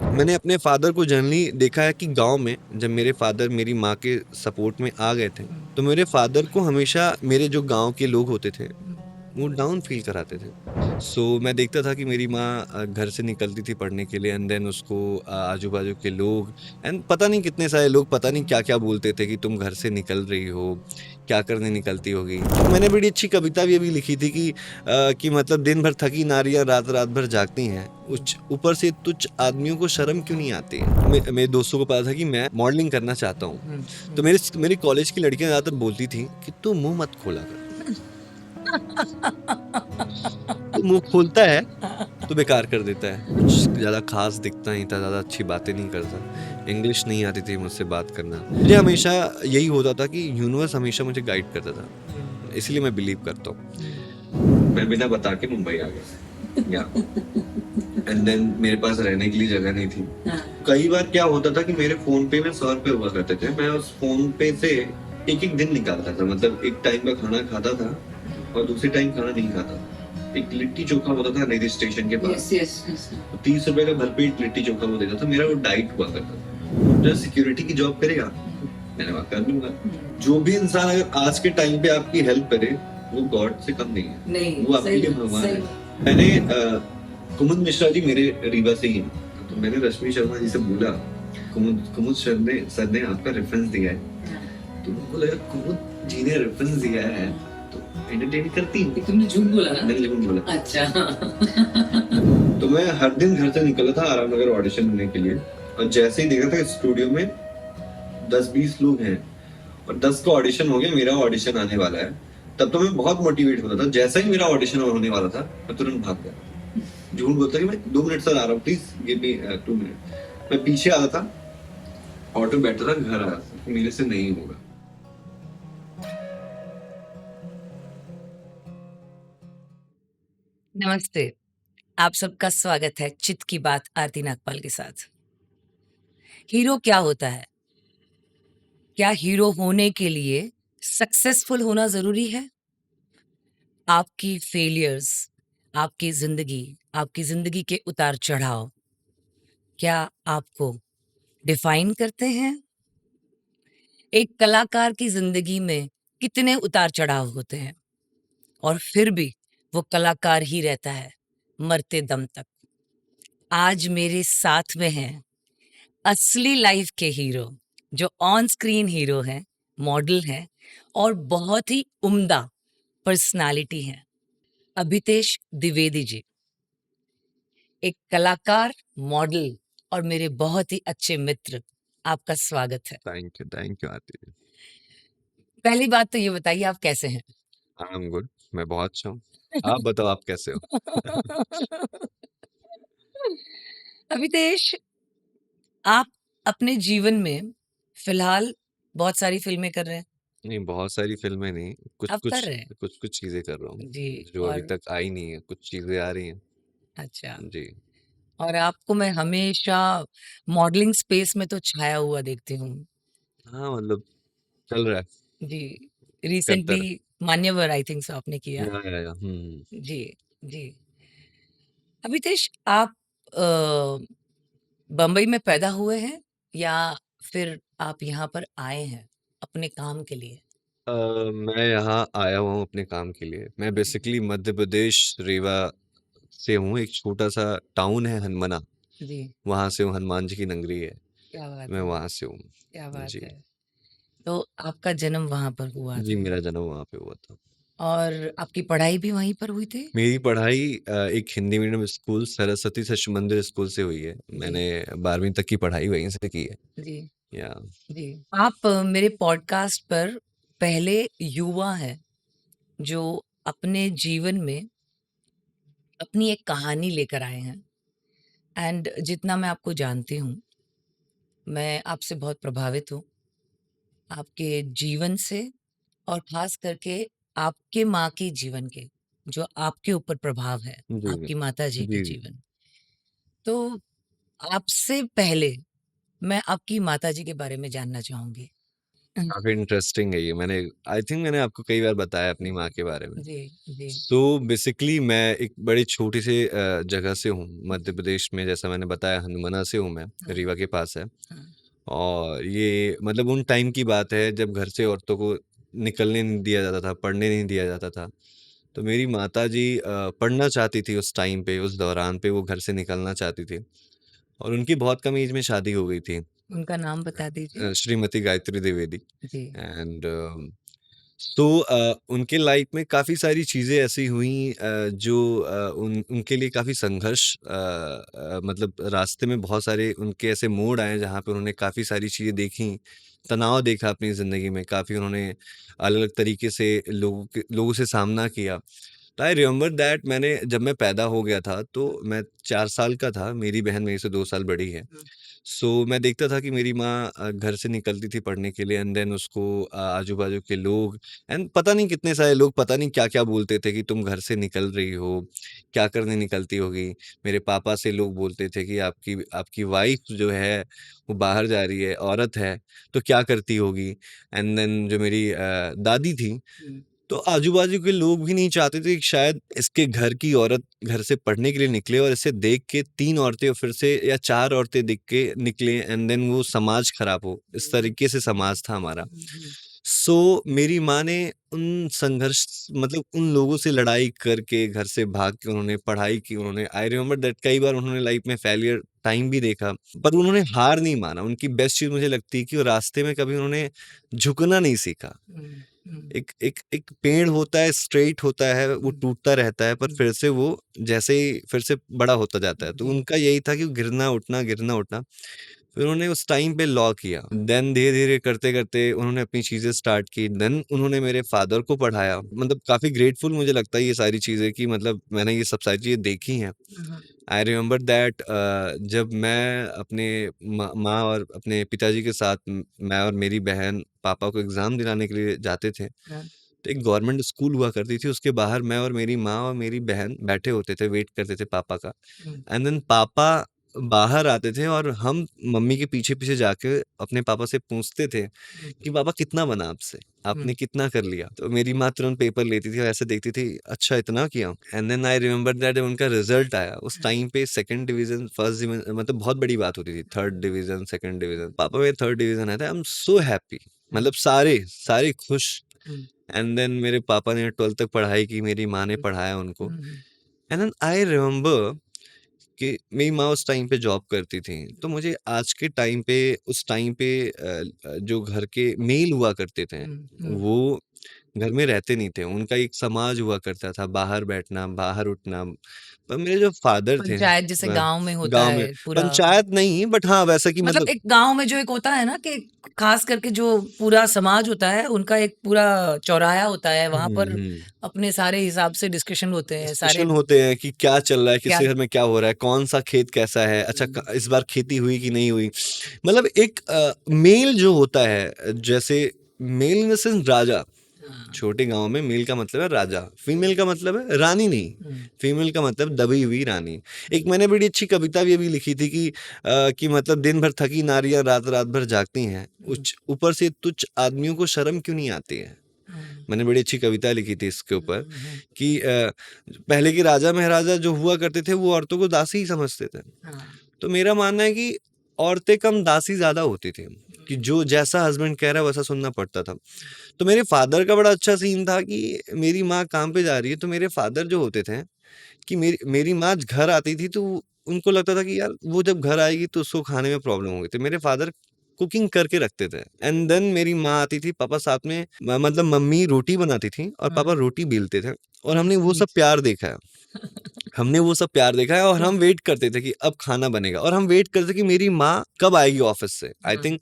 मैंने अपने फादर को जनरली देखा है कि गाँव में जब मेरे फादर मेरी माँ के सपोर्ट में आ गए थे, तो मेरे फादर को हमेशा मेरे जो गाँव के लोग होते थे, वो डाउन फ़ील कराते थे। मैं देखता था कि मेरी माँ घर से निकलती थी पढ़ने के लिए, एंड देन उसको आजू-बाजू के लोग एंड पता नहीं कितने सारे लोग पता नहीं क्या-क्या बोलते थे कि तुम घर से निकल रही हो, क्या करने निकलती होगी। तो मैंने बड़ी अच्छी कविता भी अभी लिखी थी कि मतलब दिन भर थकी नारियाँ रात-रात भर जागती हैं, उच ऊपर से तुच्छ आदमियों को शर्म क्यों नहीं आती? मेरे दोस्तों को पता था कि मैं मॉडलिंग करना चाहता हूँ। तो मेरी कॉलेज की लड़कियाँ ज़्यादातर बोलती थी कि तू मुँह मत खोला कर। तू मुँह खोलता है तो बेकार कर देता है। कुछ ज़्यादा ख़ास दिखता नहीं था, ज़्यादा अच्छी बातें नहीं करता। इंग्लिश नहीं आती थी मुझसे बात करना। मुझे हमेशा यही होता था कि यूनिवर्स हमेशा मुझे गाइड करता था। इसलिए मैं बिलीव करता हूँ। मैं बिना बता के मुंबई आ गया या एंड देन मेरे पास रहने के लिए जगह नहीं थी। कई बार क्या होता था कि मेरे फ़ोन पे में 100 रुपए हुआ करते थे। मैं उस फ़ोन पे से एक-एक दिन निकालता था। मतलब एक टाइम का खाना खाता था और दूसरे टाइम खाना नहीं खाता। एक लिट्टी चोखा होता था नई स्टेशन के पास। Yes yes yes. 30 रुपए का भरपेट लिट्टी चोखा वो देता था। मेरा वो डाइट हुआ करता था। जो सिक्योरिटी की जॉब करेगा, मैंने वहाँ कर लूंगा। जो भी इंसान अगर आज के टाइम पे आपकी हेल्प करे, वो गॉड से कम नहीं है। नहीं, वो आपके सही लिए बात, भगवान सही है। बात। मैंने कुमुद मिश्रा जी मेरे रीवा से ही हैं। तो मैंने रश्मि शर्मा जी से बोला, कुमुद सर ने आपका रेफरेंस दिया है। तो उनको लगा कुमुद जी ने रेफरेंस दिया है तो एंटरटेन करती हूँ। तुमने झूठ बोला ना? मैंने झूठ बोला। अच्छा। तो मैं हर दिन घर से निकला था आराम नगर ऑडिशन देने के लिए, और जैसे ही देखा था स्टूडियो में 10-20 लोग हैं और 10 का ऑडिशन हो गया, मेरा ऑडिशन आने वाला है। तब तो मैं बहुत मोटिवेट होता था। जैसा ही मेरा ऑडिशन होने वाला था, मैं तुरंत भाग गया। झूठ बोलता कि मैं 2 मिनट से आ रहा हूँ, प्लीज गिव मी 2 मिनट। मैं पीछे आता था, ऑटो बैठा था, घर आ रहा था, मेरे से नहीं होगा। नमस्ते, आप सबका स्वागत है चित की बात आरती नागपाल के साथ। हीरो क्या होता है? क्या हीरो होने के लिए सक्सेसफुल होना ज़रूरी है? आपकी फेलियर्स, आपकी ज़िंदगी के उतार-चढ़ाव, क्या आपको डिफाइन करते हैं? एक कलाकार की ज़िंदगी में कितने उतार-चढ़ाव होते हैं और फिर भी वो कलाकार ही रहता है, मरते दम तक। आज मेरे साथ में हैं असली लाइफ के हीरो, जो ऑन स्क्रीन हीरो हैं, मॉडल हैं और बहुत ही उम्दा पर्सनालिटी हैं। अभितेश द्विवेदी जी, एक कलाकार, मॉडल और मेरे बहुत ही अच्छे मित्र, आपका स्वागत है। थैंक यू आरती जी। पहली बात तो ये बताइए आप कैसे हैं? आई एम गुड, मैं बहुत अच्छा हूँ। आप बताओ आप कैसे हो? अभितेश, आप अपने जीवन में फिलहाल बहुत सारी फ़िल्में कर रहे हैं। नहीं, बहुत सारी फ़िल्में नहीं, आप कर कुछ-कुछ रहे हैं? कुछ-कुछ चीज़ें कर रहा हूँ, जी। जो अभी और तक आई नहीं है, कुछ चीज़ें आ रही हैं। अच्छा। जी। और आपको मैं हमेशा मॉडलिंग स्पेस में तो छाया हुआ देखती हूँ। हाँ, मतलब चल रहा है, जी, करता रिसेंटली रहे। मान्यवर आई थिंक सो आपने किया। या, हुँ। जी, जी। अभितेश, आप बम्बई में पैदा हुए हैं या फिर आप यहाँ पर आए हैं अपने काम के लिए? अ, मैं यहाँ आया हुआ हूँ अपने काम के लिए। मैं बेसिकली मध्य प्रदेश रीवा से हूँ, एक छोटा-सा टाउन है हनमना, जी, वहाँ से हूँ, हनुमान जी की नगरी है, क्या बात मैं है! वहाँ से हूँ। क्या बात जी। है! तो आपका जन्म वहाँ पर हुआ जी, था मेरा जन्म वहाँ पे हुआ था। और आपकी पढ़ाई भी वहीं पर हुई थी? मेरी पढ़ाई एक हिंदी मीडियम स्कूल सरस्वती शिशु मंदिर स्कूल से हुई है। जी, मैंने 12वीं तक की पढ़ाई वहीं से की है। जी, या जी। आप मेरे पॉडकास्ट पर पहले युवा हैं जो अपने जीवन में अपनी एक कहानी लेकर आए हैं एंड जितना मैं आपको जानती हूँ, मैं आपसे बहुत प्रभावित हूँ, आपके जीवन से और ख़ास करके आपके माँ के जीवन के, जो आपके ऊपर प्रभाव है, जी, जी। आपकी माताजी के जी, जी। जीवन। तो आपसे पहले मैं आपकी माताजी के बारे में जानना चाहूँगी। काफ़ी इंटरेस्टिंग है ये। आई थिंक मैंने आपको कई बार बताया अपनी माँ के बारे में। जी, जी। तो बेसिकली मैं एक बड़े छोटे से जगह से हूँ, मध्य प्रदेश में, जैसा मैंने बताया हनुमाना से हूँ मैं, हाँ, रीवा के पास है। हाँ। और ये मतलब उन टाइम की बात है जब घर से औरतों को निकलने नहीं दिया जाता था, पढ़ने नहीं दिया जाता था। तो मेरी माताजी पढ़ना चाहती थी उस टाइम पे, उस दौरान पे वो घर से निकलना चाहती थी और उनकी बहुत कम एज में शादी हो गई थी। उनका नाम बता दीजिए। श्रीमती गायत्री द्विवेदी। जी। एंड तो उनके लाइफ में काफ़ी सारी चीज़ें ऐसी हुई जो उनके लिए काफ़ी संघर्ष मतलब रास्ते में बहुत सारे उनके ऐसे मोड़ आए जहाँ पे उन्होंने काफ़ी सारी चीज़ें देखी, तनाव देखा अपनी ज़िंदगी में, काफ़ी उन्होंने अलग-अलग तरीके से लोगों से सामना किया। तो आई रिमेंबर दैट जब मैं पैदा हो गया था तो मैं 4 साल का था, मेरी बहन मेरे से 2 साल बड़ी है। हुँ, सो मैं देखता था कि मेरी माँ घर से निकलती थी पढ़ने के लिए एंड देन उसको आजू-बाजू के लोग एंड पता नहीं कितने सारे लोग पता नहीं क्या-क्या बोलते थे कि तुम घर से निकल रही हो, क्या करने निकलती होगी? मेरे पापा से लोग बोलते थे कि आपकी आपकी वाइफ़ जो है वो बाहर जा रही है, औरत है, तो क्या करती होगी? एंड देन जो मेरी दादी थी, हुँ, तो आजू-बाजू के लोग भी नहीं चाहते थे कि शायद इसके घर की औरत घर से पढ़ने के लिए निकले और इसे देख के 3 औरतें फिर से या 4 औरतें देख के निकले एंड देन वो समाज खराब हो। इस तरीके से समाज था हमारा। हुँ, हुँ, सो मेरी माँ ने उन संघर्ष मतलब उन लोगों से लड़ाई करके घर से भाग के उन्होंने पढ़ाई की। उन्होंने आई रिमेंबर दैट कई बार उन्होंने लाइफ में फेलियर टाइम भी देखा, पर उन्होंने हार नहीं माना। उनकी बेस्ट चीज़ मुझे लगती है कि वो रास्ते में कभी उन्होंने झुकना नहीं सीखा। हुँ, हुँ, एक पेड़ होता है, स्ट्रेट होता है, वो हुँ, टूटता रहता है, पर हुँ, फिर से वो जैसे ही फिर से बड़ा होता जाता है। तो जी। उनका यही था कि गिरना उठना, गिरना उठना। फिर उन्होंने उस टाइम पे लॉ किया। देन धीरे-धीरे करते-करते उन्होंने अपनी चीज़ें स्टार्ट की। देन उन्होंने मेरे फादर को पढ़ाया। मतलब काफ़ी ग्रेटफुल मुझे लगता है ये सारी चीज़ें कि मतलब मैंने ये सब सारी चीज़ें देखी हैं। हाँ, हाँ, आई रिमेंबर दैट जब मैं अपने माँ और अपने पिताजी के साथ मैं और मेरी बहन पापा को एग्ज़ाम दिलाने के लिए जाते थे। हाँ, तो एक गवर्नमेंट स्कूल हुआ करती थी, उसके बाहर मैं और मेरी माँ और मेरी बहन बैठे होते थे, वेट करते थे पापा का। हुँ, एंड देन पापा बाहर आते थे और हम मम्मी के पीछे-पीछे जाके अपने पापा से पूछते थे हुँ, कि पापा कितना बना आपसे? आपने हुँ, कितना कर लिया? तो मेरी माँ तुरंत पेपर लेती थी और ऐसे देखती थी, अच्छा इतना किया? And then I remember that जब उनका रिजल्ट आया, उस हाँ, टाइम पे 2nd डिवीज़न, 1st डिवीज़न मतलब बहुत बड़ी बात होती थी। 3rd division, 2nd division. पापा मेरे 3rd डिवीज़न आए थे। आई एम सो हैप्पी। हाँ, मतलब सारे, सारे खुश। हुँ, एंड देन मेरे पापा ने 12th तक पढ़ाई की, मेरी माँ ने हुँ, पढ़ाया उनको। हुँ, हुँ, एंड देन आई रिमेंबर कि मेरी माँ उस टाइम पे जॉब करती थी। तो मुझे आज के टाइम पे उस टाइम पे जो घर के मेल हुआ करते थे, हुँ, हुँ। वो घर में रहते नहीं थे। उनका एक समाज हुआ करता था, बाहर बैठना, बाहर उठना। पर मेरे जो फादर थे पंचायत जैसे गाँव में होता गाँव में है पूरा। पंचायत नहीं बट हाँ, वैसा कि मतलब मतलब एक गाँव में जो एक होता है ना कि खास करके जो पूरा समाज होता है, उनका एक पूरा चौराहा होता है, वहाँ हुँ, पर हुँ। अपने सारे हिसाब से डिस्कशन होते हैं, सारे डिस्कशन होते हैं कि क्या चल रहा है, क्या किसके घर में क्या हो रहा है, कौन-सा खेत कैसा है, अच्छा हुँ, इस बार खेती हुई कि नहीं हुई। मतलब एक मेल जो होता है जैसे मेल इन द सेंस राजा, हाँ, छोटे गाँव में मेल का मतलब है राजा, फीमेल का मतलब है रानी नहीं, हुँ, फीमेल का मतलब दबी हुई रानी। एक मैंने बड़ी अच्छी कविता भी अभी लिखी थी कि मतलब दिन भर थकी नारियाँ रात-रात भर जागती हैं, हुँ, उच ऊपर से तुच्छ आदमियों को शर्म क्यों नहीं आती है? हाँ, मैंने बड़ी अच्छी कविता लिखी थी इसके हुँ, ऊपर हुँ, हुँ, कि पहले के राजा महाराजा जो हुआ करते थे वो औरतों को दासी ही समझते थे। हाँ, तो मेरा मानना है कि औरतें कम दासी ज़्यादा होती थी, कि हुँ, जो जैसा हस्बैंड कह रहा है वैसा सुनना पड़ता था। तो मेरे फादर का बड़ा अच्छा सीन था कि मेरी माँ काम पे जा रही है तो मेरे फादर जो होते थे कि मेरी माँ घर आती थी तो उनको लगता था कि यार वो जब घर आएगी तो उसको खाने में प्रॉब्लम होगी। तो मेरे फादर कुकिंग करके रखते थे एंड देन मेरी माँ आती थी, पापा साथ में मतलब मम्मी रोटी बनाती थी और पापा हुँ, रोटी बेलते थे और हमने बीच वो सब बीच प्यार देखा है। हमने वो सब प्यार देखा है और तो हम वेट करते थे कि अब खाना बनेगा और हम वेट करते थे कि मेरी माँ कब आएगी ऑफिस से। आई हाँ, थिंक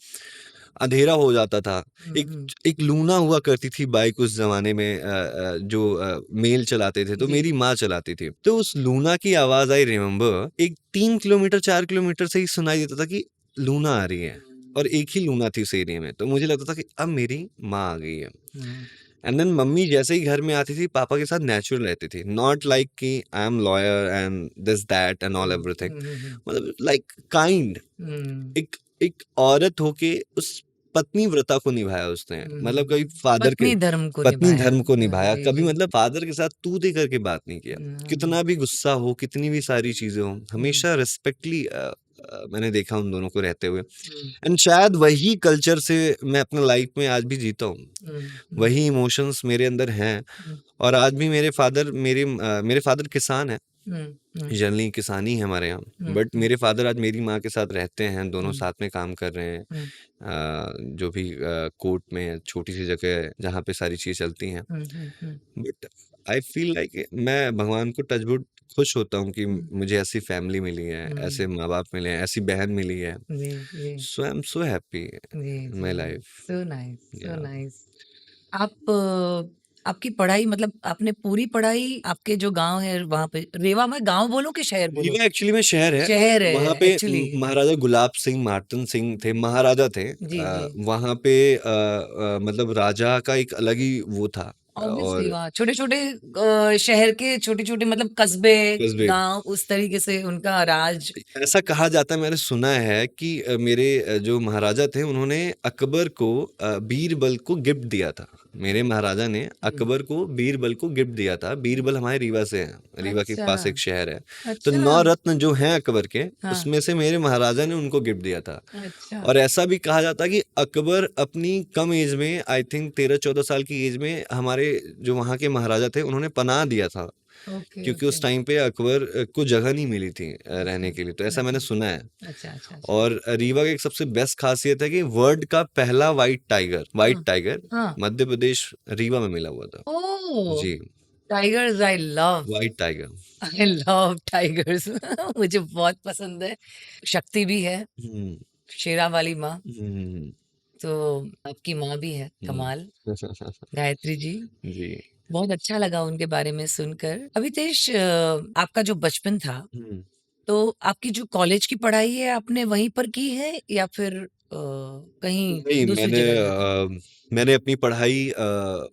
अंधेरा हो जाता था। हुँ, एक हुँ, एक लूना हुआ करती थी बाइक उस ज़माने में जो मेल चलाते थे, तो जी, मेरी माँ चलाती थी। तो उस लूना की आवाज़ आई रिमेंबर एक 3 किलोमीटर 4 किलोमीटर से ही सुनाई देता था कि लूना आ रही है और एक ही लूना थी उस एरिया में। तो मुझे लगता था कि अब मेरी माँ आ गई है। हुँ, एंड देन मम्मी जैसे ही घर में आती थी, पापा के साथ नेचुरल रहती थी। नॉट लाइक कि I am lawyer and this that and all hmm, everything. Hmm, hmm, मतलब लाइक काइंड हुँ, एक एक औरत होके उस पत्नी व्रता को निभाया उसने, मतलब कभी फादर के पत्नी धर्म को पत्नी निभाया। धर्म को निभाया, जी, कभी जी। मतलब फादर के साथ तू दे करके बात नहीं किया। कितना भी गुस्सा हो, कितनी भी सारी चीजें हो, हमेशा रिस्पेक्टली मैंने देखा उन दोनों को रहते हुए। एंड शायद वही कल्चर से मैं अपने लाइफ में आज भी जीता हूँ, वही इमोशंस मेरे अंदर हैं। और आज भी मेरे फादर किसान है, जनरली किसानी है हमारे यहाँ, बट मेरे फादर आज मेरी माँ के साथ रहते हैं, दोनों साथ में काम कर रहे हैं। जो भी कोर्ट में छोटी सी जगह है जहाँ पे सारी चीज़ चलती हैं। बट आई फील लाइक मैं भगवान को टचवुड खुश होता हूँ कि मुझे ऐसी फैमिली मिली है, ऐसे माँ बाप मिले हैं, ऐसी बहन मिली है। जी, जी। So I am so happy जी, इन माई जी। Life. So nice, so yeah nice. आप आपकी पढ़ाई मतलब आपने पूरी पढ़ाई आपके जो गाँव है वहाँ पे रेवा में गाँव बोलूँ कि शहर बोलूँ? रीवा एक्चुअली में शहर है। शहर वहाँ है पे एक्चुअली। महाराजा गुलाब सिंह मार्तन सिंह थे, महाराजा थे। जी, जी। वहाँ पे मतलब राजा का एक अलग ही वो था। ऑब्वियसली और वहाँ छोटे-छोटे शहर के छोटे-छोटे मतलब कस्बे, कस्बे, गाँव उस तरीके से उनका राज। ऐसा कहा जाता है, मैंने सुना है कि मेरे जो महाराजा थे उन्होंने अकबर को बीरबल को गिफ्ट दिया था। मेरे महाराजा ने अकबर को बीरबल को गिफ्ट दिया था। बीरबल हमारे रीवा से है, रीवा के अच्छा, पास एक शहर है। तो अच्छा। 9 रत्न जो हैं अकबर के, हाँ, उसमें से मेरे महाराजा ने उनको गिफ्ट दिया था। अच्छा। और ऐसा भी कहा जाता है कि अकबर अपनी कम एज में, आई थिंक 13-14 साल की एज में, हमारे जो वहाँ के महाराजा थे उन्होंने पनाह दिया था, ओके, क्योंकि ओके। उस टाइम पे अकबर को जगह नहीं मिली थी रहने अच्छा, के लिए। तो ऐसा मैंने अच्छा। सुना है। अच्छा, अच्छा, अच्छा। और रीवा की एक सबसे बेस्ट खासियत है कि वर्ल्ड का पहला व्हाइट टाइगर हाँ। मध्य प्रदेश रीवा में मिला हुआ था। ओह! जी, tigers I love white tiger. I love tigers मुझे बहुत पसंद है। शक्ति भी है, हम्म, शेरा वाली माँ, हम्म, तो आपकी माँ भी है, हम्म। कमाल, गायत्री जी। जी। बहुत अच्छा लगा उनके बारे में सुनकर। अभितेश आपका जो बचपन था, हम्म। तो आपकी जो कॉलेज की पढ़ाई है आपने वहीं पर की है या फिर कहीं नहीं, दूसरी जगह जाके? मैंने अपनी पढ़ाई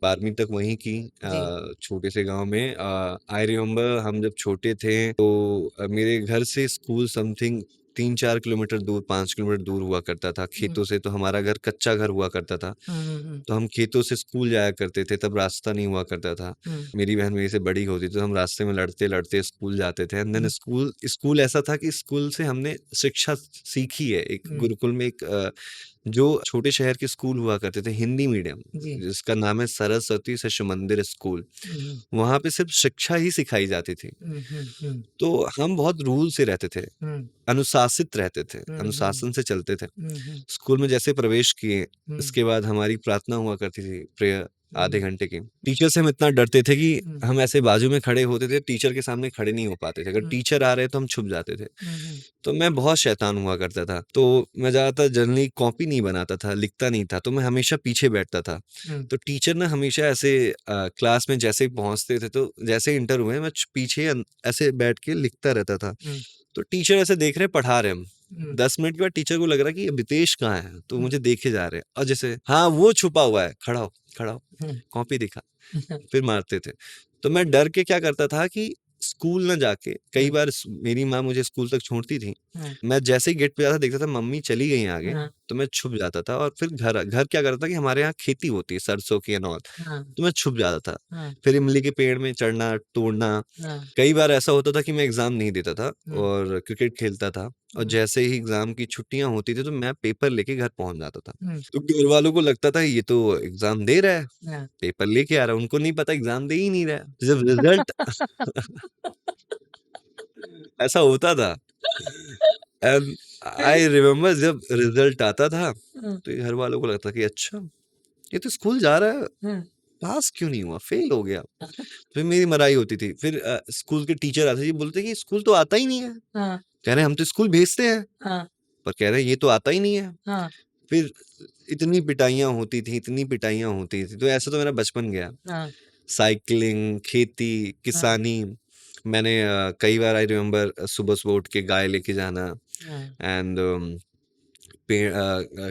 12वीं तक वहीं की, जी। छोटे से गांव में। आई रिमेम्बर हम जब छोटे थे तो मेरे घर से स्कूल समथिंग 3-4 किलोमीटर दूर, 5 किलोमीटर दूर हुआ करता था खेतों से। तो हमारा घर कच्चा घर हुआ करता था, तो हम खेतों से स्कूल जाया करते थे। तब रास्ता नहीं हुआ करता था। मेरी बहन मेरे से बड़ी होती थी, तो हम रास्ते में लड़ते लड़ते स्कूल जाते थे। एंड देन स्कूल स्कूल ऐसा था कि स्कूल से हमने शिक्षा सीखी है। एक गुरुकुल में एक जो छोटे शहर के स्कूल हुआ करते थे हिंदी मीडियम, जी। जिसका नाम है सरस्वती शिशु मंदिर स्कूल। वहां पे सिर्फ शिक्षा ही सिखाई जाती थी। तो हम बहुत रूल से रहते थे, अनुशासित रहते थे, अनुशासन से चलते थे। स्कूल में जैसे प्रवेश किए, इसके बाद हमारी प्रार्थना हुआ करती थी, प्रेयर, आधे घंटे की। टीचर से हम इतना डरते थे कि हम ऐसे बाजू में खड़े होते थे, टीचर के सामने खड़े नहीं हो पाते थे। अगर टीचर आ रहे तो हम छुप जाते थे। तो मैं बहुत शैतान हुआ करता था। तो मैं ज्यादातर जनरली कॉपी नहीं बनाता था, लिखता नहीं था, तो मैं हमेशा पीछे बैठता था। तो टीचर ना हमेशा ऐसे क्लास में जैसे ही पहुंचते थे, तो जैसे ही इंटर हुए, मैं पीछे ऐसे बैठ के लिखता रहता था। तो टीचर ऐसे देख रहे, पढ़ा रहे हम। 10 मिनट के बाद टीचर को लग रहा कि अभितेश कहाँ है, तो मुझे देखे जा रहे हैं। और जैसे हाँ वो छुपा हुआ है, खड़ा हो, कॉपी दिखा, फिर मारते थे। तो मैं डर के क्या करता था कि स्कूल ना जाके, कई बार मेरी माँ मुझे स्कूल तक छोड़ती थी। मैं जैसे ही गेट पे जाता देखता था मम्मी चली गई हैं आगे, तो मैं छुप जाता था। और फिर घर घर क्या करता था कि हमारे यहाँ खेती होती है सरसों की एंड ऑल, तो मैं छुप जाता था। फिर इमली के पेड़ में चढ़ना, तोड़ना। कई बार ऐसा होता था कि मैं एग्जाम नहीं देता था और क्रिकेट खेलता था, और जैसे ही एग्जाम की छुट्टियां होती थी तो मैं पेपर लेके घर पहुंच जाता था। तो घर वालों को लगता था ये तो एग्जाम दे रहा है, पेपर लेके आ रहा है। उनको नहीं पता एग्जाम दे ही नहीं रहा है। जब रिजल्ट ऐसा होता था। एंड आई रिमेम्बर जब रिजल्ट आता था, तो ये घर वालों को लगता कि अच्छा ये तो स्कूल जा रहा है, पास क्यों नहीं हुआ, फेल हो गया। फिर मेरी मराई होती थी। फिर स्कूल के टीचर आते थे, बोलते कि स्कूल तो आता ही नहीं है। कह रहे हम तो स्कूल भेजते हैं, पर कह रहे ये तो आता ही नहीं है। फिर इतनी पिटाइयाँ होती थी, इतनी पिटाइयाँ होती थी। तो ऐसा तो मेरा बचपन गया। साइकिलिंग, खेती, किसानी। मैंने कई बार आई रिमेम्बर सुबह सुबह उठ के गाय लेके जाना, एंड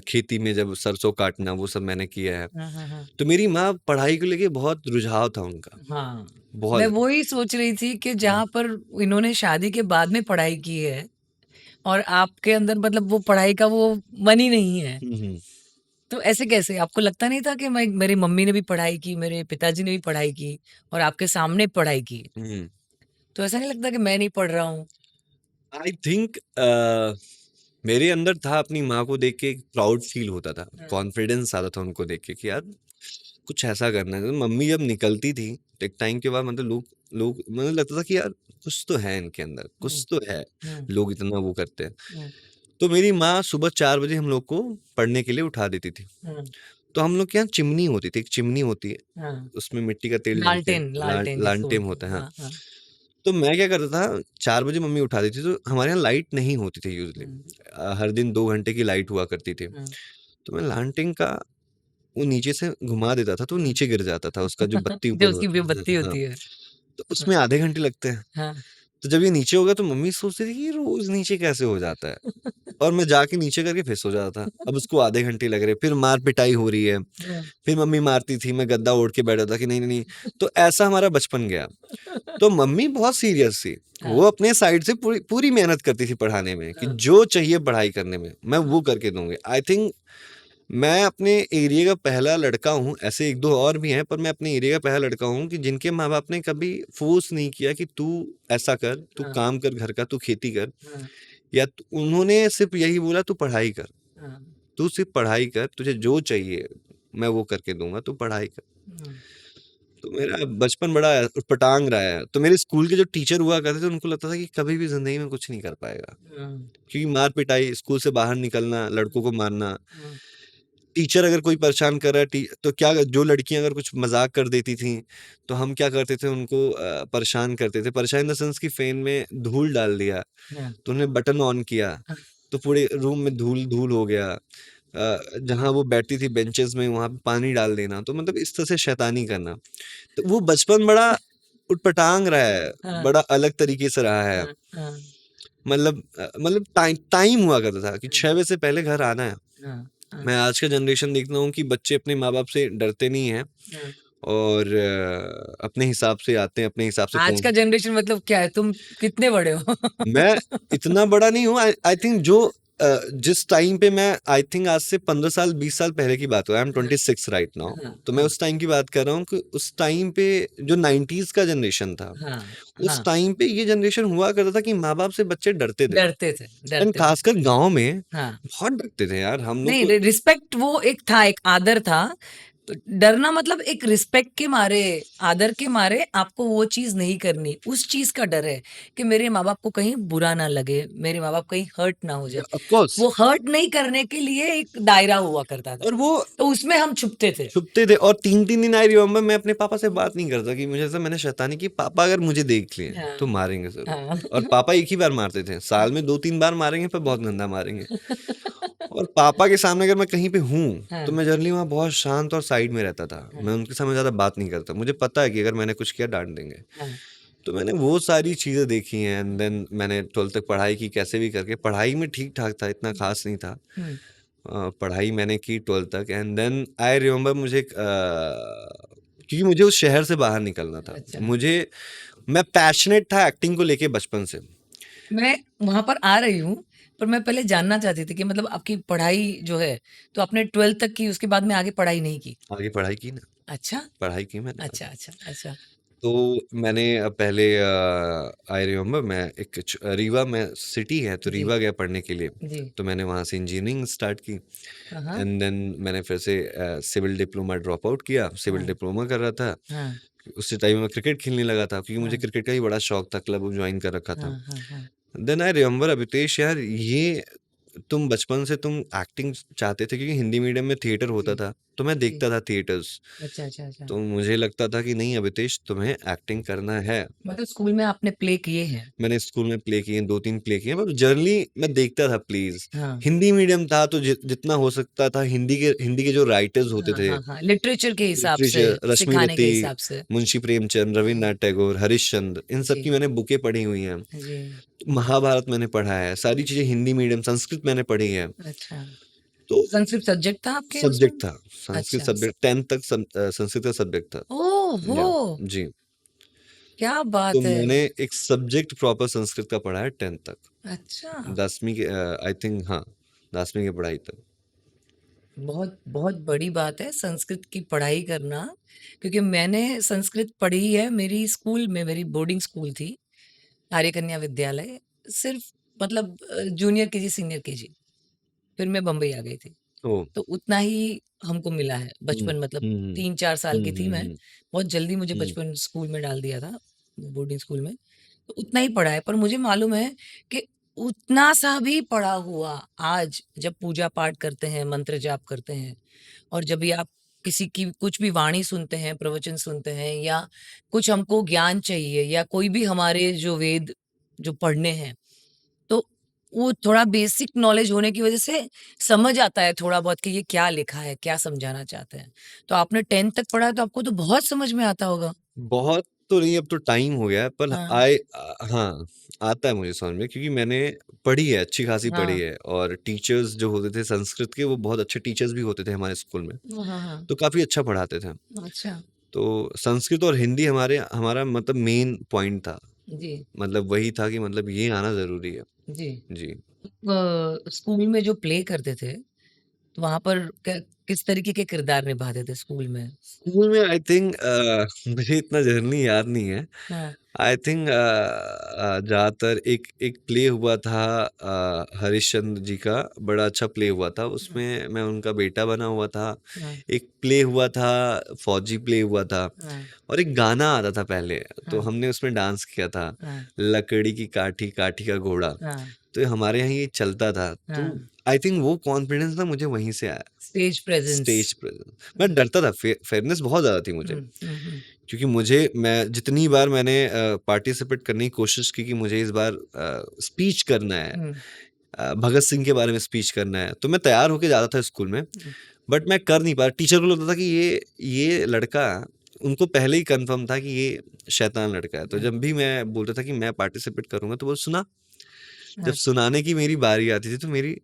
खेती में जब सरसों काटना, वो सब मैंने किया है। तो मेरी माँ पढ़ाई को लेके बहुत रुझाव था उनका, हाँ, मैं बहुत। वही सोच रही थी कि जहाँ पर इन्होंने शादी के बाद में पढ़ाई की है और आपके अंदर मतलब वो पढ़ाई का वो मन ही नहीं है, हम्म, तो ऐसे कैसे? आपको लगता नहीं था कि मैं मेरी मम्मी ने भी पढ़ाई की, मेरे पिताजी ने भी पढ़ाई की और आपके सामने पढ़ाई की, हुँ। तो ऐसा नहीं लगता कि मैं नहीं पढ़ रहा हूँ? आई थिंक मेरे अंदर था, अपनी माँ को देख के एक प्राउड फ़ील होता था, हाँ, कॉन्फिडेंस आता था उनको देख के कि यार कुछ ऐसा करना है। तो मम्मी जब निकलती थी, तो एक टाइम के बाद मतलब लोग लोग मतलब लगता था कि यार कुछ तो है इनके अंदर, हुँ, कुछ तो है, हुँ, लोग इतना वो करते हैं। हुँ, तो मेरी माँ सुबह 4 बजे हम लोग को पढ़ने के लिए उठा देती थी। हुँ, तो हम लोग के यहाँ चिमनी होती थी, एक चिमनी होती है, हाँ। उसमें मिट्टी का तेल डालते हैं, लालटेन लालटेन जिसको लालटेन बोलते होता हैं। है, हाँ। हाँ, हाँ। तो मैं क्या करता था, 4 बजे मम्मी उठा देती थी, तो हमारे यहाँ लाइट नहीं होती थी यूजुअली। हुँ, हर दिन 2 घंटे की लाइट हुआ करती थी। हुँ, तो मैं लालटेन का वो नीचे से घुमा देता था, तो वो हुँ। नीचे गिर जाता था, उसका जो बत्ती जो ऊपर उसकी होता है। बत्ती हाँ, होती है। तो उसमें आधे घंटे लगते हैं। हाँ। तो जब ये नीचे होगा तो मम्मी सोचती थी कि ये रोज़ नीचे कैसे हो जाता है? और मैं जाके नीचे करके फिर सो जाता था। अब उसको आधे घंटे लग रहे, फिर मार-पिटाई हो रही है। हाँ, फिर मम्मी मारती थी, मैं गद्दा ओढ़ के बैठा था कि नहीं, नहीं, नहीं। तो ऐसा हमारा बचपन गया। तो मम्मी बहुत सीरियस थी। वो हाँ, अपने साइड से पूरी पूरी मेहनत करती थी पढ़ाने में कि हाँ, जो चाहिए पढ़ाई करने में, मैं वो करके दूँगी। आई थिंक मैं अपने एरिया का पहला लड़का हूँ, ऐसे 1-2 और भी हैं, पर मैं अपने एरिया का पहला लड़का हूँ कि जिनके माँ-बाप ने कभी फ़ोर्स नहीं किया कि तू ऐसा कर, तू हाँ, काम कर घर का, तू खेती कर, हाँ, या उन्होंने सिर्फ़ यही बोला तू पढ़ाई कर। हाँ, तू सिर्फ़ पढ़ाई कर, तुझे जो चाहिए मैं वो करके दूँगा, तू पढ़ाई कर। हुँ, तो मेरा बचपन बड़ा उटपटांग रहा है। तो मेरे स्कूल के जो टीचर हुआ करते थे, उनको लगता था कि कभी भी ज़िंदगी में कुछ नहीं कर पाएगा। हुँ, क्योंकि मार-पिटाई, स्कूल से बाहर निकलना, लड़कों को मारना, हुँ, टीचर अगर कोई परेशान कर रहा है तो क्या, जो लड़कियाँ अगर कुछ मज़ाक कर देती थीं, तो हम क्या करते थे, उनको परेशान करते थे। परेशान इन द सेंस कि फ़ैन में धूल डाल दिया, हाँ, तो उन्होंने बटन ऑन किया, तो पूरे रूम में धूल-धूल हो गया। जहाँ वो बैठती थी बेंचेज़ में, वहाँ पे पानी डाल देना, तो मतलब इस तरह से शैतानी करना। तो वो बचपन बड़ा उटपटांग रहा है, हाँ, बड़ा अलग तरीके से रहा है। हाँ, हाँ, मतलब टाइम टाइम हुआ करता था कि हुँ, 6 बजे से पहले घर आना है। हाँ, हाँ, मैं आज का जनरेशन देखता हूँ कि बच्चे अपने माँ-बाप से डरते नहीं हैं, हाँ। और अपने हिसाब से आते हैं, अपने हिसाब से आज फ़ोन। का जनरेशन मतलब क्या है? तुम कितने बड़े हो? मैं इतना बड़ा नहीं हूँ। आई आई थिंक जिस टाइम पे मैं, आई थिंक आज से 15 साल 20 साल पहले की बात है। आई एम हाँ, 26 राइट नाउ। हाँ, तो मैं हाँ, उस टाइम की बात कर रहा हूँ कि उस टाइम पे जो 90s का जनरेशन था, हाँ, उस हाँ, टाइम पे ये जनरेशन हुआ करता था कि माँ-बाप से बच्चे डरते थे। डरते थे, एंड डरते थे। खासकर गाँव में हाँ। बहुत डरते थे यार हम लोग नहीं, को। रिस्पेक्ट वो एक था, एक आदर था। डरना मतलब एक रिस्पेक्ट के मारे, आदर के मारे आपको वो चीज़ नहीं करनी। उस चीज़ का डर है कि मेरे माँ-बाप को कहीं बुरा ना लगे, मेरे माँ-बाप कहीं हर्ट ना हो जाए। Of course. वो हर्ट नहीं करने के लिए एक दायरा हुआ करता था। और वो तो उसमें हम छुपते थे। छुपते थे, और 3-3 दिन आई रिमेंबर मैं अपने पापा से बात नहीं करता कि मुझे ऐसा, मैंने शैतानी की, पापा अगर मुझे देख लिए तो हाँ, मारेंगे ज़रूर। हाँ। और पापा एक ही बार मारते थे, साल में 2-3 बार मारेंगे, पर बहुत गंदा मारेंगे। और पापा के सामने अगर मैं कहीं पे हूँ, तो हाँ, मैं जनरली वहाँ बहुत शांत और साइड में रहता था। हाँ, मैं उनके सामने ज़्यादा बात नहीं करता। मुझे पता है कि अगर मैंने कुछ किया डाँट देंगे। हाँ, तो मैंने वो सारी चीज़ें देखी हैं, एंड देन मैंने 12th तक पढ़ाई की कैसे भी करके। पढ़ाई में ठीक-ठाक था, इतना ख़ास नहीं था। हुँ, पढ़ाई मैंने की 12th तक, एंड देन आई रिमेंबर मुझे क्योंकि मुझे उस शहर से बाहर निकलना था। अच्छा। मैं पैशनेट था एक्टिंग को लेके बचपन से। मैं वहाँ पर आ रही हूँ, पर मैं पहले जानना चाहती थी कि मतलब आपकी पढ़ाई जो है, तो आपने 12th तक की, उसके बाद में आगे पढ़ाई नहीं की? आगे पढ़ाई की ना, अच्छा, पढ़ाई की मैंने अच्छा, आगे। अच्छा, अच्छा। तो मैंने पहले आई रिमेंबर मैं एक रीवा में सिटी है, तो जी, रीवा गया पढ़ने के लिए। जी। तो मैंने वहाँ से इंजीनियरिंग स्टार्ट की, हाँ, हाँ, एंड देन मैंने फिर से सिविल डिप्लोमा ड्रॉप आउट किया। सिविल हाँ, डिप्लोमा कर रहा था। हाँ, उसी टाइम में मैं क्रिकेट खेलने लगा था, क्योंकि मुझे हाँ, क्रिकेट का ही बड़ा शौक था, क्लब ज्वाइन कर रखा था। हाँ, हाँ, हाँ। देन आई रिमेंबर अभितेश यार, ये तुम बचपन से तुम एक्टिंग चाहते थे, क्योंकि हिंदी मीडियम में थिएटर होता जी, था, तो मैं जी। देखता था थिएटर्स। अच्छा, अच्छा, अच्छा। तो मुझे लगता था कि नहीं अभितेश, तुम्हें एक्टिंग करना है। मतलब स्कूल में आपने प्ले किए हैं? मैंने स्कूल में प्ले किए, 2-3 प्ले किए, मतलब जर्नली मैं देखता था प्लीज़। हाँ, हिंदी मीडियम था, तो जितना हो सकता था, हिंदी के जो राइटर्स होते हाँ, थे, हाँ, हाँ। लिटरेचर के हिसाब से, लिटरेचर, सिखाने के रश्मिरथी, हिसाब से। मुंशी प्रेमचंद, हुँ, रवीन्द्रनाथ टैगोर, हरिश्चंद्र, इन सब जी, की मैंने बुकें पढ़ी हुई हैं। जी। महाभारत मैंने पढ़ा है, सारी चीज़ें हिंदी मीडियम, संस्कृत मैंने पढ़ी है। अच्छा, तो संस्कृत सब्जेक्ट था आपके उसमें? सब्जेक्ट था, संस्कृत अच्छा, सब्जेक्ट 10th तक संस्कृत का सब्जेक्ट था। ओह हो! या जी, क्या तो बात है! मैंने एक सब्जेक्ट प्रॉपर संस्कृत का पढ़ा है 10th तक। अच्छा। 10वीं के आई थिंक, हाँ, 10वीं की पढ़ाई तक। बहुत बहुत बड़ी बात है संस्कृत की पढ़ाई करना, क्योंकि मैंने संस्कृत पढ़ी है। मेरी स्कूल में, मेरी बोर्डिंग स्कूल थी, आर्य कन्या विद्यालय, सिर्फ मतलब जूनियर केजी सीनियर केजी, फिर मैं बम्बई आ गई थी। ओह! तो उतना ही हमको मिला है हुँ, बचपन, मतलब हुँ, हुँ। 3-4 साल हुँ, की थी हुँ, मैं, हुँ, बहुत जल्दी मुझे हुँ। बचपन स्कूल में डाल दिया था, बोर्डिंग स्कूल में। तो उतना ही पढ़ा है, पर मुझे मालूम है कि उतना सा भी पढ़ा हुआ आज जब पूजा पाठ करते हैं, मंत्र जाप करते हैं, और जब भी आप किसी की कुछ भी वाणी सुनते हैं, प्रवचन सुनते हैं, या कुछ हमको ज्ञान चाहिए, या कोई भी हमारे जो वेद जो पढ़ने हैं, तो वो थोड़ा बेसिक नॉलेज होने की वजह से समझ आता है थोड़ा बहुत कि ये क्या लिखा है, क्या समझाना चाहते हैं। तो आपने 10th तक पढ़ा है तो आपको तो बहुत समझ में आता होगा। बहुत तो नहीं, अब तो टाइम हो गया है, पर हाँ, हाँ, आता है मुझे समझ में, क्योंकि मैंने पढ़ी है, अच्छी खासी पढ़ी हाँ। है, और टीचर्स जो होते थे संस्कृत के, वो बहुत अच्छे टीचर्स भी होते थे हमारे स्कूल में, हाँ, हाँ, हाँ। तो काफ़ी अच्छा पढ़ाते थे। अच्छा, तो संस्कृत और हिंदी हमारा मतलब मेन पॉइंट था, जी, मतलब वही था कि मतलब ये आना ज़रूरी है। जी। जी। स्कूल में जो प्ले करते थे, तो वहाँ पर किस तरीके के किरदार निभाते थे स्कूल में? स्कूल में आई थिंक मुझे इतना जर्नी याद नहीं है। हाँ, आई थिंक ज़्यादातर एक एक प्ले हुआ था, हरिश्चंद्र जी का बड़ा अच्छा प्ले हुआ था, हाँ, उसमें मैं उनका बेटा बना हुआ था। हाँ, एक प्ले हुआ था, फौजी प्ले हुआ था, हाँ, और एक गाना आता था पहले, तो हाँ, हमने उसमें डांस किया था, हाँ, लकड़ी की काठी काठी का घोड़ा। हाँ, तो हमारे यहाँ ये चलता था, तो हाँ। आई थिंक वो कॉन्फिडेंस ना मुझे वहीं से आया, स्टेज प्रेज़ेंस। Stage presence. मैं डरता था, फेयरनेस बहुत ज़्यादा थी मुझे, हुँ, हुँ, हुँ, क्योंकि मैं जितनी बार मैंने पार्टिसिपेट करने की कोशिश की कि मुझे इस बार स्पीच करना है, हुँ, भगत सिंह के बारे में स्पीच करना है, तो मैं तैयार होके जाता था स्कूल में, हुँ, बट मैं कर नहीं पाया। टीचर को लगता था कि ये लड़का, उनको पहले ही कंफर्म था कि ये शैतान लड़का है। तो हुँ, जब भी मैं बोलता था कि मैं पार्टिसिपेट करूंगा, तो वो सुना, जब हाँ, सुनाने की मेरी बारी आती थी, तो मेरी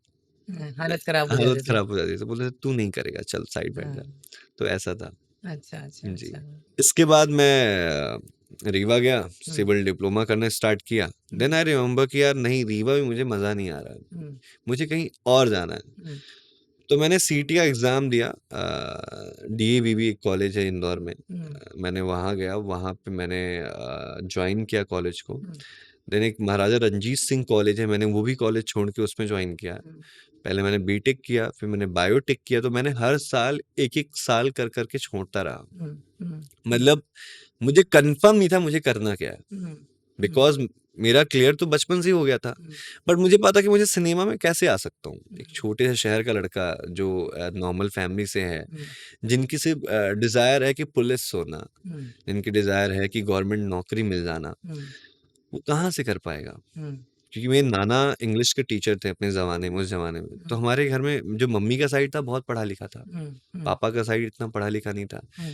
हालत ख़राब हो हालत जाती थी। खराब हो जाती थी। तो बोलते थे, तू नहीं करेगा, चल साइड बैठ जा। हाँ, तो ऐसा था। अच्छा, अच्छा, जी। अच्छा। इसके बाद मैं रीवा गया, हुँ, सिविल डिप्लोमा करना स्टार्ट किया। देन हुँ, आई रिमेंबर कि यार नहीं, रीवा में मुझे मज़ा नहीं आ रहा है, हुँ, मुझे कहीं और जाना है। हुँ, तो मैंने सीटी का एग्ज़ाम दिया, डीएवीवी एक कॉलेज है इंदौर में। हुँ, मैंने वहाँ गया, वहाँ पे मैंने जॉइन किया कॉलेज को। हुँ, देन एक महाराजा रंजीत सिंह कॉलेज है, मैंने वो भी कॉलेज छोड़ के उसमें जॉइन किया। हुँ, पहले मैंने बीटेक किया, फिर मैंने बायोटेक किया, तो मैंने हर साल एक-एक साल कर के छोड़ता रहा। हुँ, हुँ, हुँ, मतलब मुझे कन्फर्म नहीं था मुझे करना क्या है, हुँ, हुँ, बिकॉज़ मेरा क्लियर तो बचपन से ही हो गया था। हुँ, बट मुझे पता कि मुझे सिनेमा में कैसे आ सकता हूँ। हुँ, एक छोटे से शहर का लड़का जो नॉर्मल फैमिली से है, हुँ, जिनकी सिर्फ़ डिज़ायर है कि पुलिस होना, हुँ, जिनकी डिज़ायर है कि गवर्नमेंट नौकरी मिल जाना, हुँ, वो कहाँ से कर पाएगा? हुँ, क्योंकि मेरे नाना इंग्लिश के टीचर थे अपने ज़माने में, उस ज़माने में। तो हमारे घर में जो मम्मी का साइड था बहुत पढ़ा लिखा था, हुँ, हुँ, पापा का साइड इतना पढ़ा लिखा नहीं था। हुँ,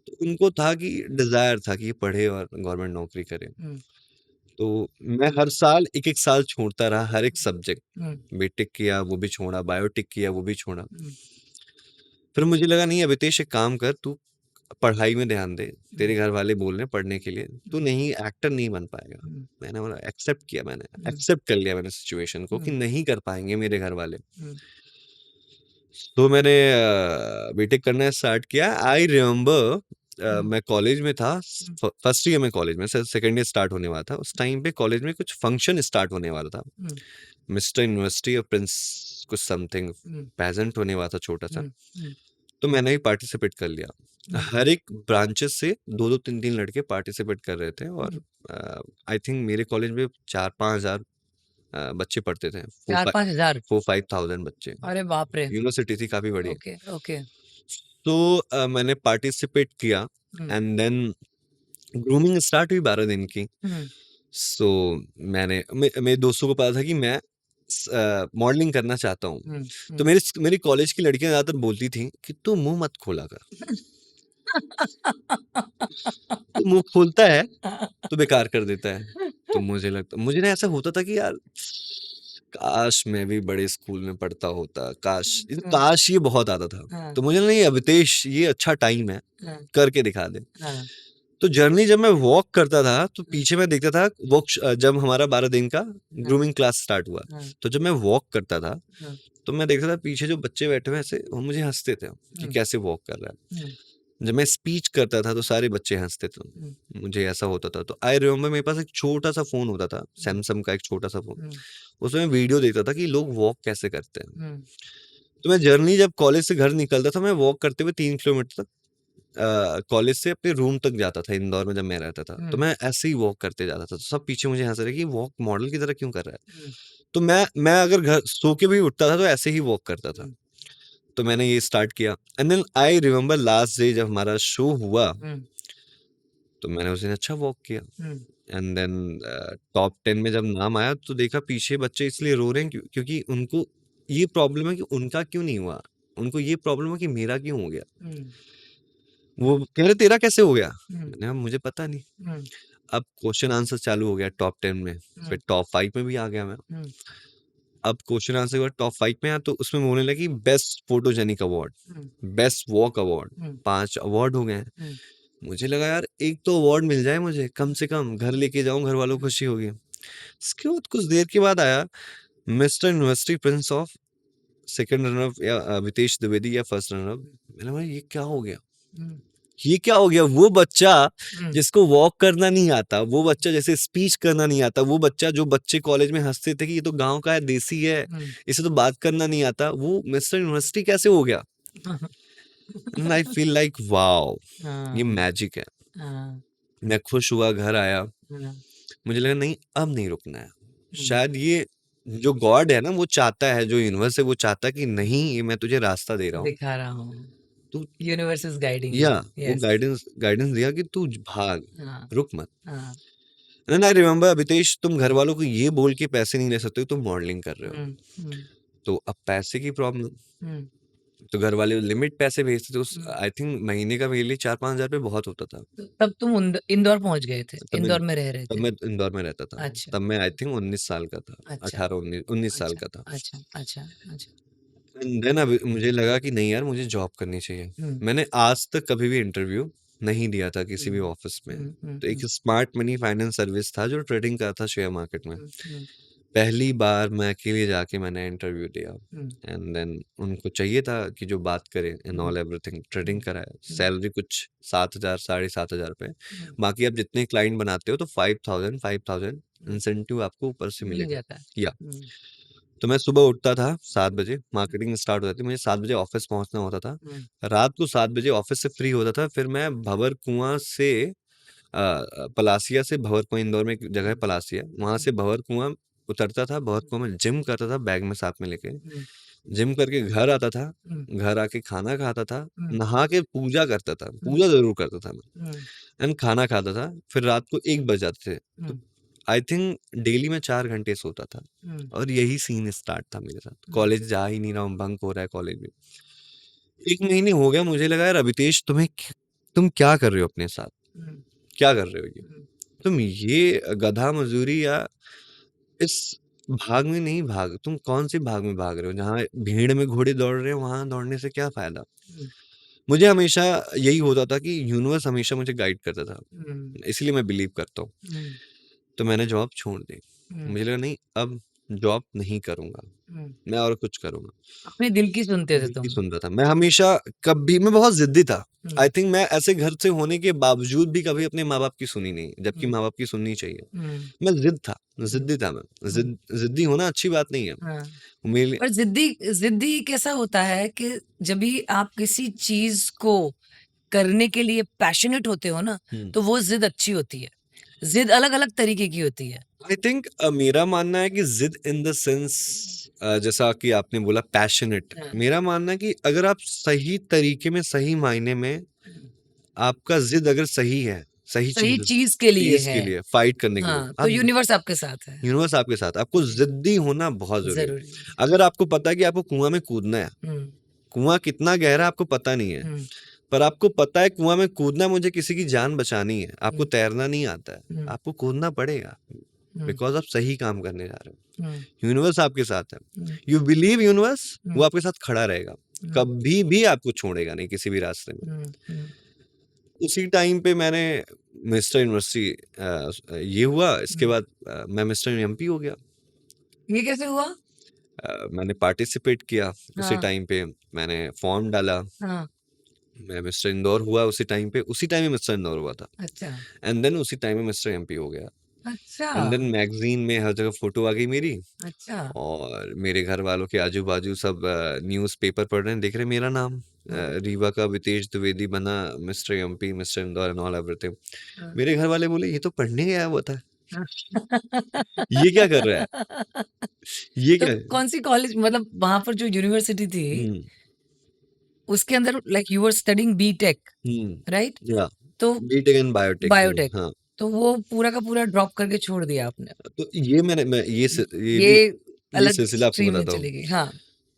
तो उनको था कि डिज़ायर था कि ये पढ़े और गवर्नमेंट नौकरी करे। हुँ, तो मैं हर साल एक-एक साल छोड़ता रहा, हर एक सब्जेक्ट। हुँ, बीटेक किया, वो भी छोड़ा, बायोटेक किया, वो भी छोड़ा। हुँ, फिर मुझे लगा नहीं अभितेश, एक काम कर, तू पढ़ाई में ध्यान दे। हुँ, तेरे घर वाले बोल रहे हैं पढ़ने के लिए, तू हुँ, नहीं एक्टर नहीं बन पाएगा। हुँ, मैंने बोला एक्सेप्ट किया, मैंने हुँ, एक्सेप्ट कर लिया मैंने सिचुएशन को कि हुँ, नहीं कर पाएँगे मेरे घर वाले। हुँ, तो मैंने बीटेक करना स्टार्ट किया। आई रिमेंबर हुँ, मैं कॉलेज में था, हुँ, फर्स्ट ईयर में कॉलेज में, सेकंड ईयर स्टार्ट होने वाला था। उस टाइम पे कॉलेज में कुछ फंक्शन स्टार्ट होने वाला था। हुँ, मिस्टर यूनिवर्सिटी और प्रिंस कुछ समथिंग हुँ, पेजेंट होने वाला था छोटा-सा। हुँ, हुँ, तो मैंने भी पार्टिसिपेट कर लिया। हुँ, हर एक ब्रांचेस से 2-2 3-3 लड़के पार्टिसिपेट कर रहे थे, और हुँ। आई थिंक मेरे कॉलेज में 4-5 हज़ार बच्चे पढ़ते थे। 4-5 हज़ार? 4-5,000 बच्चे। अरे बाप रे! यूनिवर्सिटी थी काफ़ी बड़ी। Okay, okay. तो मैंने पार्टिसिपेट किया, हुँ, एंड देन ग्रूमिंग स्टार्ट हुई 12 दिन की। हुँ, सो मेरे दोस्तों को पता था कि मैं मॉडलिंग करना चाहता हूँ। हुँ, तो हुँ। मेरी कॉलेज की लड़कियाँ ज़्यादातर बोलती थीं कि तू मुँह मत खोला कर। तू मुँह खोलता है तो बेकार कर देता है। तो मुझे ना ऐसा होता था कि यार काश मैं भी बड़े स्कूल में पढ़ता होता, काश ये हुँ, काश ये बहुत आता था। हाँ, तो मुझे नहीं, अभितेश ये अच्छा टाइम है, हाँ, करके दिखा दे। हाँ, तो जर्नी जब मैं वॉक करता था, तो हाँ, पीछे मैं देखता था जब हमारा 12 दिन का हाँ, ग्रूमिंग क्लास स्टार्ट हुआ, हाँ, तो जब मैं वॉक करता था, हाँ, तो मैं देख रहा था पीछे जो बच्चे बैठे हुए ऐसे, वो मुझे हंसते थे कि हुँ, कैसे वॉक कर रहा है। हुँ, जब मैं स्पीच करता था तो सारे बच्चे हंसते थे, हुँ, मुझे ऐसा होता था। तो आई रिमेम्बर मेरे पास एक छोटा सा फोन होता था, हुँ, सैमसंग का एक छोटा सा फोन। हुँ, उसमें मैं वीडियो देखता था कि लोग वॉक कैसे करते हैं। हुँ, तो मैं जर्नी जब कॉलेज से घर निकलता था, मैं वॉक करते हुए 3 किलोमीटर तक कॉलेज से अपने रूम तक जाता था, इंदौर में जब मैं रहता था। तो हुँ, मैं ऐसे ही वॉक करते जाता था, तो सब पीछे मुझे हंस रहे कि वॉक मॉडल की तरह क्यों कर रहा है। हुँ, तो मैं अगर घर सो के भी उठता था तो ऐसे ही वॉक करता था। हुँ, तो मैंने ये स्टार्ट किया, and then I remember last day जब हमारा शो हुआ, हुँ, तो मैंने उस दिन अच्छा वॉक किया। हुँ, एंड देन टॉप 10 में जब नाम आया तो देखा पीछे बच्चे इसलिए रो रहे हैं क्योंकि उनको ये प्रॉब्लम है कि उनका क्यों नहीं हुआ, उनको ये प्रॉब्लम है कि मेरा क्यों हो गया। हुँ, वो कह रहे तेरा कैसे हो गया, हुँ, मैंने कहा मुझे पता नहीं। हुँ, अब क्वेश्चन आंसर चालू हो गया टॉप 10 में, हुँ, फिर टॉप 5 में भी आ गया मैं। हुँ, अब क्वेश्चन आंसर के बाद टॉप 5 में आया तो उसमें बोलने लगी बेस्ट फोटोजेनिक अवार्ड, हुँ, बेस्ट वॉक अवार्ड, हुँ, 5 अवार्ड हो गए हैं। हुँ, मुझे लगा यार एक तो अवार्ड मिल जाए मुझे, कम से कम घर लेके जाऊं, घर वालों को खुशी होगी। उसके बाद कुछ देर के बाद आया mister university Prince of second runner up, या वितेश द्विवेदी या फर्स्ट रनर अप। मैंने बोला ये क्या हो गया, हुँ, ये क्या हो गया। वो बच्चा हुँ, जिसको वॉक करना नहीं आता, वो बच्चा जैसे स्पीच करना नहीं आता, वो बच्चा जो बच्चे कॉलेज में हंसते थे कि ये तो गांव का है, देसी है, हुँ, इसे तो बात करना नहीं आता, वो मिस्टर यूनिवर्सिटी कैसे हो गया। And I feel like wow, ये हाँ, मैजिक है। हाँ, मैं खुश हुआ, घर आया, हाँ, मुझे लगा नहीं अब नहीं रुकना है। हुँ, शायद ये जो गॉड है ना, वो चाहता है, जो यूनिवर्स है वो चाहता है कि नहीं ये मैं तुझे रास्ता दे रहा हूँ। दिखा रहा हूँ। तू यूनिवर्स इज़ गाइडिंग या यू। वो यस। गाइडेंस गाइडेंस दिया कि तू भाग, हाँ, रुक मत। हाँ, एंड आई रिमेम्बर अभितेश, तुम घर वालों को ये बोल के पैसे नहीं ले सकते हो, तुम मॉडलिंग कर रहे हो। हुँ, हुँ, तो अब पैसे की प्रॉब्लम, हुँ, तो घर वाले लिमिट पैसे भेजते थे, उस हुँ। आई थिंक महीने का मेरे लिए 4-5 हजार रुपये बहुत होता था। तो तब तुम इंदौर पहुँच गए थे, तब मैं इंदौर में रह रहे तब थे। मैं इंदौर में रहता था। अच्छा, तब मैं आई थिंक 19 साल का था, अच्छा, 18-19 साल अच्छा, का था। अच्छा, अच्छा, अच्छा। एंड देन अब मुझे लगा कि नहीं यार मुझे जॉब करनी चाहिए। हुँ, मैंने आज तक कभी भी इंटरव्यू नहीं दिया था किसी भी हुँ, ऑफिस में। हुँ, हुँ, तो एक हुँ, स्मार्ट मनी फाइनेंस सर्विस था जो ट्रेडिंग का था शेयर मार्केट में। हुँ, हुँ, पहली बार मैं अकेले जाके मैंने इंटरव्यू दिया, हुँ, एंड देन उनको चाहिए था कि जो बात करे and hmm, all everything, trading hmm, कराया। हुँ, सैलरी कुछ 7,000 ₹7,500। हुँ, बाकी आप जितने क्लाइंट बनाते हो तो 5,000 हुँ, इंसेंटिव आपको ऊपर से मिल मिलेगा। जाता है। या हुँ, तो मैं सुबह उठता था 7 बजे, मार्केटिंग स्टार्ट हो जाती, मुझे 7 बजे ऑफिस पहुंचना होता था। हुँ, रात को 7 बजे ऑफिस से फ्री होता था, फिर मैं भंवर कुआं से पलासिया से भंवर कुआं, इंदौर में एक जगह है हुँ, पलासिया, वहां हुँ, से भंवर कुआं उतरता था, भंवर कुआं में जिम करता था बैग में साथ में लेके। हुँ, जिम करके घर आता था, हुँ, घर आके खाना खाता था, हुँ, नहा के पूजा करता था, हुँ, पूजा जरूर करता था मैं, हुँ, एंड खाना खाता था, फिर रात को 1 बज जाते थे। तो हुँ, आई थिंक डेली में 4 घंटे सोता था, हुँ, और यही सीन स्टार्ट था मेरे साथ। हुँ, कॉलेज जा ही नहीं रहा हूँ, बंक हो रहा है कॉलेज में। 1 महीने हो गया, मुझे लगा यार अभितेश तुम क्या कर रहे हो अपने साथ, हुँ, क्या कर रहे हो ये, हुँ, तुम ये गधा मजदूरी या इस भाग में नहीं भाग, तुम कौन सी भाग में भाग रहे हो, जहाँ भीड़ में घोड़े दौड़ रहे हो वहां दौड़ने से क्या फायदा। हुँ, मुझे हमेशा यही होता था कि यूनिवर्स हमेशा मुझे गाइड करता था, हुँ, इसलिए मैं बिलीव करता हूँ। हुँ, तो मैंने जॉब छोड़ दी, हुँ, मुझे लगा नहीं अब जॉब नहीं करूंगा, हुँ। मैं और कुछ करूंगा। अपने दिल की सुनते थे दिल की तुम। सुन रहा था मैं हमेशा, कभी मैं बहुत जिद्दी था। हुँ, आई थिंक मैं ऐसे घर से होने के बावजूद भी कभी अपने माँ बाप की सुनी नहीं, जबकि हुँ, माँ बाप की सुननी चाहिए। हुँ, मैं जिद था, हुँ, जिद्दी था मैं। हुँ, जिद्दी होना अच्छी बात नहीं है हाँ। मेरे लिए। पर ज़िद्दी ज़िद्दी कैसा होता है कि जब भी आप किसी चीज़ को करने के लिए पैशनेट होते हो ना, हम्म। तो वो ज़िद अच्छी होती है। ज़िद अलग-अलग तरीके की होती है। आई थिंक मेरा मानना है कि जिद इन द सेंस, जैसा कि आपने बोला पैशनेट, हाँ, मेरा मानना है कि अगर आप सही तरीके में, सही मायने में, हुँ। आपका जिद अगर सही है, सही सही चीज चीज़ के लिए चीज है। के लिए, फाइट करने के लिए, हाँ, तो आप यूनिवर्स आपके साथ है। यूनिवर्स आपके साथ, आपको जिद्दी होना बहुत जरूरी है। ज़रूरी है। अगर आपको पता है कि आपको कुआं में कूदना है, हुँ, कुआं कितना गहरा आपको पता नहीं है, हुँ, पर आपको पता है कुआं में कूदना है, मुझे किसी की जान बचानी है, आपको हुँ, तैरना नहीं आता है, हुँ, आपको कूदना पड़ेगा, हुँ, बिकॉज आप सही काम करने जा रहे हो। हुँ, यूनिवर्स आपके साथ है, हुँ, यू बिलीव यूनिवर्स, वो हुँ, आपके साथ खड़ा रहेगा, हुँ, कभी भी आपको छोड़ेगा नहीं किसी भी रास्ते में। हुँ, हुँ, उसी टाइम पे मैंने मिस्टर यूनिवर्सिटी ये हुआ, इसके हुँ। बाद मैं मिस्टर एमपी हो गया। ये कैसे हुआ? मैंने पार्टिसिपेट किया उसी हाँ, टाइम पे, मैंने फॉर्म डाला, हाँ, मैं मिस्टर इंदौर हुआ उसी टाइम पे, उसी टाइम में मिस्टर इंदौर हुआ था, अच्छा, एंड देन उसी टाइम में मिस्टर एमपी हो गया, अच्छा, एंड देन मैगजीन में हर जगह फोटो आ गई मेरी, अच्छा, और मेरे घर वालों के आजू बाजू सब न्यूज़ पेपर पढ़ रहे हैं, देख रहे हैं मेरा नाम, हाँ, रीवा का वितेश द्विवेदी बना mister MP, mister Indore and all everything. हाँ, मेरे घर वाले बोले ये तो पढ़ने गया हुआ था, हाँ। ये क्या कर रहा है, ये तो क्या है? कौन-सी कॉलेज मतलब वहाँ पर जो यूनिवर्सिटी थी, हम्म, उसके अंदर like you were studying BTech, right? या तो बीटेक एंड बायोटेक में, बायोटेक, हाँ। तो वो पूरा का पूरा ड्रॉप करके छोड़ दिया आपने। तो ये मैं ये ये भी ये अलग सिलसिला आपको स्ट्रीम में बताता हूँ। चली गई। हाँ,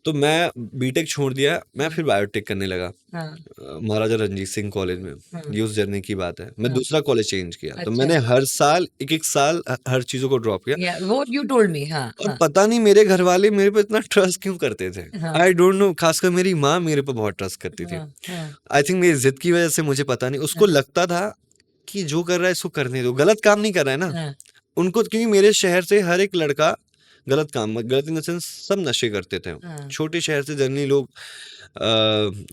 तो मैं बीटेक छोड़ दिया, मैं हाँ, फिर बायोटेक करने लगा, हाँ, महाराजा रणजीत सिंह कॉलेज में। हाँ, ये उस जर्नी की बात है, मैं हाँ, दूसरा कॉलेज चेंज किया, तो अच्छा। मैंने हर साल एक एक साल हर चीज़ों को ड्रॉप किया, या व्हाट यू टोल्ड मी। हाँ, और हाँ, पता नहीं मेरे घर वाले मेरे पे इतना ट्रस्ट क्यों करते थे, हाँ, आई डोंट नो, खासकर मेरी माँ मेरे पे बहुत ट्रस्ट करती थी। हाँ, हाँ, आई थिंक मेरी जिद की वजह से, मुझे पता नहीं, उसको हाँ, लगता था कि जो कर रहा है इसको करने दो, गलत काम नहीं कर रहा है ना हाँ, उनको, क्योंकि मेरे शहर से हर एक लड़का गलत इन द सेंस सब नशे करते थे। हाँ, छोटे शहर से जनरली लोग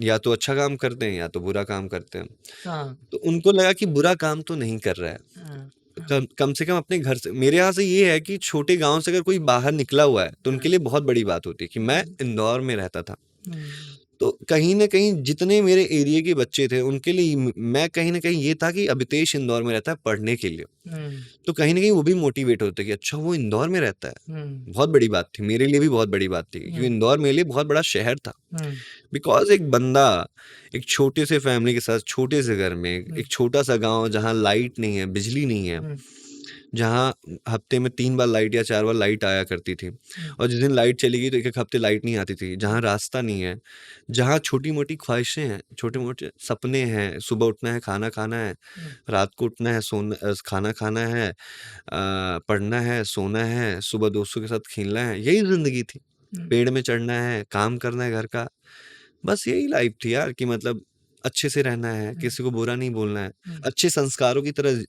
या तो अच्छा काम करते हैं या तो बुरा काम करते हैं। हाँ, तो उनको लगा कि बुरा काम तो नहीं कर रहा है, हाँ, हाँ, कम से कम अपने घर से, मेरे यहाँ से ये है कि छोटे गांव से अगर कोई बाहर निकला हुआ है तो उनके हाँ, लिए बहुत बड़ी बात होती है कि मैं हुँ, इंदौर में रहता था। हुँ, तो कहीं न कहीं जितने मेरे एरिया के बच्चे थे उनके लिए मैं कहीं न कहीं ये था कि अभितेश इंदौर में रहता है पढ़ने के लिए। हुँ, तो कहीं न कहीं वो भी मोटिवेट होते कि अच्छा वो इंदौर में रहता है। हुँ, बहुत बड़ी बात थी, मेरे लिए भी बहुत बड़ी बात थी, क्योंकि हुँ, इंदौर मेरे लिए बहुत बड़ा शहर था। हुँ, बिकॉज़ एक बंदा एक छोटे से फैमिली के साथ छोटे से घर में, हुँ, एक छोटा-सा गाँव जहाँ लाइट नहीं है, बिजली नहीं है, हुँ, जहाँ हफ्ते में 3 बार लाइट या 4 बार लाइट आया करती थी, हुँ, और जिस दिन लाइट चली गई तो 1-1 हफ्ते लाइट नहीं आती थी, जहाँ रास्ता नहीं है, जहाँ छोटी-मोटी ख्वाहिशें हैं, छोटे-मोटे सपने हैं, सुबह उठना है, खाना खाना है, हुँ, रात को उठना है, खाना खाना है, पढ़ना है, सोना है, सुबह दोस्तों के साथ खेलना है, यही ज़िंदगी थी। हुँ, पेड़ में चढ़ना है, काम करना है घर का, बस यही लाइफ़ थी यार, कि मतलब अच्छे से रहना है, हुँ, किसी को बुरा नहीं बोलना है, हुँ, अच्छे संस्कारों की तरह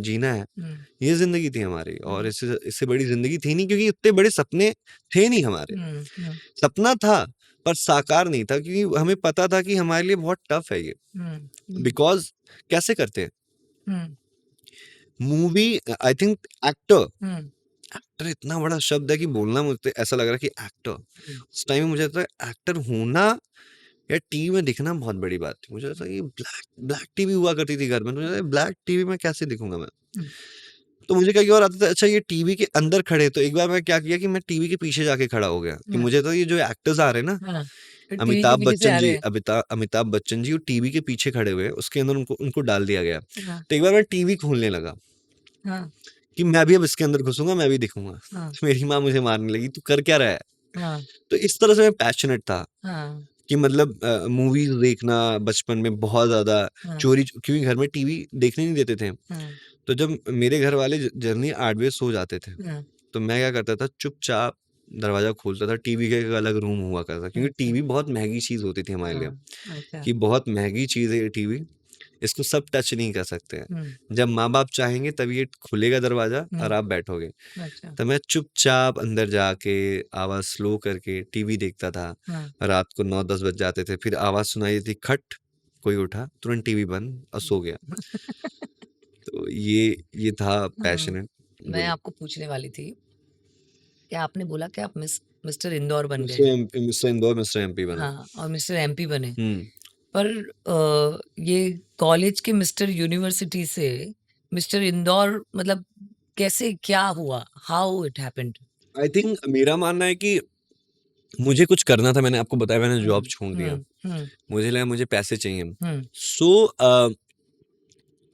जीना है। हुँ, ये ज़िंदगी थी हमारी, और हुँ, इससे इससे बड़ी ज़िंदगी थी नहीं, क्योंकि इतने बड़े सपने थे नहीं हमारे। हुँ, हुँ, सपना था, पर साकार नहीं था, क्योंकि हमें पता था कि हमारे लिए बहुत टफ़ है ये। हुँ, हुँ, बिकॉज़ कैसे करते हैं? Hmm, movie I think actor hmm, actor इतना बड़ा शब्द है कि बोलना मुझे ऐसा लग रहा है कि एक्टर, हुँ, उस टाइम में मुझे लगता है एक्टर होना या टीवी में दिखना बहुत बड़ी बात थी। मुझे लगता है कि ब्लैक ब्लैक टीवी हुआ करती थी घर में, तो मुझे लगता है ब्लैक टीवी में कैसे दिखूँगा मैं? हुँ, तो मुझे क्या और आता था, अच्छा ये टीवी के अंदर खड़े, तो एक बार मैं क्या किया कि मैं टीवी के पीछे जाके खड़ा हो गया, कि हाँ, मुझे तो ये जो एक्टर्स आ रहे हैं ना, हाँ, फिर टीवी के पीछे से आ रहे हैं। अमिताभ बच्चन जी वो टीवी के पीछे खड़े हुए हैं, उसके अंदर उनको उनको डाल दिया गया। हाँ, तो एक बार मैं टीवी खोलने लगा हाँ, कि मैं भी अब इसके अंदर घुसूँगा, मैं भी दिखूँगा। हाँ, मेरी माँ मुझे मारने लगी, "तू कर क्या रहा है?" हाँ, तो इस तरह से मैं पैशनेट था हाँ, कि मतलब मूवीज़ देखना बचपन में बहुत ज़्यादा, हाँ, चोरी, क्योंकि घर में टीवी देखने नहीं देते थे। हाँ, तो जब मेरे घर वाले जनरली 8 बजे सो जाते थे, हाँ, तो मैं क्या करता था, चुपचाप दरवाज़ा खोलता था, टीवी का एक अलग रूम हुआ करता था, क्योंकि अच्छा, टीवी बहुत महँगी चीज़ होती थी हमारे लिए, हाँ, अच्छा, कि बहुत महँगी चीज़ है ये टीवी, इसको सब टच नहीं कर सकते हैं। हुँ, जब माँ-बाप चाहेंगे तब ये खुलेगा दरवाज़ा और हुँ, आप बैठोगे। अच्छा, तो मैं चुपचाप अंदर जाके आवाज़ स्लो करके टीवी देखता था। हाँ, रात को 9-10 बज जाते थे, फिर आवाज़ सुनाई देती, खट, कोई उठा, तुरंत टीवी बंद और हुँ। सो गया। तो ये था हाँ, पैशनेट। मैं बोलिए। आपको पूछने वाली थी कि आपने बोला कि आप मिस्टर इंदौर बन गए। मिस्टर इंदौर, मिस्टर एमपी बना। हाँ, और मिस्टर एमपी बने। हुँ। पर ये कॉलेज के मिस्टर यूनिवर्सिटी से मिस्टर इंदौर मतलब कैसे क्या हुआ? How it happened? I think मेरा मानना है कि मुझे कुछ करना था, मैंने आपको बताया, मैंने जॉब हुँ, छोड़ दिया। हुँ, हुँ, मुझे लगा मुझे पैसे चाहिए। हुँ, सो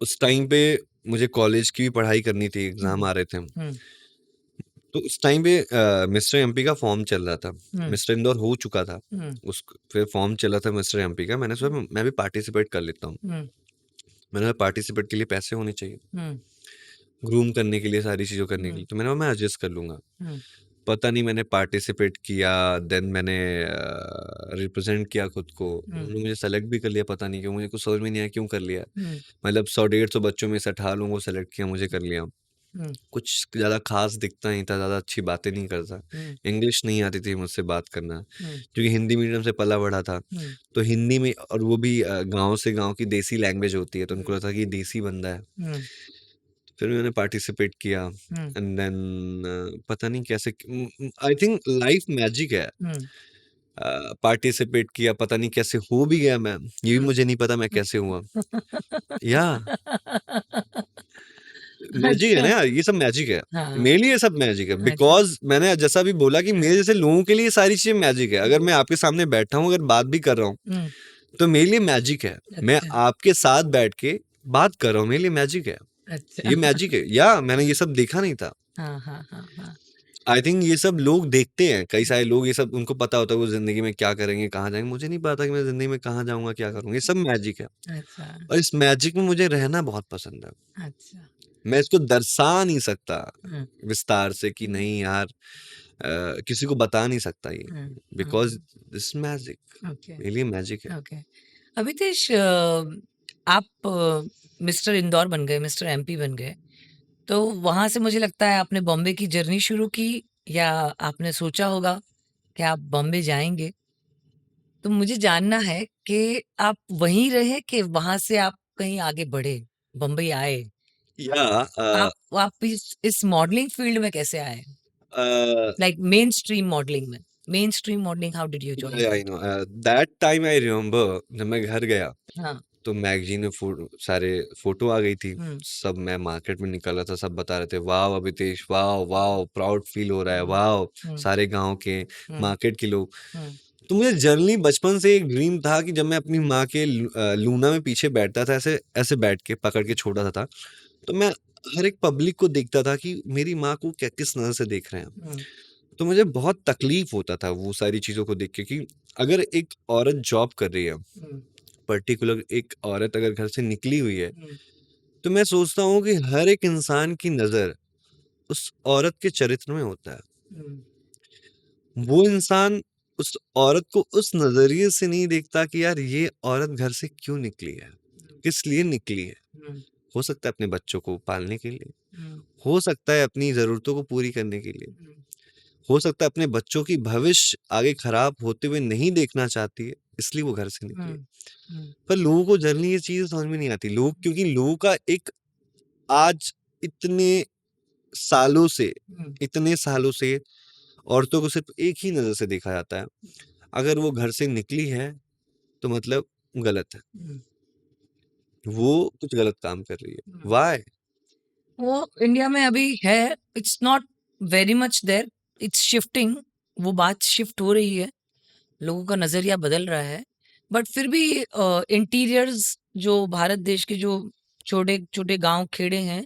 उस टाइम पे मुझे कॉलेज की भी पढ़ाई करनी थी, एग्ज़ाम हुँ, आ रहे थे। हुँ, तो उस टाइम पे मिस्टर एमपी का फॉर्म चल रहा था। हुँ, मिस्टर इंदौर हो चुका था। हुँ, उस फिर फॉर्म चला था मिस्टर एमपी का। मैंने सोचा मैं भी पार्टिसिपेट कर लेता हूँ। हुँ, मैंने कहा पार्टिसिपेट के लिए पैसे होने चाहिए। हुँ, ग्रूम करने के लिए, सारी चीज़ों करने के हुँ, लिए। तो मैंने कहा मैं एडजस्ट कर लूँगा। हुँ, पता नहीं मैंने पार्टिसिपेट किया, देन मैंने रिप्रेज़ेंट किया खुद को। हुँ, उन्होंने मुझे सेलेक्ट भी कर लिया, पता नहीं क्यों? मुझे कुछ समझ में नहीं आया क्यों कर लिया? हुँ, मतलब 100 डेढ़ 100 बच्चों में से 18 लोगों को सेलेक्ट किया, मुझे कर लिया। हुँ, कुछ ज़्यादा ख़ास दिखता नहीं था, ज़्यादा अच्छी बातें नहीं करता। हुँ, इंग्लिश नहीं आती थी मुझसे बात करना, हुँ, क्योंकि हिंदी मीडियम से पला-बड़ा था। हुँ, तो हिंदी में, और वो भी गाँव से, गाँव की देसी लैंग्वेज होती है, तो उनको हुँ, लगता कि ये देसी बंदा है। हुँ, फिर मैंने पार्टिसिपेट किया, हुँ, एंड देन पता नहीं कैसे, आई थिंक लाइफ मैजिक है। हुँ, पार्टिसिपेट किया, पता नहीं कैसे हो भी गया मैं, ये भी हुँ। मुझे नहीं पता मैं कैसे हुआ। या मैजिक है ना अच्छा, यार, ये सब मैजिक है। हाँ, मेरे लिए ये सब मैजिक है, अच्छा, बिकॉज़ मैंने जैसा भी बोला कि मेरे जैसे लोगों के लिए ये सारी चीज़ें मैजिक है। अगर हुँ, मैं आपके सामने बैठा हूँ, अगर बात भी कर रहा हूँ, हुँ, तो मेरे लिए मैजिक है। मैं अच्छा, आपके साथ बैठ के बात कर रहा हूँ, मेरे लिए मैजिक है। अच्छा। ये मैजिक है, या मैंने ये सब देखा नहीं था। हाँ, हाँ, हाँ, हाँ। आई थिंक ये सब लोग देखते हैं, कई सारे लोग ये सब, उनको पता होता है वो ज़िंदगी में क्या करेंगे, कहाँ जाएँगे। मुझे नहीं पता कि मैं ज़िंदगी में कहाँ जाऊँगा, क्या करूँगा, ये सब मैजिक है। अच्छा, और इस मैजिक में मुझे रहना बहुत पसंद है। अच्छा। मैं इसको दर्शा नहीं सकता हुँ, विस्तार से कि हुँ, नहीं यार, किसी को बता नहीं सकता ये, hmm, because hmm, this magic, okay, मेरे लिए मैजिक है। ओके। अभितेश, आप मिस्टर इंदौर बन गए, मिस्टर एमपी बन गए, तो वहाँ से मुझे लगता है आपने बॉम्बे की जर्नी शुरू की, या आपने सोचा होगा कि आप बॉम्बे जाएँगे? तो मुझे जानना है कि आप वहीं रहे कि वहाँ से आप कहीं आगे बढ़े, बम्बई आए? या आप इस मॉडलिंग फ़ील्ड में कैसे आए? अ, लाइक मेनस्ट्रीम मॉडलिंग में। Mainstream modelling how did you join I that? No, that time I remember, जब मैं घर गया, हाँ। तो मैगज़ीन में सारे फ़ोटो आ गई थी। हुँ, सब, मैं मार्केट में निकल रहा था, सब बता रहे थे, "wow! Abhitesh, wow! Wow! Proud feel हो रहा है, हुँ, वॉव!" हुँ, सारे गाँव के, हुँ, मार्केट के लोग। हुँ, तो मुझे जनरली बचपन से एक ड्रीम था कि जब मैं अपनी माँ के लूना में पीछे बैठता था, ऐसे ऐसे बैठ के पकड़ के छोटा सा था, तो मैं हर एक पब्लिक को देखता था कि मेरी माँ को क्या, किस नज़र से देख रहे हैं। हुँ, तो मुझे बहुत तकलीफ होता था वो सारी चीज़ों को देख के, कि अगर एक औरत जॉब कर रही है, हुँ, पर्टिकुलर एक औरत अगर घर से निकली हुई है, हुँ, तो मैं सोचता हूँ कि हर एक इंसान की नज़र उस औरत के चरित्र में होता है। हुँ, वो इंसान उस औरत को उस नज़रिए से नहीं देखता कि यार ये औरत घर से क्यों निकली है? किस लिए निकली है? हुँ, हो सकता है अपने बच्चों को पालने के लिए, हुँ, हो सकता है अपनी ज़रूरतों को पूरी करने के लिए, हुँ, हो सकता है अपने बच्चों की भविष्य आगे खराब होते हुए नहीं देखना चाहती है, इसलिए वो घर से निकली है। हुँ, हुँ, पर लोगों को जनरली ये चीज़ें समझ में नहीं आती। लोग, क्योंकि लोगों का एक, आज इतने सालों से, हुँ, इतने सालों से औरतों को सिर्फ़ एक ही नज़र से देखा जाता है। अगर वो घर से निकली है, तो मतलब गलत है। हुँ, वो कुछ गलत काम कर रही है। हुँ। व्हाई? वो इंडिया में अभी है, it's not very much there, it's shifting, वो बात शिफ्ट हो रही है, लोगों का नज़रिया बदल रहा है। बट फिर भी इंटीरियर्स जो भारत देश के जो छोटे-छोटे गाँव खेड़े हैं,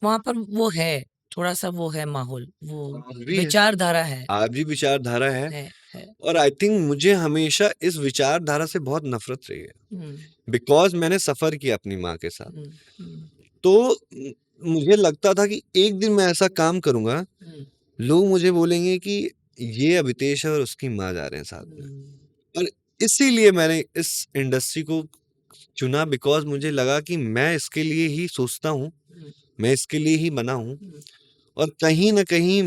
वहाँ पर वो है, थोड़ा-सा वो है माहौल, वो आज भी है। विचारधारा है, आज भी विचारधारा है, है। और आई थिंक मुझे हमेशा इस विचारधारा से बहुत नफ़रत रही है। हुँ, बिकॉज़ मैंने सफ़र किया अपनी माँ के साथ। हुँ, हुँ, तो मुझे लगता था कि एक दिन मैं ऐसा काम करूँगा, हुँ, लोग मुझे बोलेंगे कि ये अभितेश है और उसकी माँ जा रहे हैं साथ में। हुँ, और इसीलिए मैंने इस इंडस्ट्री को चुना, बिकॉज़ मुझे लगा कि मैं इसके लिए ही सोचता हूँ, हुँ, मैं इसके लिए ही बना हूँ, हुँ, और कहीं न कहीं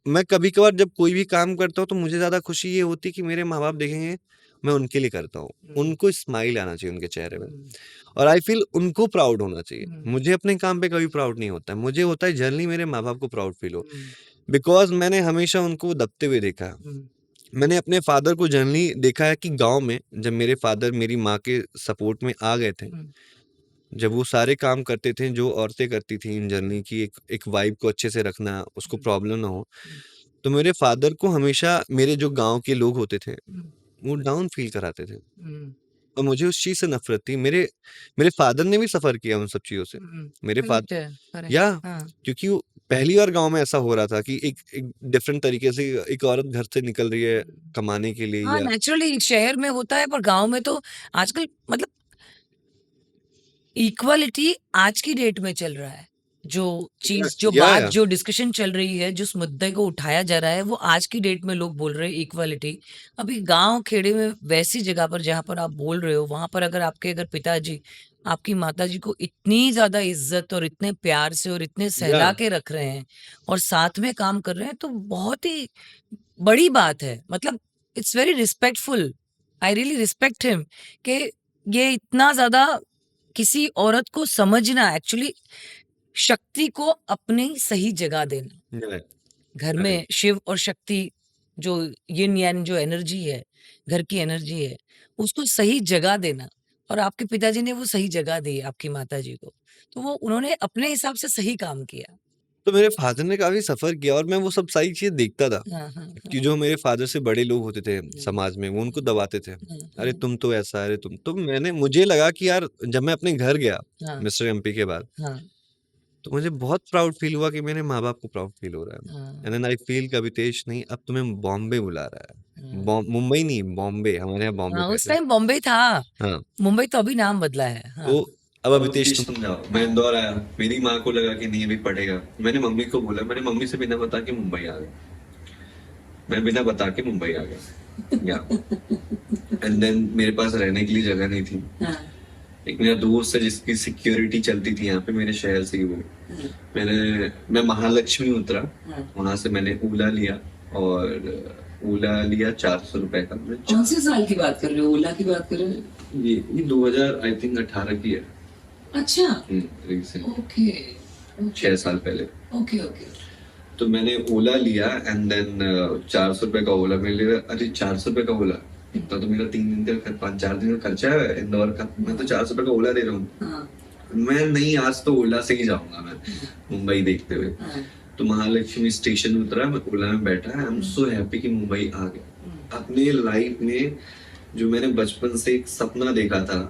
मैं कभी-कभार जब कोई भी काम करता हूँ, तो मुझे ज़्यादा खुशी ये होती है कि मेरे माँ-बाप देखेंगे, मैं उनके लिए करता हूँ। हुँ, उनको स्माइल आना चाहिए उनके चेहरे पे, हुँ, और आई फ़ील उनको प्राउड होना चाहिए। हुँ, मुझे अपने काम पे कभी प्राउड नहीं होता है। मुझे होता है जनरली मेरे माँ-बाप को प्राउड फ़ील हो, हुँ, बिकॉज़ मैंने हमेशा उनको दबते हुए देखा है। हुँ, मैंने अपने फ़ादर को जनरली देखा है कि गाँव में जब मेरे फ़ादर मेरी माँ के सपोर्ट में आ गए थे, हुँ, जब वो सारे काम करते थे जो औरतें करती थीं जनरली, कि एक एक वाइफ़ को अच्छे से रखना, उसको हुँ, प्रॉब्लम ना हो, हुँ, तो मेरे फ़ादर को हमेशा मेरे जो गाँव के लोग होते थे, हुँ, वो डाउन फ़ील कराते थे, हुँ, और मुझे उस चीज़ से नफ़रत थी। मेरे मेरे फ़ादर ने भी सफ़र किया उन सब चीज़ों से। हुँ, मेरे फ़ाद करेक्ट है, करेक्ट, या हाँ। क्योंकि वो पहली बार गाँव में ऐसा हो रहा था कि एक एक डिफ़रेंट तरीके से एक औरत घर से निकल रही है हुँ। कमाने के लिए, हाँ, या नेचुरली शहर में होता है, पर गाँव में तो आजकल मतलब इक्वालिटी आज की डेट में चल रहा है। जो चीज़, जो बात, या जो डिस्कशन चल रही है, जिस मुद्दे को उठाया जा रहा है, वो आज की डेट में लोग बोल रहे हैं इक्वालिटी। अभी गाँव खेड़े में वैसी जगह पर जहाँ पर आप बोल रहे हो, वहाँ पर अगर आपके पिताजी आपकी माताजी को इतनी ज़्यादा इज़्ज़त और इतने प्यार से और इतने सहला या के रख रहे हैं और साथ में काम कर रहे हैं, तो बहुत ही बड़ी बात है। मतलब it's very respectful. I really respect him कि ये इतना ज़्यादा किसी औरत को समझना, एक्चुअली शक्ति को अपनी सही जगह देना। घर में राइट। शिव और शक्ति, जो यिन यान जो एनर्जी है, घर की एनर्जी है, उसको सही जगह देना, और आपके पिताजी ने वो सही जगह दी आपकी माताजी को। तो वो उन्होंने अपने हिसाब से सही काम किया। तो मेरे फादर ने काफ़ी सफ़र किया और मैं वो सब सारी चीज़ें देखता था हाँ, हाँ, कि हाँ। जो मेरे फादर से बड़े लोग होते थे समाज में, वो उनको दबाते थे। हुँ, अरे हुँ। तुम तो ऐसा, अरे तुम तो मुझे लगा कि यार जब मैं अपने घर गया हाँ, मिस्टर एमपी के बाद, हाँ, तो मुझे बहुत प्राउड फ़ील हुआ कि मेरे माँ-बाप को प्राउड फ़ील हो रहा है। हाँ, एंड देन आई फ़ील कि अभितेश नहीं, अब तुम्हें बॉम्बे बुला रहा है। हाँ। मुंबई नहीं, बॉम्बे, हमारे यहाँ बॉम्बे हाँ, उस कहते हैं। टाइम बॉम्बे था। हाँ, मुंबई तो अभी नाम बदला है। हाँ, तो अब अभितेश तुम जाओ। मैं इंदौर आया, मेरी माँ को लगा कि नहीं अभी पढ़ेगा। मैंने मम्मी को बोला, मैंने मम्मी से बिना बता के मुंबई आ गया। मैं बिना बता के मुंबई आ गया। या एंड देन मेरे पास रहने के लिए जगह नहीं थी। हाँ, एक मेरा दोस्त है जिसकी सिक्योरिटी चलती थी यहाँ पे मेरे शहर से ही वो। मैं महालक्ष्मी उतरा, हाँ। वहां से मैंने ओला लिया और ओला लिया 400 रुपए का। कौन से साल की बात कर रहे हो? ओला की बात कर रहे हो? ये 2000 आई थिंक 18 की है। अच्छा, रिसेंट ओके, 6 साल पहले। Okay, okay. तो मैंने ओला लिया एंड देन 400 रुपए का ओला मैंने लिया। अरे 400 रुपए का ओला, इतना तो मेरा 3 दिन का 5-4 दिन का खर्चा है इंदौर का। मैं तो 400 रुपए का ओला दे रहा हूँ। हाँ, मैं नहीं, आज तो ओला से ही जाऊंगा मैं मुंबई देखते हुए। हाँ, तो महालक्ष्मी स्टेशन उतरा, मैं ओला में बैठा। आई एम सो हैप्पी कि मुंबई आ गया। अपने लाइफ में जो मैंने बचपन से एक सपना देखा था,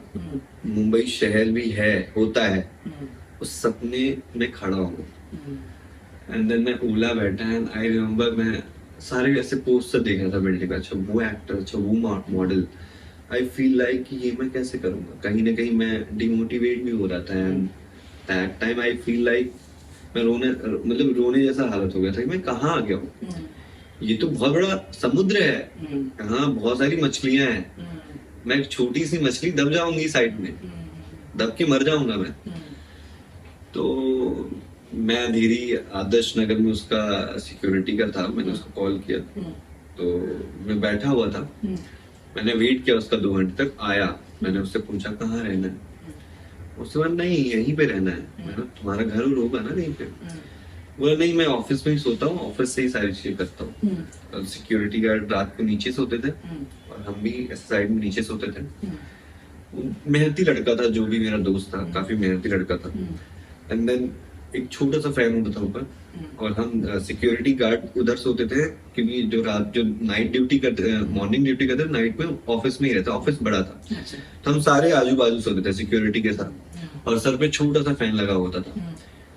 मुंबई शहर भी है, होता है, उस सपने में खड़ा हूँ। एंड देन मैं ओला बैठा एंड आई रिमेम्बर मैं सारे ऐसे पोस्टर देख रहा था बिल्डिंग का। अच्छा वो एक्टर, अच्छा वो मॉडल। आई फील लाइक कि ये मैं कैसे करूंगा। कहीं ना कहीं मैं डिमोटिवेट भी हो रहा था and that time I feel like मैं रोने जैसा हालत हो गया था कि मैं कहाँ आ गया हूँ। ये तो बहुत बड़ा समुद्र है, यहाँ बहुत सारी मछलियां हैं, मैं एक छोटी सी मछली दब जाऊंगी साइड में, दब के मर जाऊंगा मैं। तो मैं धीरे आदर्श नगर में उसका सिक्योरिटी का था, मैंने उसको कॉल किया। तो मैं बैठा हुआ था, मैंने वेट किया उसका 2 घंटे तक। आया, मैंने उससे पूछा कहाँ रहना है। उसके बाद नहीं यहीं पे रहना है। मैंने तुम्हारा घर और होगा ना कहीं पे। बोला नहीं मैं ऑफिस में ही सोता हूँ, ऑफिस से ही सारी चीजें करता हूँ। सिक्योरिटी गार्ड रात को नीचे सोते थे और हम भी इस साइड में नीचे सोते थे। मेहनती लड़का था जो भी मेरा दोस्त था, काफी मेहनती लड़का था। एंड देन एक छोटा सा फैन होता था ऊपर और हम सिक्योरिटी गार्ड उधर सोते थे क्योंकि जो नाइट ड्यूटी करते, मॉर्निंग ड्यूटी करते नाइट में ऑफिस में ही रहता। ऑफिस बड़ा था, तो हम सारे आजू बाजू सोते थे सिक्योरिटी के साथ और सर पे छोटा सा फैन लगा होता था।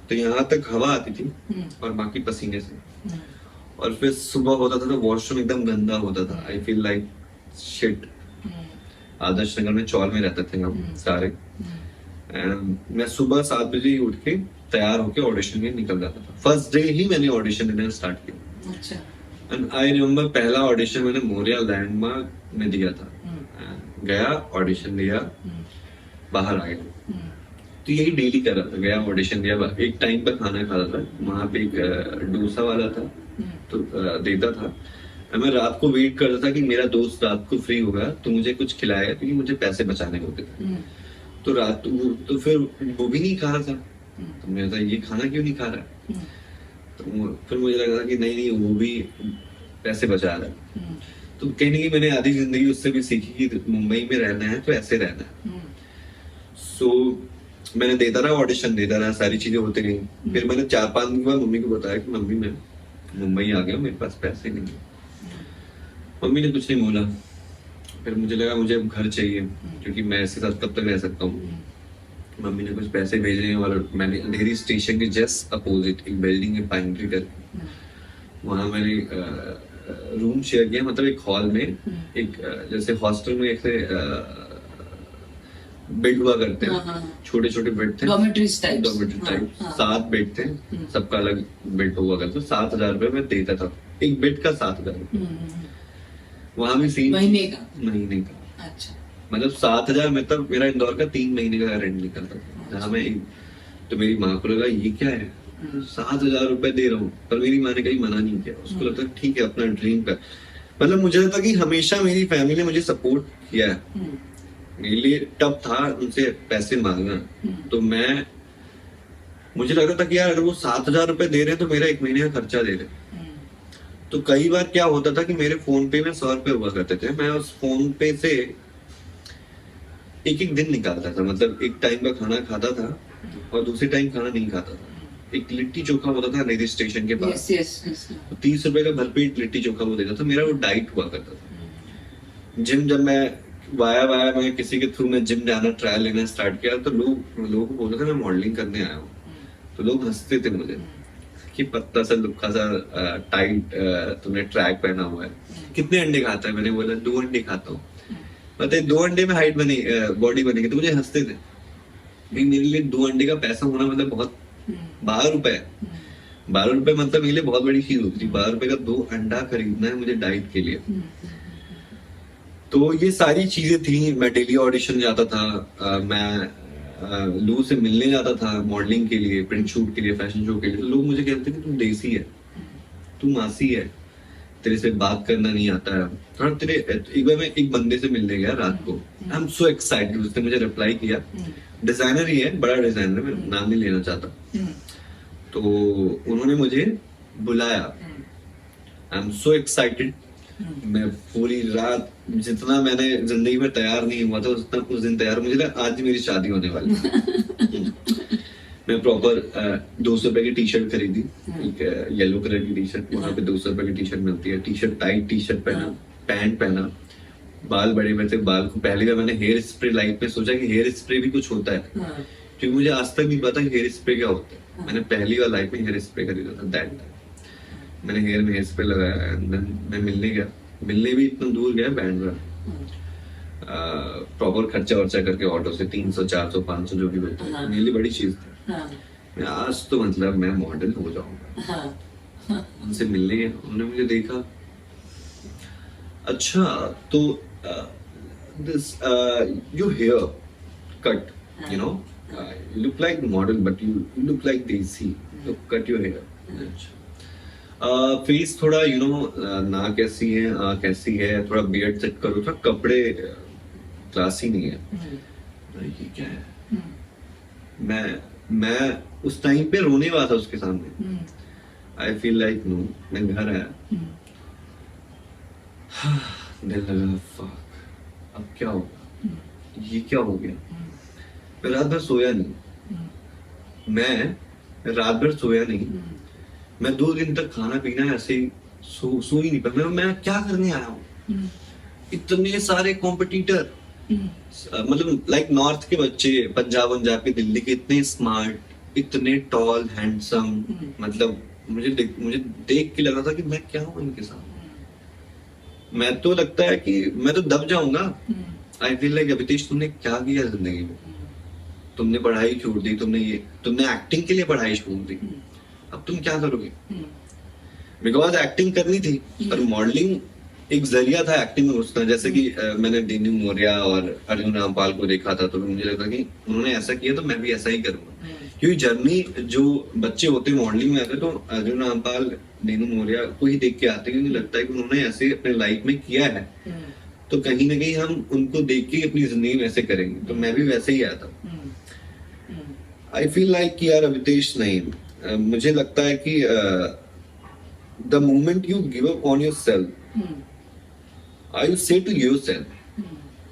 तो यहाँ तक हवा आती थी और बाकी पसीने से। और फिर सुबह होता था तो वॉशरूम एकदम गंदा होता था। I feel like shit. Adarsh Nagar में चौल में रहते थे हम सारे। मैं सुबह 7 बजे ही उठ के तैयार होके ऑडिशन में निकल जाता था। फर्स्ट डे ही मैंने ऑडिशन देना स्टार्ट किया। अच्छा। एंड आई रिमेम्बर पहला ऑडिशन मैंने मोरिया लैंडमार्क में दिया था। गया, ऑडिशन दिया, बाहर आ गया। तो यही डेली कर रहा था, गया ऑडिशन दिया, एक टाइम पर खाना खा रहा था। वहां पे एक डोसा वाला था तो देता था। मैं रात को वेट करता था कि मेरा दोस्त रात को फ्री होगा तो मुझे कुछ खिलाएगा, क्योंकि मुझे पैसे बचाने होते थे। तो रात तो फिर वो भी नहीं खा रहा था, तो मैं था ये खाना क्यों नहीं खा रहा। तो फिर मुझे लगा था कि नहीं नहीं वो भी पैसे बचा रहा है। तो कहीं ना कहीं मैंने आधी जिंदगी उससे भी सीखी कि मुंबई में रहना है तो ऐसे रहना है। सो मैंने देता रहा, ऑडिशन देता रहा, सारी चीजें होती रही। फिर मैंने 4-5 दिन बाद मम्मी को बताया कि मम्मी मैं मुंबई आ गया, मेरे पास पैसे नहीं है। मम्मी ने कुछ नहीं बोला। फिर मुझे लगा मुझे अब घर चाहिए क्योंकि मैं ऐसे साथ कब तक रह सकता हूँ। मम्मी ने कुछ पैसे भेजे और मैंने अंधेरी स्टेशन के जस्ट अपोजिट एक बिल्डिंग है पाइन ट्री करके, वहाँ मैंने रूम शेयर किया। मतलब एक हॉल में एक जैसे हॉस्टल में ऐसे बेड हुआ करते हैं, छोटे छोटे बेड थे, डॉर्मेट्री टाइप। 7 बेड थे, सबका अलग बेड हुआ करता। 7,000 रुपए मैं देता था, एक बेड का 7,000। वहां भी सीन महीने का। अच्छा। मतलब 7,000 में तब मेरा इंदौर का 3 महीने का रेंट निकलता था, जहाँ मैं तो मेरी माँ को लगा ये क्या है, 7,000 रुपए दे रहा हूँ, पर मेरी माँ ने कहीं मना नहीं किया, उसको लगता ठीक है अपना ड्रीम कर। मतलब मुझे लगता कि हमेशा मेरी फैमिली ने मुझे सपोर्ट किया है। मेरे लिए टफ था उनसे पैसे मांगना, तो मुझे लग रहा था कि यार अगर वो 7,000 रुपए दे रहे हैं तो मेरा 1 महीने का खर्चा दे रहे हैं। तो कई बार क्या होता था कि मेरे फोन पे में 100 रुपए हुआ करते थे, मैं उस फोन पे से एक एक दिन निकालता था, मतलब एक टाइम का खाना खाता था और दूसरे टाइम खाना नहीं खाता था। एक लिट्टी चोखा होता था नेदी स्टेशन के पास, 30 रुपए का भरपेट लिट्टी चोखा वो देता था, मेरा वो डाइट हुआ करता था। जिम जब मैं मैं किसी के थ्रू में जिम जाना ट्रायल लेना स्टार्ट किया तो लोगों को बोलते थे मैं मॉडलिंग करने आया हूँ, तो लोग हंसते थे मुझे कि पत्ता सा लुक्का सा टाइट तुमने ट्रैक पहना हुआ है, कितने अंडे खाता है, मैंने बोला 2 अंडे खाता हूँ। पता है 2 अंडे में हाइट बनी बॉडी बनेगी, तो मुझे हंसते थे। भाई मेरे लिए 2 अंडे का पैसा होना मतलब बहुत, 12 रुपए 12 रुपए मतलब मेरे लिए बहुत बड़ी चीज होती थी। 12 रुपए का 2 अंडा खरीदना है मुझे डाइट के लिए। तो ये सारी चीजें थी। मैं डेली ऑडिशन जाता था, मैं लू से मिलने जाता था मॉडलिंग के लिए, प्रिंट शूट के लिए, फैशन शो के लिए। तो लोग मुझे कहते थे तू देसी है, तू मासी है, तेरे से बात करना नहीं आता है थोड़ा तेरे। एक बार मैं एक बंदे से मिलने गया रात को, आई एम सो एक्साइटेड, उसने मुझे रिप्लाई किया, डिजाइनर ही है, बड़ा डिजाइनर, मैं नाम नहीं लेना चाहता। तो उन्होंने मुझे बुलाया, आई एम सो एक्साइटेड। मैं पूरी रात जितना मैंने जिंदगी में तैयार नहीं हुआ था उतना उस दिन तैयार, मुझे लगा आज मेरी शादी होने वाली है। मैं प्रॉपर 200 रुपए की टी शर्ट खरीदी, एक येलो कलर की टी शर्ट, वहां पे 200 रुपए की टी शर्ट मिलती है। T shirt tight T shirt पहना, पैंट पहना, बाल बड़े बड़े थे, बाल को पहली बार मैंने हेयर स्प्रे लाइफ में सोचा कि हेयर स्प्रे भी कुछ होता है, क्योंकि मुझे आज तक नहीं पता हेयर स्प्रे क्या होता है। मैंने पहली बार लाइफ में हेयर स्प्रे खरीदा था, दैट मैंने हेयर में हेयर स्प्रे लगाया एंड देन मैं मिलने गया। मिलने भी इतना दूर गया बैंड्रा, प्रॉपर खर्चा वर्चा करके ऑटो से 300 400 500 जो भी होता है, मेरे लिए बड़ी चीज थी। मैं आज तो मतलब मैं मॉडल हो जाऊंगा। उनसे मिलने गया, उन्होंने मुझे देखा, अच्छा तो this your hair cut, you know you look like model but you look like desi, so cut your hair. Face थोड़ा यू नो ना कैसी है कैसी है, थोड़ा बियर्ड सेट करो, थोड़ा कपड़े क्लासी नहीं है। ये क्या है? मैं उस टाइम पे रोने वाला था उसके सामने। आई फील लाइक नो, मैं घर आया, दिल लगा फक अब क्या होगा, ये क्या हो गया। मैं रात भर सोया नहीं, मैं रात भर सोया नहीं, मैं 2 दिन तक खाना पीना ऐसे ही सो ही नहीं पाया। मैं क्या करने आया हूँ, इतने सारे कॉम्पिटिटर, मतलब लाइक नॉर्थ के बच्चे, पंजाब के, दिल्ली के, इतने स्मार्ट, इतने टॉल हैंडसम, मतलब मुझे देख के लग रहा था कि मैं क्या हूँ इनके साथ। मैं तो लगता है कि मैं तो दब जाऊंगा। आई फील लाइक अभितेश तुमने क्या किया जिंदगी में, तुमने पढ़ाई छोड़ दी, तुमने एक्टिंग के लिए पढ़ाई छोड़ दी, अब तुम क्या करोगे। बिकॉज एक्टिंग करनी थी, पर मॉडलिंग एक जरिया था एक्टिंग में घुसना। जैसे कि मैंने डेनी मोरिया और अर्जुन रामपाल को देखा था, तो मुझे लगा कि उन्होंने ऐसा किया तो मैं भी ऐसा ही करूंगा। क्योंकि जर्नी जो बच्चे होते हैं मॉडलिंग में आते, तो अर्जुन रामपाल, डेनी मोरिया को ही देख के आते हैं, क्योंकि लगता है कि उन्होंने ऐसे अपने लाइफ में किया है, तो कहीं ना कहीं हम उनको देख के अपनी जिंदगी में ऐसे करेंगे। तो मैं भी वैसे ही आया था। आई फील लाइक कि यार अभितेश नहीं, मुझे लगता है कि the moment you give up on yourself, I you say to yourself,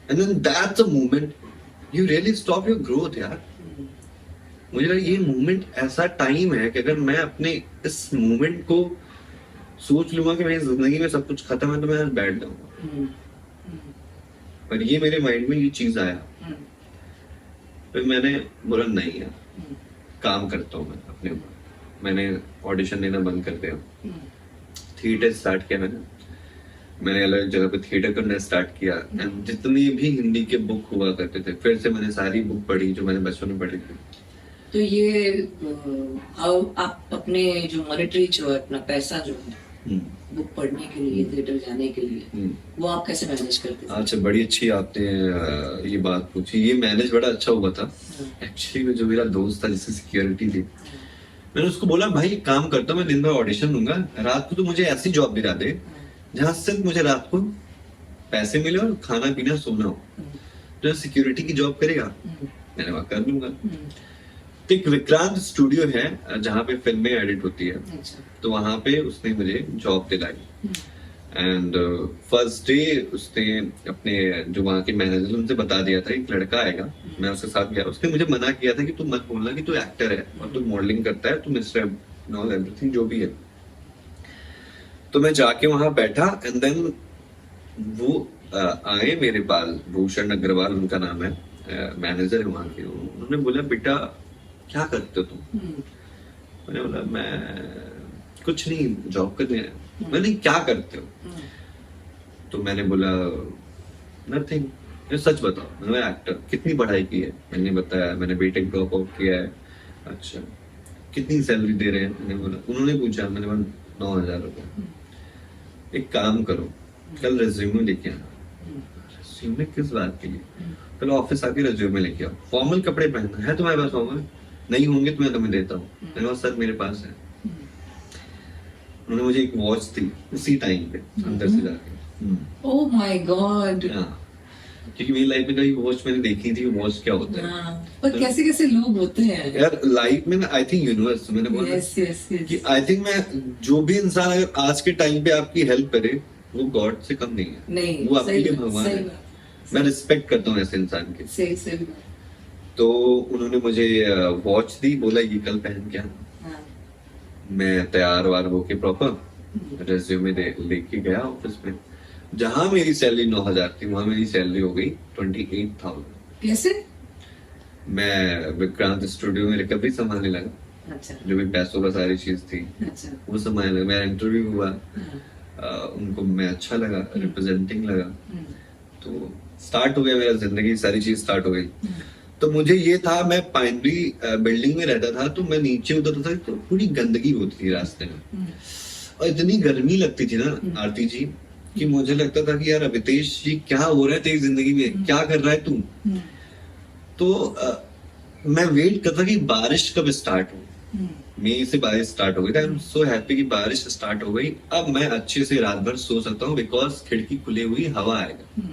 and then that's a moment you really stop your growth यार। मुझे लगा ये मोमेंट ऐसा टाइम है कि अगर मैं अपने इस मोमेंट को सोच लूंगा कि मेरी जिंदगी में सब कुछ खत्म है, तो मैं बैठ जाऊंगा। पर ये मेरे माइंड में ये चीज आया, फिर मैंने बोला नहीं यार, काम करता हूँ मैं अपने ऊपर। मैंने ऑडिशन देना बंद कर दिया, थिएटर स्टार्ट किया मैंने अलग जगह पे थिएटर करना स्टार्ट किया। एंड जितनी भी हिंदी के बुक हुआ करते थे, फिर से मैंने सारी बुक पढ़ी जो मैंने बचपन में पढ़ी थी। तो ये आप अपने जो मॉनेटरी जो है अपना पैसा जो बुक पढ़ने के लिए, थिएटर जाने के लिए, हम्म। वो आप कैसे मैनेज करते थे? अच्छा, बड़ी अच्छी आपने ये बात पूछी। ये मैनेज बड़ा अच्छा हुआ था। एक्चुअली जो मेरा दोस्त था जिससे सिक्योरिटी थी, मैंने उसको बोला भाई एक काम करता हूँ, मैं दिन भर ऑडिशन दूंगा, रात को तो मुझे ऐसी जॉब दिला दे जहाँ सिर्फ मुझे रात को पैसे मिले और खाना पीना सोना हो। जो सिक्योरिटी की जॉब करेगा मैंने वहां कर लूंगा। तो एक विक्रांत स्टूडियो है जहाँ पे फिल्में एडिट होती है, अच्छा। तो वहां पे उसने मुझे जॉब दिलाई। एंड फर्स्ट डे उसने अपने जो वहाँ के मैनेजर उनसे बता दिया था एक लड़का आएगा, मैं उसके साथ गया। उसने मुझे मना किया था कि तू मत बोलना कि तू एक्टर है और तू मॉडलिंग करता है, तू मिस्टर नॉल एवरीथिंग जो भी है। तो मैं जाके वहां बैठा एंड देन वो आए मेरे पास, भूषण अग्रवाल उनका नाम है, मैनेजर है वहाँ के। उन्होंने बोला बेटा क्या करते हो तुम? मैंने बोला मैं कुछ नहीं, जॉब करने आया। मैंने क्या करते हो? तो मैंने बोला नथिंग। सच बताओ। मैंने बोला एक्टर। कितनी पढ़ाई की है? मैंने बताया मैंने बीटेक ड्रॉप आउट किया है। अच्छा, कितनी सैलरी दे रहे हैं? मैंने बोला, उन्होंने पूछा, मैंने बोला 9,000 रुपये। एक काम करो, कल रेज्यूमे लेके आना। रेज्यूमे किस बात के लिए? कल ऑफिस आके रेज्यूमे लेके आओ। फॉर्मल कपड़े पहनना है तुम्हारे पास? फॉर्मल नहीं होंगे तो मैं तुम्हें देता हूँ। मैंने कहा सर मेरे पास है। उन्होंने मुझे एक वॉच दी उसी टाइम पे अंदर से जाके। Oh my God. क्योंकि मेरी लाइफ में कभी वॉच मैंने देखी थी, वॉच क्या होता है। पर कैसे कैसे लोग होते हैं यार लाइफ में ना, आई थिंक यूनिवर्स, मैंने बोला कि आई थिंक मैं जो भी इंसान अगर आज के टाइम पे आपकी हेल्प करे वो गॉड से कम नहीं है। नहीं, वो आपके लिए भगवान है। मैं रिस्पेक्ट करता हूँ ऐसे इंसान की। सही। तो उन्होंने मुझे वॉच दी, बोला ये कल पहन के आना। मैं तैयार वार होके प्रॉपर रेज्यूमे लेके गया ऑफिस में। जहां मेरी सैलरी 9,000 थी वहां मेरी सैलरी हो गई 28,000। कैसे? मैं विक्रांत स्टूडियो में रिकवरी संभालने लगा। अच्छा। जो भी पैसों का सारी चीज थी अच्छा। वो संभालने लगा। मेरा इंटरव्यू हुआ, उनको मैं अच्छा लगा, रिप्रेजेंटिंग लगा, तो स्टार्ट हो गया मेरा जिंदगी, सारी चीज स्टार्ट हो गई। तो मुझे ये था, मैं पाइनरी बिल्डिंग में रहता था, तो मैं नीचे उतरता था तो पूरी गंदगी होती थी रास्ते में और इतनी गर्मी लगती थी ना आरती जी कि मुझे लगता था कि यार अभितेश जी क्या हो रहा है तेरी जिंदगी में, क्या कर रहा है तू? तो मैं वेट करता कि बारिश कब स्टार्ट हो। मई से बारिश स्टार्ट हो गई। आई एम सो हैप्पी कि बारिश स्टार्ट हो गई। अब मैं अच्छे से रात भर सो सकता हूँ बिकॉज खिड़की खुली हुई, हवा आएगा।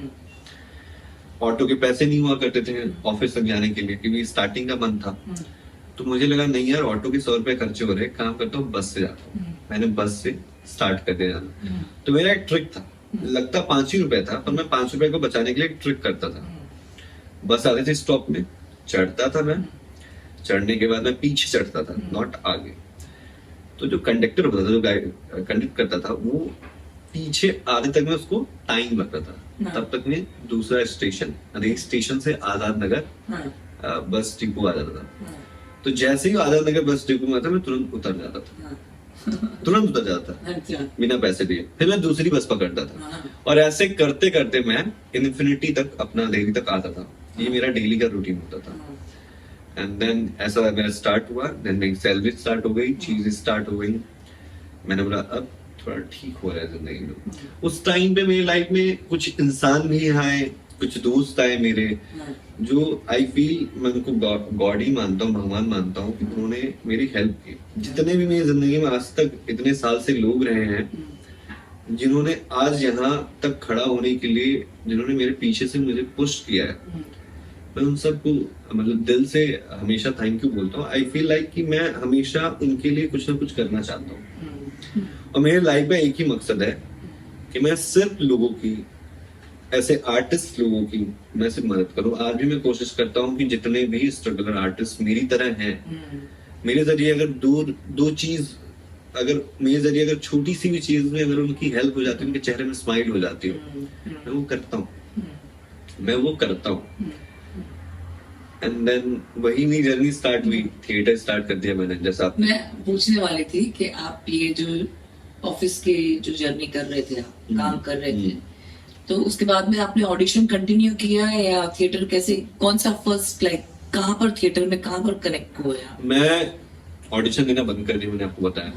ऑटो के पैसे नहीं हुआ करते थे ऑफिस तक जाने के लिए क्योंकि स्टार्टिंग का मंथ था। तो मुझे लगा नहीं यार ऑटो के 100 रुपए खर्चे हो रहे, काम करता हूँ बस से जाता हूँ। मैंने बस से स्टार्ट कर दिया जाना। तो मेरा एक ट्रिक था, लगता 5 ही रुपए था पर मैं 5 रुपए को बचाने के लिए एक ट्रिक करता था। बस आते थे स्टॉप में, चढ़ता था मैं, चढ़ने के बाद मैं पीछे चढ़ता था, नॉट आगे। तो जो कंडक्टर होता था, जो कंडक्ट करता था, वो पीछे आधे तक में उसको टाइम लगता था। तब तक में दूसरा स्टेशन, एक स्टेशन से आजाद नगर बस डिपो आ जाता था। तो जैसे ही आजाद नगर बस डिपो में आता मैं तुरंत उतर जाता था, तुरंत उतर जाता था बिना पैसे दिए। फिर मैं दूसरी बस पकड़ता था और ऐसे करते करते मैं इन्फिनिटी तक अपना दिल्ली तक आता था। ये मेरा डेली का रूटीन होता था। एंड देन ऐसा मेरा स्टार्ट हुआ, देन मेरी सैलरी स्टार्ट हो गई, चीज स्टार्ट हो गई। मैंने बोला अब थोड़ा ठीक हो रहा है जिंदगी में। उस टाइम पे मेरी लाइफ में कुछ इंसान भी आए, कुछ दोस्त आए मेरे, जो आई फील मैं उनको गॉड ही मानता हूँ, भगवान मानता हूँ कि उन्होंने मेरी हेल्प की। जितने भी मेरी जिंदगी में आज तक इतने साल से लोग रहे हैं जिन्होंने आज यहाँ तक खड़ा होने के लिए, जिन्होंने मेरे पीछे से मुझे पुश किया है, मैं उन सबको मतलब दिल से हमेशा थैंक यू बोलता हूँ। आई फील लाइक कि मैं हमेशा उनके लिए कुछ ना कुछ करना चाहता हूँ और मेरे लाइफ में एक ही मकसद है कि मैं सिर्फ लोगों की, ऐसे आर्टिस्ट लोगों की मैं सिर्फ मदद करूं। आज भी मैं कोशिश करता हूं कि जितने भी स्ट्रगलर आर्टिस्ट मेरी तरह हैं, मेरे जरिए अगर दो चीज, अगर मेरे जरिए अगर छोटी सी भी चीज में अगर उनकी हेल्प हो जाती है, उनके चेहरे में स्माइल हो जाती है, मैं वो करता हूँ। एंड देन वही मेरी जर्नी स्टार्ट हुई, थिएटर स्टार्ट कर दिया मैंने। जैसा मैं पूछने वाली थी कि आप ये जो ऑफिस के जो जर्नी कर रहे थे, आप काम कर रहे थे, तो उसके बाद में आपने ऑडिशन कंटिन्यू किया है या थिएटर कैसे, कौन सा फर्स्ट लाइक कहाँ पर थिएटर में कहाँ पर कनेक्ट हुआ? मैं ऑडिशन देना बंद कर दिया, मैंने आपको बताया।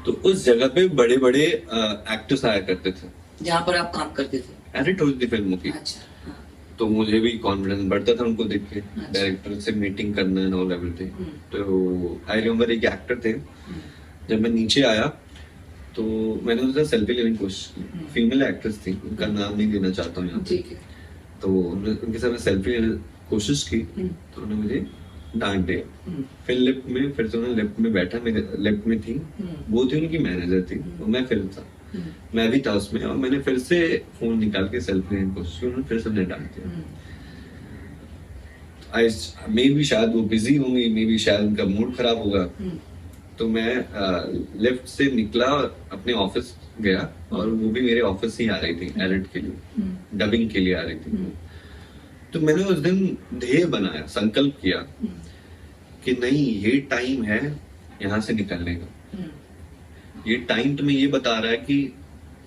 तो उस जगह पे बड़े बड़े एक्टर्स आया करते थे, जहाँ पर आप काम करते थे। एडिट होती थी फिल्मों की। अच्छा। हाँ। तो मुझे भी कॉन्फिडेंस बढ़ता था उनको देख के, अच्छा। डायरेक्टर से मीटिंग करना एंड ऑल एवरीथिंग। हम्म। तो आई रिमेम्बर एक एक्टर थे, हम्म। जब मैं नीचे आया तो मैंने उनसे सेल्फी लेने की कोशिश की। हम्म। फीमेल एक्ट्रेस थी, उनका नाम नहीं लेना चाहता हूँ यहाँ पे। ठीक है। तो उनके साथ मैं सेल्फी लेने की कोशिश की, हम्म। तो उन्होंने मुझे डांट दिया। हम्म। फिर लिफ्ट में, फिर से उन्होंने लिफ्ट में बैठा, मेरे लेफ्ट में थी, हम्म। वो थी उनकी मैनेजर थी, और मैं फिर था, हम्म। मैं भी था उसमें, और मैंने फिर से फोन निकाल के सेल्फी लेने की कोशिश की, उन्होंने फिर से मुझे डांट दिया। हम्म। आई मे भी शायद वो बिजी होंगी, मे भी शायद उनका मूड खराब होगा। हम्म। तो मैं लिफ्ट से निकला, अपने ऑफिस गया, और वो भी मेरे ऑफिस ही आ रही थी एडिट के लिए, हम्म। डबिंग के लिए आ रही थी। हम्म। तो मैंने उस दिन ध्येय बनाया, संकल्प किया हम्म। कि नहीं, ये टाइम है यहाँ से निकलने का। हम्म। ये टाइम तुम्हें ये बता रहा है कि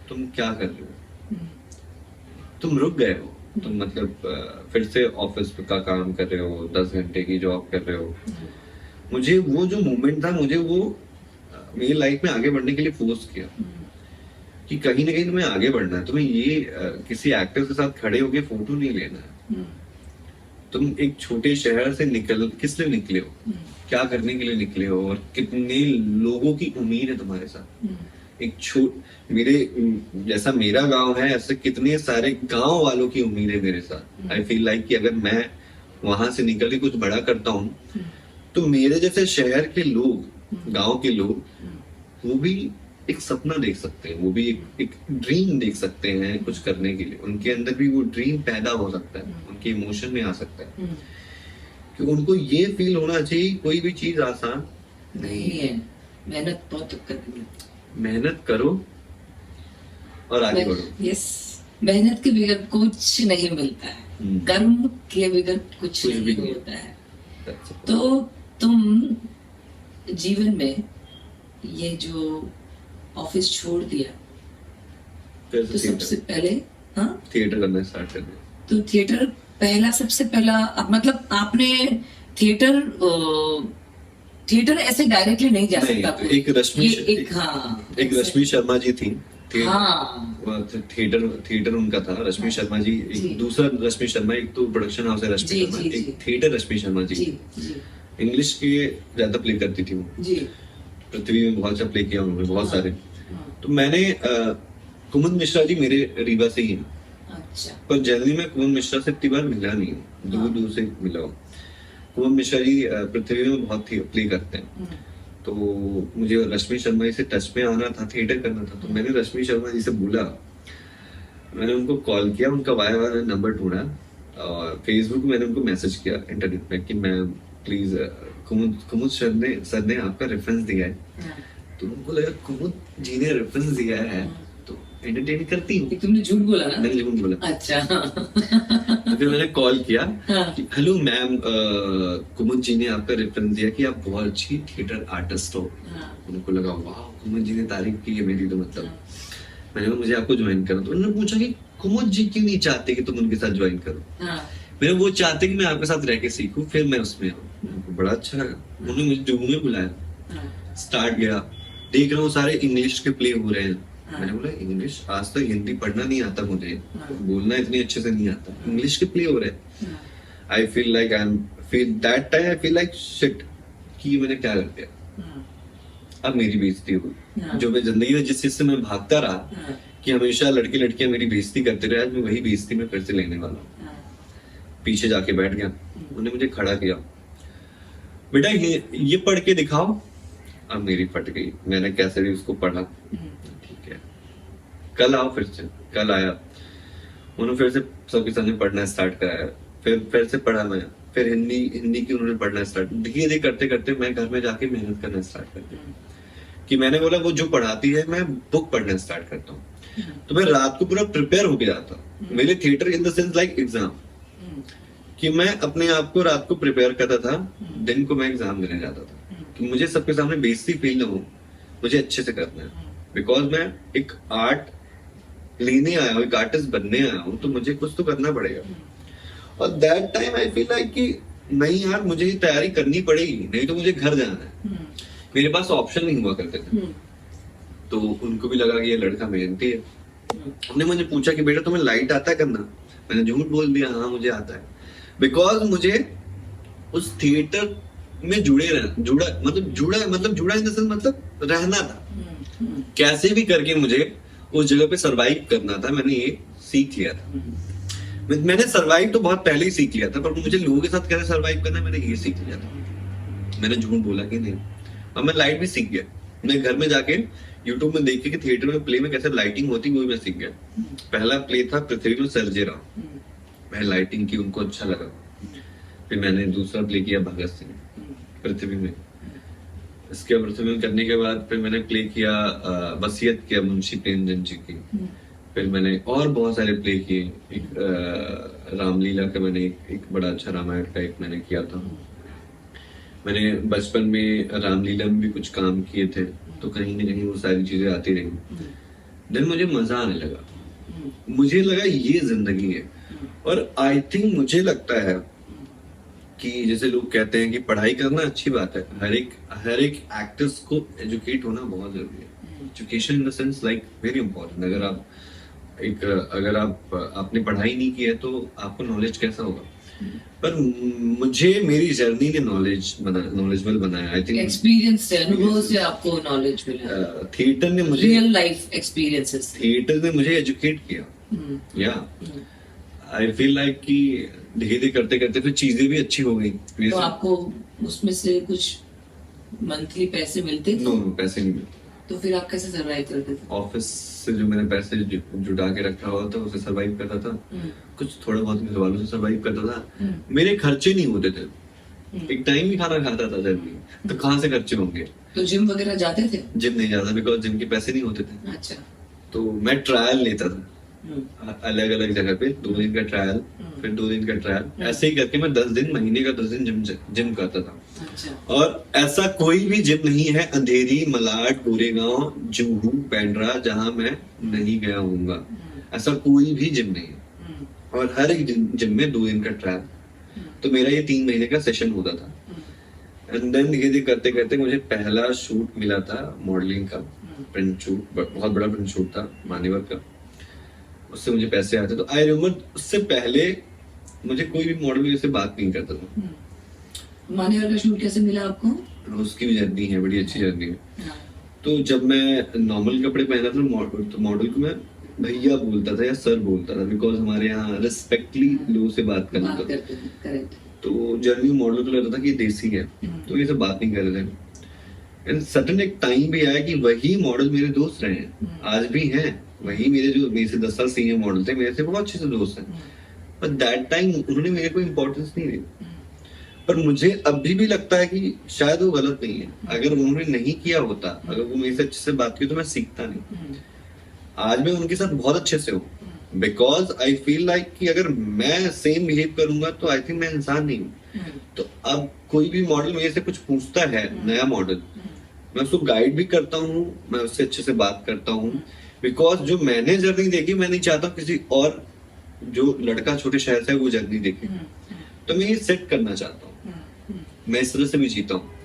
तुम क्या कर रहे हो, हम्म। तुम रुक गए हो, तुम मतलब फिर से ऑफिस का काम कर रहे हो, 10 घंटे की जॉब कर रहे हो। मुझे वो जो मोमेंट था, मुझे वो मेरी लाइफ में आगे बढ़ने के लिए फोर्स किया कि कहीं ना कहीं तुम्हें आगे बढ़ना है। तुम्हें ये किसी एक्टर के साथ खड़े होके फोटो नहीं लेना है। तुम एक छोटे शहर से किस लिए निकले हो, क्या करने के लिए निकले हो, और कितने लोगों की उम्मीद है तुम्हारे साथ। मेरे जैसा मेरा गांव है, ऐसे कितने सारे गांव वालों की उम्मीद है मेरे साथ। आई फील लाइक कि अगर मैं वहां से निकल के कुछ बड़ा करता हूँ, तो मेरे जैसे शहर के लोग, गांव के लोग, वो भी एक सपना देख सकते हैं, वो भी एक ड्रीम देख सकते हैं कुछ करने के लिए। उनके अंदर भी वो ड्रीम पैदा हो सकता है, उनके इमोशन में आ सकता है, कि उनको ये फील होना चाहिए कोई भी चीज आसान नहीं है, मेहनत बहुत करनी है। मेहनत करो और आगे बढ़ो। यस, मेहनत के बगैर कुछ नहीं मिलता है, कर्म के बगैर कुछ नहीं होता है। तो तुम जीवन में ये जो ऑफिस छोड़ दिया, तो सबसे पहले थिएटर करना स्टार्ट कर दिया। तो थिएटर पहला, सबसे पहला मतलब आपने थिएटर ऐसे डायरेक्टली नहीं जा सकता। तो एक रश्मि शर्मा जी थी, थिएटर उनका था। रश्मि शर्मा जी, एक दूसरा रश्मि शर्मा, एक तो प्रोडक्शन हाउस है रश्मि शर्मा, एक थिएटर रश्मि शर्मा जी। इंग्लिश के ज्यादा प्ले करती थी वो। पृथ्वी में बहुत अच्छा प्ले किया उन्होंने, बहुत सारे। तो मैंने कुमुद मिश्रा जी मेरे रीवा से ही हैं। अच्छा। पर जनरली मैं कुमुद मिश्रा से इतनी बार मिला नहीं हूँ, दूर दूर से मिला हूँ। कुमुद मिश्रा जी पृथ्वी में बहुत प्ले करते हैं, तो मुझे रश्मि शर्मा जी से टच में आना था, थिएटर करना था। तो मैंने रश्मि शर्मा जी से बोला, मैंने उनको कॉल किया, उनका वाया नंबर ढूंढा, और फेसबुक में मैंने उनको मैसेज किया इंटरनेट पे कि मैम प्लीज, कुमुद सर ने आपका रेफरेंस दिया है। तो उनको लगा कुमुद जी ने रेफरेंस दिया है तो एंटरटेन करती हूँ। तुमने झूठ बोला ना? मैंने झूठ बोला। अच्छा। तो फिर मैंने कॉल किया, हेलो मैम, कुमुद जी ने आपका रेफरेंस दिया कि आप बहुत अच्छी थिएटर आर्टिस्ट हो। उनको लगा वाह, कुमुद जी ने तारीफ की है मेरी, तो मतलब मैंने कहा मुझे आपको ज्वाइन करना। तो उन्होंने पूछा कि कुमुद जी क्यों नहीं चाहते कि तुम उनके साथ ज्वाइन करो। मेरे वो चाहते कि मैं आपके साथ रह के सीखूं, फिर मैं उसमें आऊँ। बड़ा अच्छा लगा, उन्होंने मुझे जुगनू में बुलाया, स्टार्ट गया, देख रहा हूँ सारे इंग्लिश के प्ले हो रहे हैं। मैंने बोला इंग्लिश, आज तक हिंदी पढ़ना नहीं आता मुझे, बोलना इतनी अच्छे से नहीं आता, इंग्लिश के प्ले हो रहे हैं। आई feel like I feel like shit कि मैंने क्या कर दिया। अब मेरी बेइज्जती हुई, जो मैं जिंदगी में जिस चीज से मैं भागता रहा कि हमेशा लड़के लड़कियां मेरी बेइज्जती करते रहे, आज मैं वही बेइज्जती में फिर से लेने वाला हूँ। पीछे जाके बैठ गया, उन्होंने मुझे खड़ा किया, बेटा ये पढ़ के दिखाओ। अब मेरी फट गई, मैंने कैसे भी उसको पढ़ा, ठीक है कल आओ। फिर से कल आया, उन्होंने फिर से सबके सामने पढ़ना स्टार्ट कराया, फिर से पढ़ा मैं, फिर हिंदी की उन्होंने पढ़ना स्टार्ट। धीरे धीरे करते करते मैं घर में जाके मेहनत करना स्टार्ट कर दिया, कि मैंने बोला वो जो पढ़ाती है मैं बुक पढ़ना स्टार्ट करता हूँ। तो मैं रात को पूरा प्रिपेयर होके जाता हूँ, मेरे theatre in the sense like exam, कि मैं अपने आप को रात को प्रिपेयर करता था, दिन को मैं एग्जाम देने जाता था, कि मुझे सबके सामने बेइज्जती फील ना हो, मुझे अच्छे से करना है। बिकॉज मैं एक आर्ट लेने आया हूँ, एक आर्टिस्ट बनने आया हूँ, तो मुझे कुछ तो करना पड़ेगा। और that time I feel like कि नहीं यार, मुझे तैयारी करनी पड़ेगी, नहीं तो मुझे घर जाना है। मेरे पास ऑप्शन नहीं हुआ करते थे। तो उनको भी लगा कि ये लड़का मेहनती है। उन्होंने मुझे पूछा कि बेटा तुम्हें लाइट आता है करना? मैंने झूठ बोल दिया, हाँ मुझे आता है, बिकॉज मुझे उस थिएटर में जुड़ा इन द सेंस मतलब रहना था, कैसे भी करके मुझे उस जगह पे सरवाइव करना था। मैंने ये सीख लिया था। मैंने सरवाइव तो बहुत पहले ही सीख लिया था, पर मुझे लोगों के साथ कैसे सरवाइव करना है मैंने ये सीख लिया था। मैंने झूठ बोला कि नहीं, और मैं लाइट भी सीख गया। मैं घर में जाके यूट्यूब में देख के कि थिएटर में प्ले में कैसे लाइटिंग होती वो भी मैं सीख गया। पहला प्ले था पृथ्वी सर्जेराव, मैं लाइटिंग की, उनको अच्छा लगा। फिर मैंने दूसरा प्ले किया भगत सिंह पृथ्वी में। इसके पृथ्वी में करने के बाद फिर मैंने प्ले किया वसीयत किया मुंशी प्रेमचंद जी की। फिर मैंने और बहुत सारे प्ले किए। एक रामलीला का मैंने एक बड़ा अच्छा रामायण का एक मैंने किया था। मैंने बचपन में रामलीला में भी कुछ काम किए थे, तो कहीं ना कहीं वो सारी चीजें आती रही। देन मुझे मजा आने लगा, मुझे लगा ये जिंदगी है। और आई थिंक मुझे लगता है कि जैसे लोग कहते हैं कि पढ़ाई करना अच्छी बात है, हर एक एक्टर्स को एजुकेट होना बहुत जरूरी है। Education in the sense like very important. अगर आपने पढ़ाई नहीं की है तो आपको नॉलेज कैसा होगा? पर मुझे मेरी जर्नी ने नॉलेजेबल बनाया। आई थिंक एक्सपीरियंस से, अनुभव से आपको नॉलेज मिला। थिएटर ने मुझे, रियल लाइफ एक्सपीरियंसेस, थिएटर ने मुझे एजुकेट किया। या आई फील लाइक कि धीरे धीरे करते करते फिर चीजें भी अच्छी हो गई। तो आपको उसमें से कुछ मंथली पैसे मिलते थे? नो, पैसे नहीं मिलते। तो फिर आप कैसे सरवाइव करते थे? ऑफिस से जो मैंने पैसे जुटा के रखा हुआ था उसे सरवाइव करता था। कुछ थोड़ा बहुत घर वालों से सरवाइव करता था। मेरे खर्चे नहीं होते थे, एक टाइम भी खाना खाता था जब भी, तो कहाँ से खर्चे होंगे? तो जिम वगैरह जाते थे? जिम नहीं जाता, बिकॉज जिम के पैसे नहीं होते थे। अच्छा। तो मैं ट्रायल लेता था अलग अलग जगह पे, 2 दिन का ट्रायल, फिर 2 दिन का ट्रायल, ऐसे ही करके मैं 10 दिन, महीने का 10 दिन जिम करता था। अच्छा। और ऐसा कोई भी जिम नहीं है अंधेरी, मलाड, गोरेगांव, जुहू, पेंड्रा जहां मैं नहीं गया हूँगा। ऐसा कोई भी जिम नहीं है। और हर एक जिम में 2 दिन का ट्रायल। तो मेरा ये 3 महीने का सेशन होता था। एंड देन धीरे धीरे करते करते मुझे पहला शूट मिला था मॉडलिंग का, प्रिंट शूट, बहुत बड़ा प्रिंट शूट था मान्यवर का। उससे मुझे पैसे आते। तो आई रिमेम्बर उससे पहले मुझे कोई भी मॉडल मेरे से बात नहीं करता था। मान्यवर का शूट कैसे मिला आपको? उसकी भी जर्नी है, बड़ी अच्छी जर्नी है। हाँ। तो जब मैं नॉर्मल कपड़े पहना था तो मॉडल को मैं भैया बोलता था या सर बोलता था, बिकॉज हमारे यहाँ रिस्पेक्टली लोगों से बात करना था। करेक्ट। तो जर्नी मॉडल को लगता था कि देसी है, तो ये सब बात नहीं कर रहे थे। एंड सडन एक टाइम भी आया कि वही मॉडल मेरे दोस्त रहे हैं, आज भी हैं। वही मेरे से 10 साल सीनियर मॉडल थे, मेरे से बहुत अच्छे से दोस्त हैं। पर दैट टाइम उन्होंने मेरे को इम्पोर्टेंस नहीं दी। पर मुझे अभी भी लगता है कि शायद वो गलत नहीं है। अगर उन्होंने नहीं किया होता, अगर वो मेरे से अच्छे से बात की तो मैं सीखता नहीं। आज मैं उनके साथ बहुत अच्छे से हूँ, बिकॉज आई फील लाइक कि अगर मैं सेम बिहेव करूंगा तो आई थिंक मैं इंसान नहीं हूँ। तो अब कोई भी मॉडल मेरे से कुछ पूछता है, नया मॉडल, मैं उसको गाइड भी करता हूँ, मैं उससे अच्छे से बात करता हूँ। बिकॉज जो मैंने जर्नी देखी, मैं नहीं चाहता किसी और जो लड़का छोटे शहर से है वो जर्नी देखे। तो मैं ये सेट करना चाहता हूँ, मैं इस तरह से भी जीता हूँ।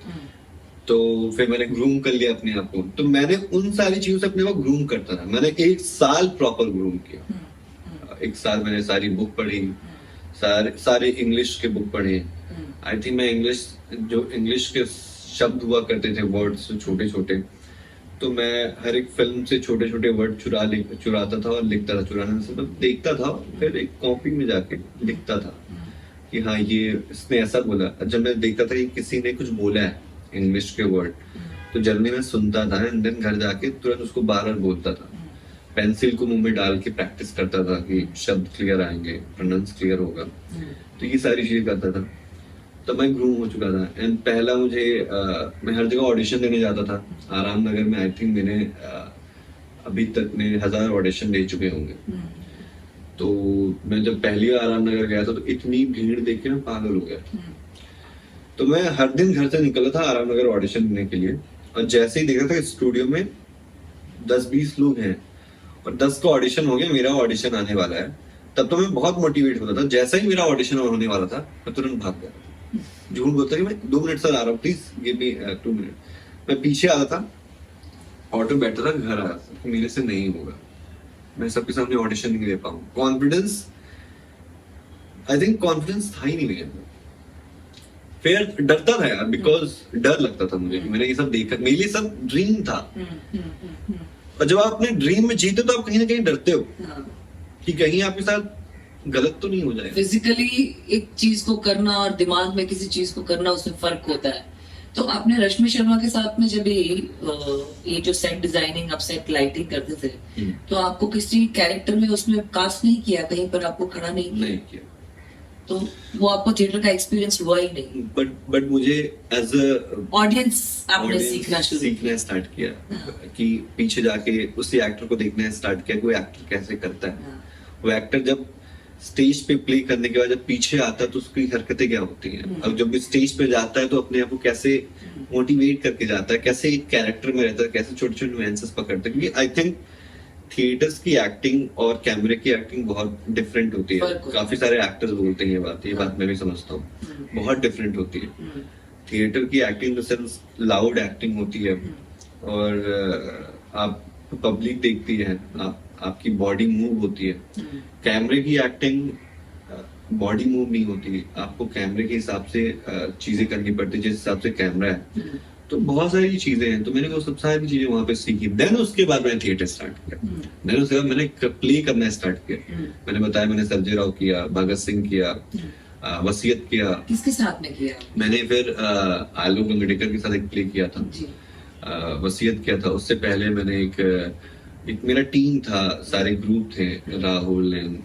तो फिर मैंने ग्रूम कर लिया अपने आप को। तो मैंने उन सारी चीजों से अपने को ग्रूम करता था। मैंने 1 साल प्रॉपर ग्रूम किया। 1 साल मैंने सारी बुक पढ़ी, सारे इंग्लिश के बुक पढ़े। आई थिंक मैं इंग्लिश के शब्द हुआ करते थे, वर्ड्स छोटे छोटे, तो मैं हर एक फिल्म से छोटे छोटे वर्ड चुराता था और लिखता था। चुराने से मतलब देखता था, फिर एक कॉपी में जाके लिखता था कि हाँ ये इसने ऐसा बोला। जब मैं देखता था कि किसी ने कुछ बोला है इंग्लिश के वर्ड, तो जर्नी में सुनता था एंड देन घर जाके तुरंत उसको बार बार बोलता था। पेंसिल को मुंह में डाल के प्रैक्टिस करता था कि शब्द क्लियर आएंगे, प्रोनाउंस क्लियर होगा। तो ये सारी चीजें करता था। तो मैं ग्रूम हो चुका था। एंड पहला मैं हर जगह ऑडिशन देने जाता था। आराम नगर में आई थिंक मैंने अभी तक में 1000 ऑडिशन दे चुके होंगे। तो मैं जब पहली बार आराम नगर गया था तो इतनी भीड़ देख के मैं पागल हो गया। तो मैं हर दिन घर से निकला था आराम नगर ऑडिशन देने के लिए, और जैसे ही देखा था स्टूडियो में 10-20 लोग हैं और 10 का ऑडिशन हो गया, मेरा ऑडिशन आने वाला है, तब तो मैं बहुत मोटिवेट होता था। जैसा ही मेरा ऑडिशन होने वाला था मैं तुरंत भाग गया। झूठ बोलता कि मैं 2 मिनट सर आ रहा हूँ, प्लीज गिव मी 2 मिनट। मैं पीछे आता था, ऑटो बैठा था, घर आया था कि मेरे से नहीं होगा, मैं सबके सामने ऑडिशन नहीं दे पाऊँ। कॉन्फिडेंस, आई थिंक कॉन्फिडेंस था ही नहीं मेरे अंदर। फिर डरता था यार, बिकॉज डर लगता था मुझे कि मैंने ये सब देखा, मेरे लिए सब ड्रीम था। और जब आप अपने ड्रीम में जीते तो आप कहीं ना कहीं डरते हो कि कहीं आपके साथ गलत तो नहीं हो जाएगा। फिजिकली एक चीज को करना और दिमाग में किसी चीज को करना, उसमें फर्क होता है। तो आपने रश्मि शर्मा के साथ में जब ये जो सेट डिजाइनिंग, आप सेट लाइटिंग करते थे, तो आपको किसी कैरेक्टर में उसमें कास्ट नहीं किया, कहीं पर आपको खड़ा नहीं किया? तो वो आपको थिएटर का एक्सपीरियंस हुआ ही नहीं। बट मुझे एज अ ऑडियंस आपने सीखना स्टार्ट किया कि पीछे जाके उसी एक्टर को देखना स्टार्ट किया, कोई एक्टर कैसे करता है। वो एक्टर जब स्टेज पे प्ले करने के बाद जब पीछे आता है तो उसकी हरकतें क्या होती हैं, अब जब स्टेज पे जाता है तो अपने आप को कैसे मोटिवेट करके जाता है, कैसे एक कैरेक्टर में रहता है, कैसे छोटे छोटे नुएंसेस पकड़ता है। क्योंकि आई थिंक थिएटर्स की एक्टिंग और कैमरे की एक्टिंग बहुत डिफरेंट होती है। काफी सारे एक्टर्स बोलते हैं ये बात मैं भी समझता हूँ, बहुत डिफरेंट होती है। थिएटर की acting in the sense loud acting होती है, और आप पब्लिक देखती है, आपकी बॉडी मूव होती है। कैमरे की एक्टिंग बॉडी मूव नहीं होती, आपको कैमरे के हिसाब से चीजें करनी पड़ती है, जिस हिसाब से कैमरा है। तो बहुत सारी चीजें हैं, तो मैंने वो सब सारी चीजें वहां पे सीखी। देन उसके बाद मैंने थिएटर स्टार्ट किया, देन उसके बाद मैंने प्ले करना स्टार्ट किया। मैंने बताया, मैंने सर्जे राव किया, भगत सिंह किया, वसीयत किया। किसके साथ में किया? मैंने फिर आलोक गंगड़ेकर के साथ एक प्ले किया था, वसीयत किया था। उससे पहले मैंने एक मेरा टीम था, सारे ग्रुप थे, Rahul and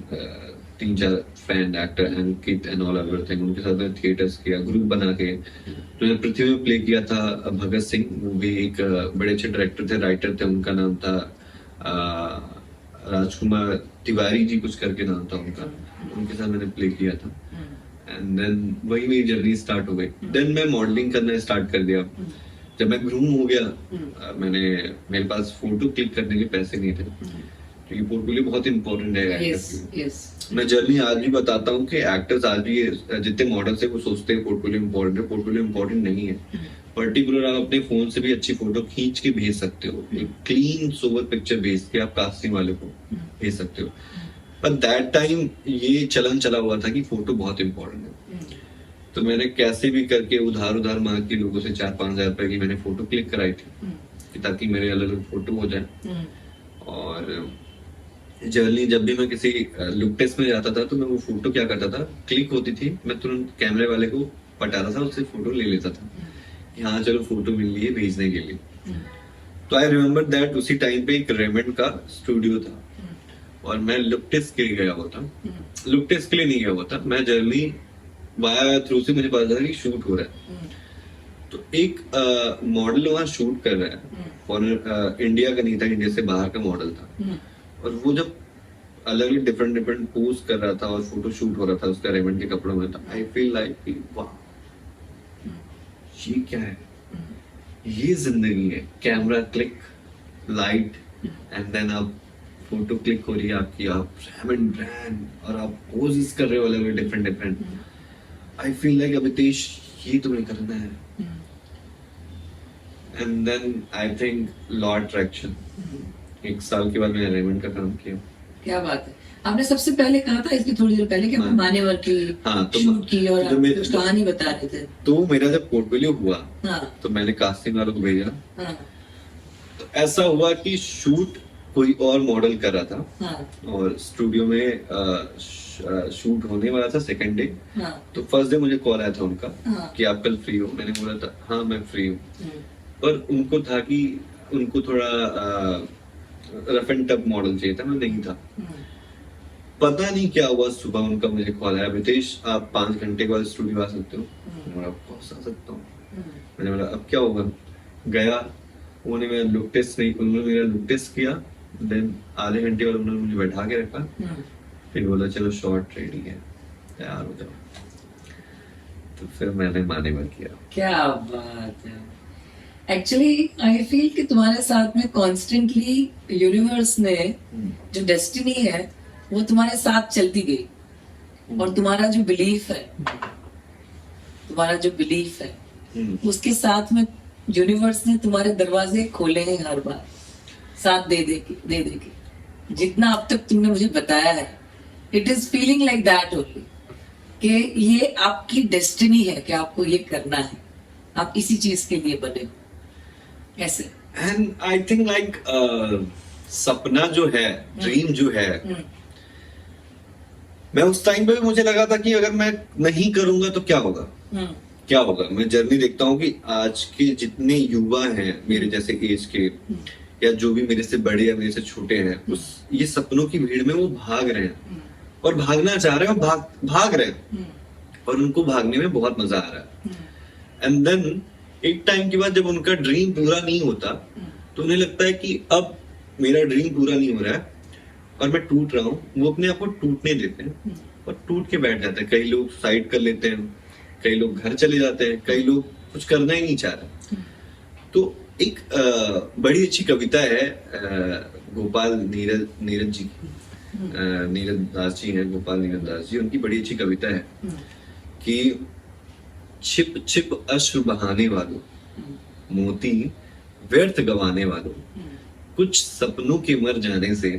3-4 friend actor, Ankit and all everything, उनके साथ मैंने थिएटर्स किया, ग्रुप बना के। तो मैंने पृथ्वी में प्ले किया था भगत सिंह, वो भी एक बड़े अच्छे डायरेक्टर थे, राइटर थे, उनका नाम था राजकुमार तिवारी जी कुछ करके नाम था उनका, उनके साथ मैंने प्ले किया था। एंड देन वही मेरी जर्नी स्टार्ट हो गई। देन मैं मॉडलिंग करना स्टार्ट कर दिया। जब मैं ग्रूम हो गया, मेरे पास फोटो क्लिक करने के पैसे नहीं थे, क्योंकि पोर्टफोलियो बहुत इंपॉर्टेंट है। मैं जर्नी आज भी बताता हूँ कि एक्टर्स आज भी, जितने मॉडल्स है वो सोचते हैं पोर्टफोलियो इंपॉर्टेंट है, पोर्टफोलियो इंपॉर्टेंट नहीं है। पर्टिकुलर आप अपने फोन से भी अच्छी फोटो खींच के भेज सकते हो, एक क्लीन सोबर पिक्चर भेज के आप कास्टिंग वाले को भेज सकते हो। पर दैट टाइम ये चलन चला हुआ था कि फोटो बहुत इंपॉर्टेंट है। तो मैंने कैसे भी करके उधार मांग के लोगों से 4-5 हजार रुपए की मैंने फोटो क्लिक कराई थी, ताकि मेरे अलग अलग फोटो हो जाए। और जर्नी, जब भी मैं किसी लुक टेस्ट में जाता था तो मैं वो फोटो क्या करता था, क्लिक होती थी, मैं तुरंत कैमरे वाले को पटाता था, उससे फोटो ले लेता था कि हाँ चलो फोटो मिल रही है भेजने के लिए। तो आई रिमेम्बर दैट उसी टाइम पे एक रेमंड का स्टूडियो था, और मैं लुक टेस्ट के लिए गया हुआ था। लुक टेस्ट के लिए नहीं गया हुआ था, मैं जर्नी वाया थ्रू से मुझे पता था कि शूट हो रहा है। तो एक मॉडल वहाँ शूट कर रहा है, फॉरेन, इंडिया का नहीं था, इंडिया से बाहर का मॉडल था। और वो जब अलग अलग डिफरेंट पोज कर रहा था और फोटो शूट हो रहा था उसका रेमंड के कपड़ों में, था आई फील लाइक वाह, ये क्या है, ये जिंदगी है। Camera click, light, and then आप फोटो क्लिक हो रही है आपकी, आप रेमंड ब्रांड, और आप पोजेस कर रहे हो अलग अलग different. I feel like Abhitesh, ये तुम्हें करना है। And then I think law attraction, 1 साल के बाद मैंने रेमंड का काम किया। क्या बात है। आपने सबसे पहले कहा था इसकी थोड़ी देर पहले कि आपने मानेवर की शूट की और आप कुछ कहानी बता रहे थे। तो मेरा जब पोर्टफोलियो हुआ, तो मैंने कास्टिंग वालों को भेजा। तो ऐसा हुआ कि शूट कोई और मॉडल कर रहा था, और स्टूडियो में शूट होने वाला था सेकंड डे। तो फर्स्ट डे मुझे कॉल आया था उनका कि आप कल फ्री हो। मैंने बोला था हाँ मैं फ्री हूँ, पर उनको था कि उनको थोड़ा रफ एंड टफ मॉडल चाहिए था, मैं नहीं था। पता नहीं क्या हुआ, सुबह उनका मुझे कॉल आया, अभितेश आप 5 घंटे के बाद स्टूडियो आ सकते हो। मैंने बोला ऑफकोर्स आ सकता हूँ। मैंने बोला अब क्या होगा। गया, उन्होंने मेरा लुक टेस्ट किया, देन आधे घंटे बाद उन्होंने मुझे बैठा के रखा, फिर बोला चलो शॉट रेडी है, तैयार हो जाओ। तो फिर मैंने मानेवर किया। क्या बात है। एक्चुअली आई फील कि तुम्हारे साथ में कॉन्स्टेंटली यूनिवर्स ने जो डेस्टिनी है वो तुम्हारे साथ चलती गई, और तुम्हारा जो बिलीफ है उसके साथ में यूनिवर्स ने तुम्हारे दरवाजे खोले हैं हर बार। साथ दे के जितना अब तक तुमने मुझे बताया है, it is feeling like that only, कि ये आपकी डेस्टिनी है कि आपको ये करना है, आप इसी चीज के लिए बने हो ऐसे। एंड आई थिंक लाइक सपना जो है, ड्रीम जो है, मैं उस टाइम पे भी मुझे लगा था कि अगर मैं नहीं करूंगा तो क्या होगा, क्या होगा। मैं जर्नी देखता हूँ कि आज के जितने युवा हैं मेरे जैसे एज के, या जो भी मेरे से बड़े या मेरे से छोटे हैं, उस ये सपनों की भीड़ में वो भाग रहे हैं और भागना चाह रहे हैं और भाग रहे हैं, और उनको भागने में बहुत मजा आ रहा है। एंड देन एक टाइम के बाद जब उनका ड्रीम पूरा नहीं होता तो उन्हें लगता है कि अब मेरा ड्रीम पूरा नहीं हो रहा है और मैं टूट रहा हूँ। वो अपने आप को टूटने देते हैं और टूट के बैठ जाते हैं। कई लोग सुसाइड कर लेते हैं, कई लोग घर चले जाते हैं, कई लोग कुछ करना ही नहीं चाह रहे। तो एक बड़ी अच्छी कविता है गोपाल नीरज जी की, नीरज दास जी हैं, गोपाल नीरज दास जी, उनकी बड़ी अच्छी कविता है कि छिप छिप अश्रु बहाने वालों, मोती व्यर्थ गवाने वालों, कुछ सपनों के मर जाने से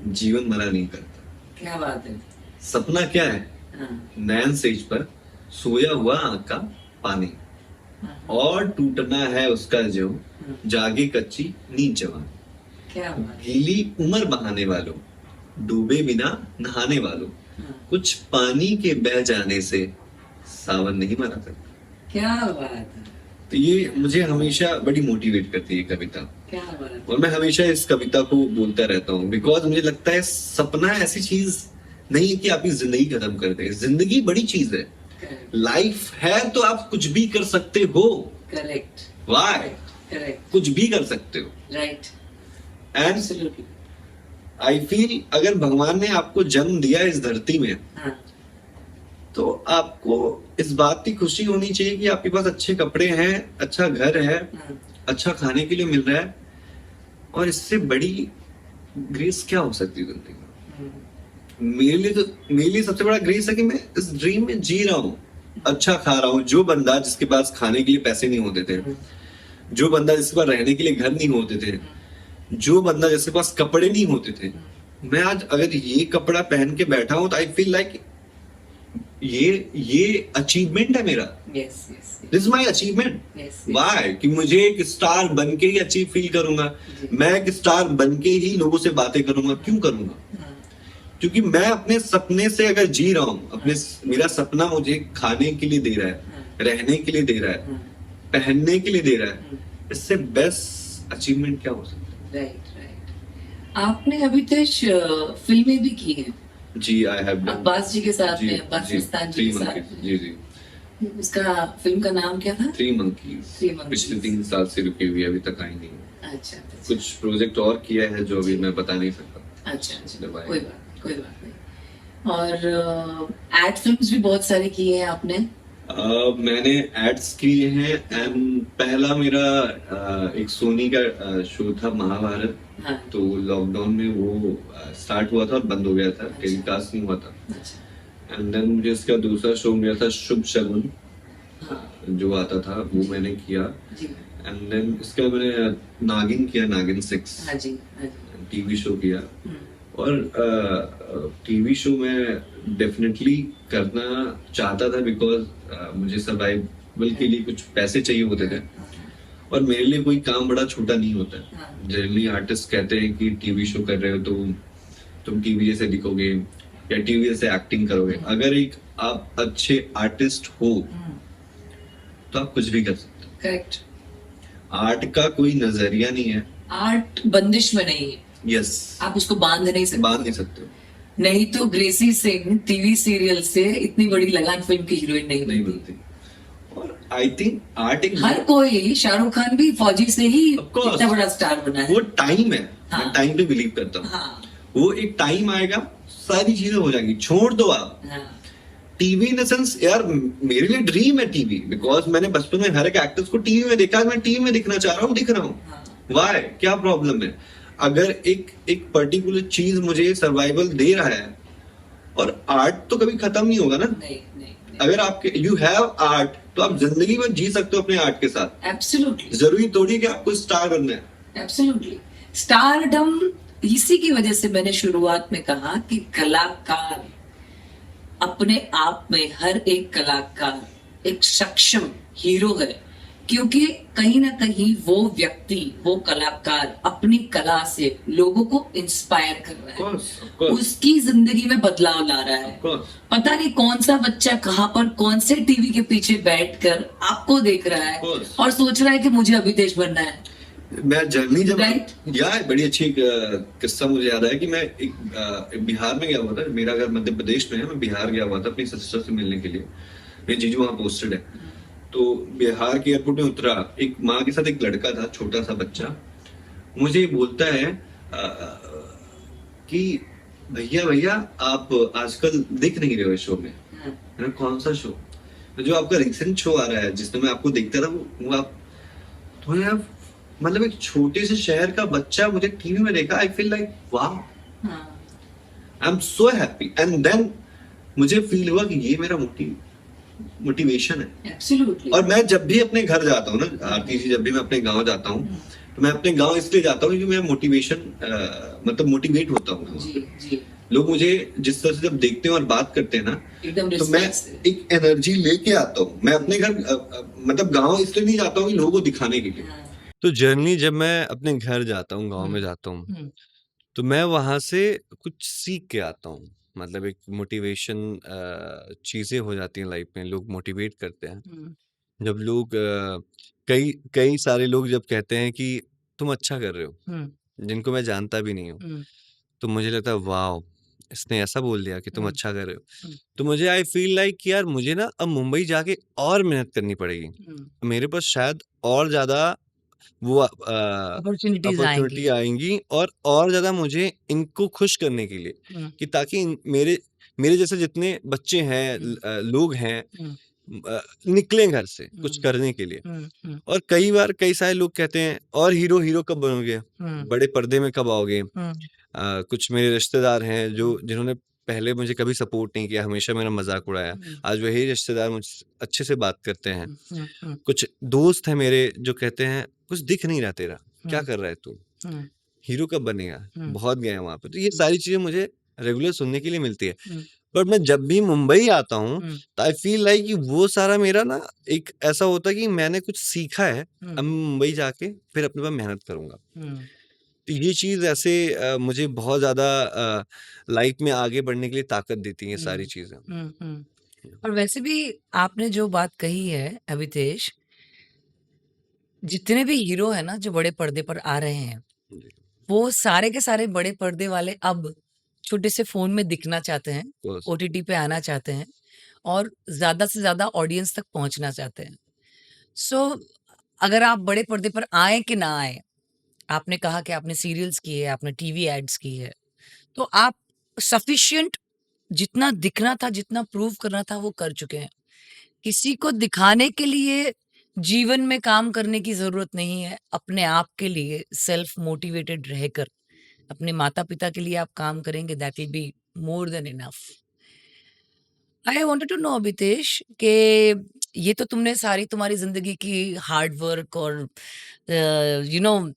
जीवन मरा नहीं करता। क्या बात है। सपना क्या है? हाँ, नैन सेज पर सोया हुआ आंख का पानी, और टूटना है उसका जो जागे कच्ची नींद जवान। क्या बात है। गीली उम्र बहाने वालों, डूबे बिना नहाने वालों, कुछ पानी के बह जाने से सावन नहीं मरा करता। क्या बात है। तो ये मुझे हमेशा बड़ी मोटिवेट करती है कविता, क्या बात है। और मैं हमेशा इस कविता को बोलता रहता हूँ, बिकॉज मुझे लगता है सपना ऐसी चीज नहीं है कि आपकी जिंदगी खत्म कर दे। जिंदगी बड़ी चीज है, लाइफ है तो आप कुछ भी कर सकते हो। करेक्ट। वाई? करेक्ट। कुछ भी कर सकते हो। Right. And absolutely. I feel अगर भगवान ने आपको जन्म दिया इस धरती में, हाँ, तो आपको इस बात की खुशी होनी चाहिए कि आपके पास अच्छे कपड़े हैं, अच्छा घर है, हाँ, अच्छा खाने के लिए मिल रहा है, और इससे बड़ी ग्रेस क्या हो सकती है जिंदगी में। मेरे लिए सबसे बड़ा ग्रेस है कि मैं इस ड्रीम में जी रहा हूँ, अच्छा खा रहा हूँ। जो बंदा जिसके पास खाने के लिए पैसे नहीं होते थे, जो बंदा जिसके पास रहने के लिए घर नहीं होते थे, जो बंदा जिसके पास कपड़े नहीं होते थे, मैं आज अगर ये कपड़ा पहन के बैठा हूँ तो आई फील लाइक ये अचीवमेंट है मेरा। Yes yes this my achievement. Yes. Why? कि मुझे एक स्टार बन के ही अचीव फील करूंगा, मैं एक स्टार बन के ही लोगों से बातें करूंगा। क्यों करूंगा? क्योंकि मैं अपने सपने से अगर जी रहा हूँ, अपने मेरा सपना मुझे खाने के लिए दे रहा है, रहने के लिए दे रहा है, पहनने के लिए दे रहा है, इससे बेस्ट अचीवमेंट क्या हो सकता है? Right right. आपने अभी तक फिल्में भी की हैं जी, आई हैव अब्बास जी के साथ में, अब्बास मस्तान जी के साथ में। जी जी। उसका फिल्म का नाम क्या था? Three monkeys. Three Monkeys। पिछले 3 साल से रुकी हुई है, अभी तक आई नहीं है। अच्छा अच्छा कुछ प्रोजेक्ट और किया है जो अभी मैं बता नहीं सकता। अच्छा अच्छा, दबाए। कोई बात नहीं। और एड फिल्म्स भी बहुत सारे किए हैं आपने। मैंने एड्स किए हैं, एंड पहला मेरा एक सोनी का शो था महाभारत। हाँ। तो लॉकडाउन में वो स्टार्ट हुआ था और बंद हो गया था, टेलीकास्ट नहीं हुआ था। अच्छा। एंड देन मुझे इसका दूसरा शो मिला था शुभ शगुन, हाँ जो आता था, वो मैंने किया। जी। एंड देन इसके बाद मैंने नागिन किया, नागिन 6 हाँ जी हाँ जी। टीवी शो किया। हम्म, और टीवी शो में डेफिनेटली करना चाहता था, बिकॉज मुझे सर्वाइवल के लिए कुछ पैसे चाहिए होते थे, और मेरे लिए कोई काम बड़ा छोटा नहीं होता है। हाँ। जनरली आर्टिस्ट कहते हैं कि टीवी शो कर रहे हो तो तुम टीवी जैसे दिखोगे या टीवी जैसे एक्टिंग करोगे। अगर एक आप अच्छे आर्टिस्ट हो तो आप कुछ भी कर सकते हो। करेक्ट। आर्ट का कोई नजरिया नहीं है। आर्ट बंदिश में नहीं है, यस, आप उसको बांध नहीं सकते। बांध नहीं सकते हो। नहीं तो ग्रेसी सिंह टीवी सीरियल से इतनी बड़ी लगान फिल्म की हीरोइन नहीं नहीं बनती। बनती। और आई थिंक आर्ट एक हर कोई, शाहरुख खान भी फौजी से ही Of course। इतना बड़ा स्टार बना है। वो टाइम है। हाँ। मैं टाइम पे बिलीव करता हूँ। हाँ वो एक टाइम आएगा, सारी चीजें हो जाएंगी। छोड़ दो आप हाँ टीवी इन द सेंस, यार मेरे लिए ड्रीम है टीवी, बिकॉज मैंने बचपन में हर एक एक्टर्स को टीवी में देखा, मैं टीवी में दिखना चाह रहा हूँ, दिख रहा हूँ। हाँ। वाई? क्या प्रॉब्लम है? अगर एक पर्टिकुलर चीज मुझे सर्वाइवल दे रहा है, और आर्ट तो कभी खत्म नहीं होगा ना। नहीं नहीं अगर आपके यू हैव आर्ट तो आप जिंदगी में जी सकते हो अपने आर्ट के साथ। एब्सोल्युटली जरूरी थोड़ी कि आपको स्टार बनना है। एब्सोल्युटली। स्टारडम, इसी की वजह से मैंने शुरुआत में कहा कि कलाकार अपने आप में, हर एक कलाकार एक सक्षम हीरो है, क्योंकि कहीं ना कहीं वो व्यक्ति, वो कलाकार अपनी कला से लोगों को इंस्पायर कर रहा है, उसकी जिंदगी में बदलाव ला रहा है। पता नहीं कौन सा बच्चा कहाँ पर कौन से टीवी के पीछे बैठकर आपको देख रहा है और सोच रहा है कि मुझे अभितेश बनना है। मैं जर्नी जब Right. यार बड़ी अच्छी किस्सा मुझे याद आया कि मैं एक बिहार में गया हुआ था। मेरा घर मध्य प्रदेश में है, मैं बिहार गया हुआ था अपनी सिस्टर से मिलने के लिए। मेरी जीजू वहाँ पोस्टेड है। तो बिहार के एयरपोर्ट में उतरा, एक माँ के साथ एक लड़का था, छोटा सा बच्चा। मुझे बोलता है कि भैया भैया आप आजकल दिख नहीं रहे हो शो में। मैंने कौन सा शो? जो आपका रिसेंट शो आ रहा है जिसमें मैं आपको देखता था, वो आप तो यार, मतलब एक छोटे से शहर का बच्चा मुझे टीवी में देखा। आई फील लाइक वाह, I am so happy. And then मुझे फील हुआ कि ये मेरा मोटिवेशन है। एब्सोल्युटली। और मैं जब भी अपने घर जाता हूँ ना आरती जी, जब भी मैं अपने गांव जाता हूँ, तो मैं अपने गांव इसलिए जाता हूँ क्योंकि मैं मतलब मोटिवेट होता हूँ। जी जी। लोग मुझे जिस तरह से जब देखते हैं और बात करते हैं ना, एकदम तो मैं रिस्पेक्ट से। एक एनर्जी लेके आता हूँ। मैं अपने घर मतलब गांव इसलिए नहीं जाता हूँ कि लोगों को दिखाने के लिए। तो जर्नी जब मैं अपने घर जाता हूँ, गांव में जाता हूँ, तो मैं वहां से कुछ सीख के आता हूँ। मतलब एक मोटिवेशन चीजें हो जाती हैं लाइफ में, लोग मोटिवेट करते हैं। जब लोग कई कई सारे लोग जब कहते हैं कि तुम अच्छा कर रहे हो, जिनको मैं जानता भी नहीं हूँ, तो मुझे लगता है वाह, इसने ऐसा बोल दिया कि तुम अच्छा कर रहे हो। तो मुझे आई फील लाइक कि यार मुझे ना अब मुंबई जाके और मेहनत करनी पड़ेगी। मेरे पास शायद और ज्यादा वो अपॉर्चुनिटीज आएंगी। अपॉर्चुनिटी आएंगी और ज्यादा मुझे इनको खुश करने के लिए, कि ताकि मेरे मेरे जैसे जितने बच्चे हैं, लोग हैं, निकलें घर से कुछ करने के लिए। और कई बार कई सारे लोग कहते हैं और हीरो हीरो कब बनोगे, बड़े पर्दे में कब आओगे। कुछ मेरे रिश्तेदार हैं जो जिन्होंने पहले मुझे कभी सपोर्ट नहीं किया, हमेशा मेरा मजाक उड़ाया, आज वही रिश्तेदार मुझसे अच्छे से बात करते हैं। कुछ दोस्त हैं मेरे जो कहते हैं कुछ दिख नहीं रहा तेरा, क्या कर रहा है तू, हीरो कब बनेगा, बहुत गए हैं वहां पे। तो ये सारी चीजें मुझे रेगुलर सुनने के लिए मिलती है। बट मैं जब भी मुंबई आता हूँ, तो आई फील लाइक कि वो सारा मेरा ना एक ऐसा होता है कि मैंने कुछ सीखा है, अब मैं मुंबई जाके फिर अपने पर मेहनत करूंगा। तो ये चीज ऐसे मुझे बहुत ज्यादा लाइफ में आगे बढ़ने के लिए ताकत देती है, ये सारी चीजें। और वैसे भी आपने जो बात कही है अभितेश, जितने भी हीरो है ना जो बड़े पर्दे पर आ रहे हैं, जी, वो सारे के सारे बड़े पर्दे वाले अब छोटे से फोन में दिखना चाहते हैं, course. ओटीटी पे आना चाहते हैं और ज्यादा से ज्यादा ऑडियंस तक पहुंचना चाहते हैं। सो अगर आप बड़े पर्दे पर आए कि ना आए, आपने कहा कि आपने सीरियल्स की है, आपने टीवी एड्स की है, तो आप सफिशिएंट जितना दिखना था, जितना प्रूव करना था, वो कर चुके हैं। किसी को दिखाने के लिए जीवन में काम करने की जरूरत नहीं है। अपने आप के लिए सेल्फ मोटिवेटेड रहकर अपने माता पिता के लिए आप काम करेंगे, that will be more than enough. I wanted to know Abhitesh कि ये तो तुमने सारी तुम्हारी जिंदगी की हार्ड वर्क और यू नो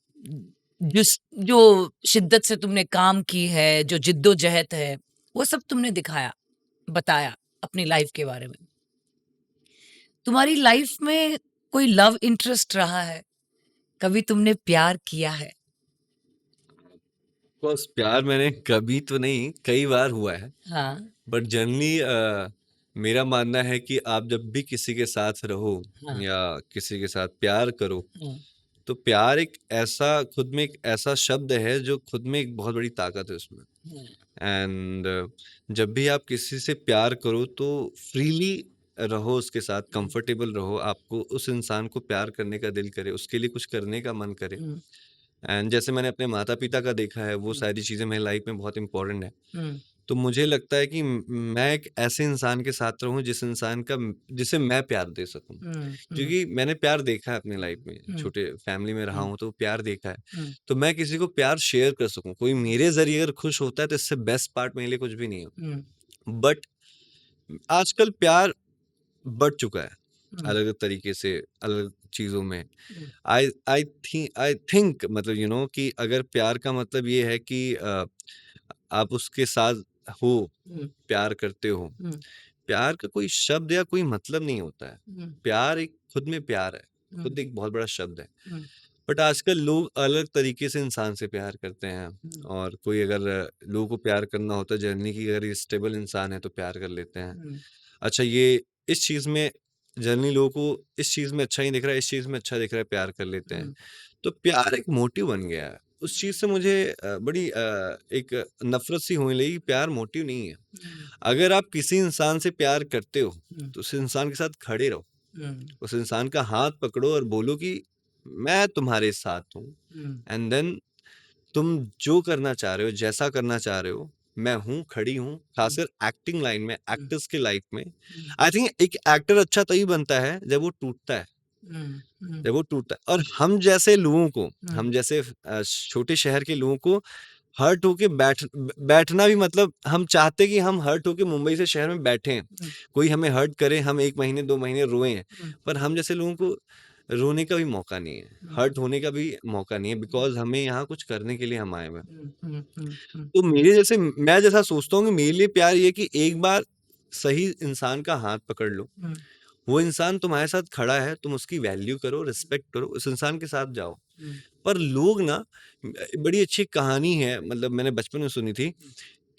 जिस जो शिद्दत से तुमने काम की है, जो जिद्दोजहद है, वो सब तुमने दिखाया, बताया अपनी लाइफ के बारे में। तुम्हारी लाइफ में कोई लव इंटरेस्ट रहा है? कभी तुमने प्यार किया है? बस प्यार मैंने कभी तो नहीं, कई बार हुआ है। हाँ, बट जनरली मेरा मानना है कि आप जब भी किसी के साथ रहो हाँ, या किसी के साथ प्यार करो, हाँ, तो प्यार एक ऐसा खुद में एक ऐसा शब्द है जो खुद में एक बहुत बड़ी ताकत है उसमें। हाँ, एंड जब भी आप किसी से प्यार करो तो फ्रीली रहो, उसके साथ कंफर्टेबल रहो, आपको उस इंसान को प्यार करने का दिल करे, उसके लिए कुछ करने का मन करे। हम्म, एंड जैसे मैंने अपने माता पिता का देखा है, वो सारी चीज़ें मेरी लाइफ में बहुत इंपॉर्टेंट है। हम्म, तो मुझे लगता है कि मैं एक ऐसे इंसान के साथ रहूं जिसे मैं प्यार दे सकूं, हम्म, क्योंकि मैंने प्यार देखा है अपने लाइफ में, छोटे फैमिली में रहा हूं तो प्यार देखा है। तो मैं किसी को प्यार शेयर कर सकूं, कोई मेरे जरिए अगर खुश होता है तो इससे बेस्ट पार्ट मेरे लिए कुछ भी नहीं है। बट आजकल प्यार बढ़ चुका है, अलग तरीके से, अलग चीज़ों में। हुँ, आई थिंक मतलब कि अगर प्यार का मतलब ये है कि आप उसके साथ हो, हुँ, प्यार करते हो। हुँ, प्यार का कोई शब्द या कोई मतलब नहीं होता है। हुँ, प्यार एक खुद में प्यार है, हुँ, खुद एक बहुत बड़ा शब्द है। हुँ, बट आजकल लोग अलग तरीके से इंसान से प्यार करते हैं, हुँ, और कोई अगर लोगों को प्यार करना होता है जनरली कि अगर ये स्टेबल इंसान है तो प्यार कर लेते हैं। हुँ, अच्छा, ये इस चीज़ में जनरली लोगों को इस चीज़ में अच्छा नहीं दिख रहा है, इस चीज़ में अच्छा दिख रहा है, प्यार कर लेते हैं। हुँ, तो प्यार एक मोटिव बन गया है। उस चीज़ से मुझे बड़ी एक नफ़रत सी होने लगी। प्यार मोटिव नहीं है। हुँ, अगर आप किसी इंसान से प्यार करते हो, हुँ, तो उस इंसान के साथ खड़े रहो। हुँ, उस इंसान का हाथ पकड़ो और बोलो कि मैं तुम्हारे साथ हूँ, हुँ, एंड देन तुम जो करना चाह रहे हो, जैसा करना चाह रहे हो, मैं हूँ, खड़ी हूँ। हुँ, खासकर एक्टिंग लाइन में, हुँ, एक्टर्स की लाइफ में। हुँ, आई थिंक एक एक्टर अच्छा तभी बनता है जब वो टूटता है। हुँ, हुँ, जब वो टूटता है, और हम जैसे लोगों को, हुँ, हम जैसे छोटे शहर के लोगों को हर्ट होके बैठना भी, मतलब हम चाहते हैं कि हम हर्ट होके मुंबई से शहर में बैठें। हुँ, कोई हमें हर्ट करे, हम 1 महीने 2 महीने रोएँ, हुँ, पर हम जैसे लोगों को रोने का भी मौका नहीं है, हुँ, हर्ट होने का भी मौका नहीं है, बिकॉज़ हमें यहाँ कुछ करने के लिए हम आए हुए हैं। हुँ, हुँ, हुँ, हुँ, तो मेरे जैसे, मैं जैसा सोचता हूँ कि मेरे लिए प्यार ये है कि एक बार सही इंसान का हाथ पकड़ लो। हुँ, वो इंसान तुम्हारे साथ खड़ा है, तुम उसकी वैल्यू करो, रिस्पेक्ट करो, उस इंसान के साथ जाओ। हुँ, पर लोग ना, बड़ी अच्छी कहानी है, मतलब मैंने बचपन में सुनी थी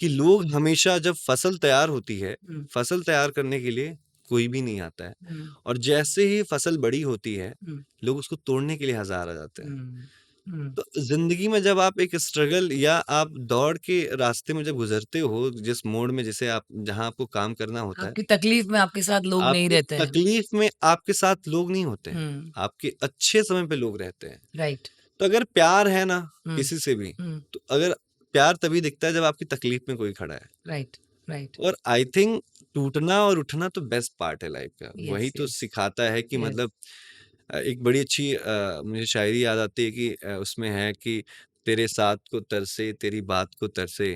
कि लोग हमेशा जब फसल तैयार होती है, हुँ, फसल तैयार करने के लिए कोई भी नहीं आता है, हुँ, और जैसे ही फसल बड़ी होती है, हुँ, लोग उसको तोड़ने के लिए हज़ार आ जाते हैं। हुँ, हुँ। तो ज़िंदगी में जब आप एक स्ट्रगल या आप दौड़ के रास्ते में जब गुज़रते हो, जिस मोड़ में, जिसे आप जहाँ आपको काम करना होता है, आपकी तकलीफ में आपके साथ लोग नहीं आपकी रहते हैं। तकलीफ में आपके साथ लोग नहीं होते हैं, हुँ, आपके अच्छे समय पे लोग रहते हैं। राइट। तो अगर प्यार है ना हुँ, किसी से भी, हुँ, तो अगर प्यार तभी दिखता है जब आपकी तकलीफ में कोई खड़ा है। Right, right. और आई थिंक टूटना और उठना तो बेस्ट पार्ट है लाइफ का। वही यस, तो यस, सिखाता है कि यस। मतलब एक बड़ी अच्छी मुझे शायरी याद आती है कि उसमें है कि तेरे साथ को तरसे, तेरी बात को तरसे,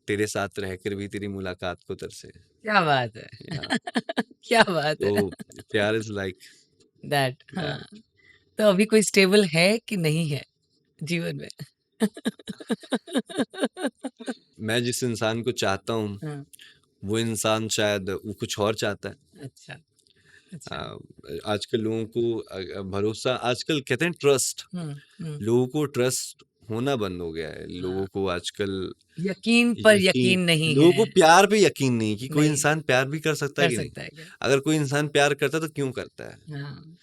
तेरे साथ रहकर भी तेरी मुलाकात को तरसे। क्या बात है! या क्या बात है! तो प्यार इज़ लाइक दैट दैट। हाँ, तो अभी कोई स्टेबल है कि नहीं है जीवन में? मैं जिस इंसान को चाहता हूँ, हाँ, वो इंसान शायद वो कुछ और चाहता है। अच्छा, अ, अच्छा। आजकल लोगों को भरोसा, आजकल कहते हैं ट्रस्ट, हुँ, हुँ। लोगों को ट्रस्ट होना बंद हो गया है। लोगों हाँ, को आजकल यकीन पर यकीन, यकीन नहीं लोगों है, को प्यार पे यकीन नहीं कि कोई नहीं है, इंसान प्यार भी कर सकता है कर कि नहीं। सकता है क्या? अगर कोई इंसान प्यार करता है तो क्यों करता है? हाँ,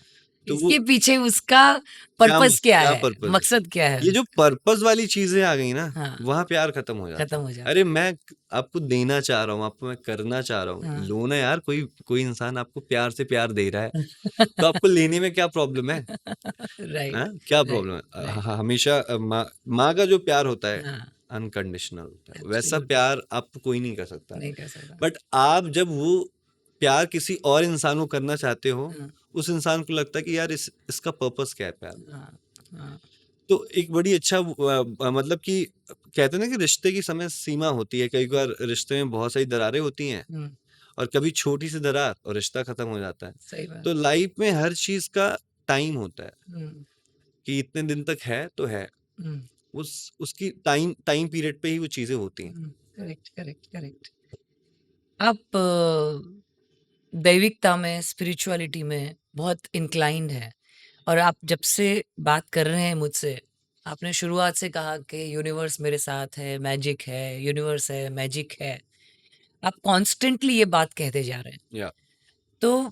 तो वो इसके पीछे उसका क्या पर्पज़ क्या क्या है? पर्पज़ है? मकसद क्या है ये जो उसका? पर्पज़ वाली चीज़ें आ गई ना, हाँ, वहाँ प्यार खत्म हो जाता खत्म है। हो जाता अरे है। मैं आपको देना चाह रहा हूँ, आपको मैं करना चाह रहा हूँ। हाँ। लो ना यार, कोई कोई इंसान आपको प्यार से प्यार दे रहा है, तो आपको लेने में क्या प्रॉब्लम है? राइट, हाँ, क्या राइट, प्रॉब्लम है? राइट। हमेशा माँ माँ का जो प्यार होता है, हाँ, अनकंडीशनल होता है। वैसा एब्सोल्युटली प्यार आपको कोई नहीं कर सकता। नहीं कर सकता। बट आप जब वो प्यार किसी और इंसान को करना चाहते हो, हाँ, उस इंसान को लगता है कि यार इसका पर्पस क्या है प्यार में? हाँ, हाँ। तो एक बड़ी अच्छा मतलब कि कहते हैं ना कि रिश्ते की समय सीमा होती है। कई बार रिश्ते में बहुत सारी दरारें होती हैं, हुँ, और कभी छोटी सी दरार और रिश्ता खत्म हो जाता है। सही बात। तो लाइफ में हर चीज़ का टाइम होता है हुँ, कि इतने दिन तक है तो है। हुँ, उसकी टाइम टाइम पीरियड पे ही वो चीज़ें होती हैं। हुँ। Correct, correct, correct. आप दैविकता में, स्पिरिचुअलिटी में बहुत इंक्लाइंड हैं और आप जब से बात कर रहे हैं मुझसे, आपने शुरुआत से कहा कि यूनिवर्स मेरे साथ है, यूनिवर्स है, मैजिक है। आप कॉन्स्टेंटली ये बात कहते जा रहे हैं। या तो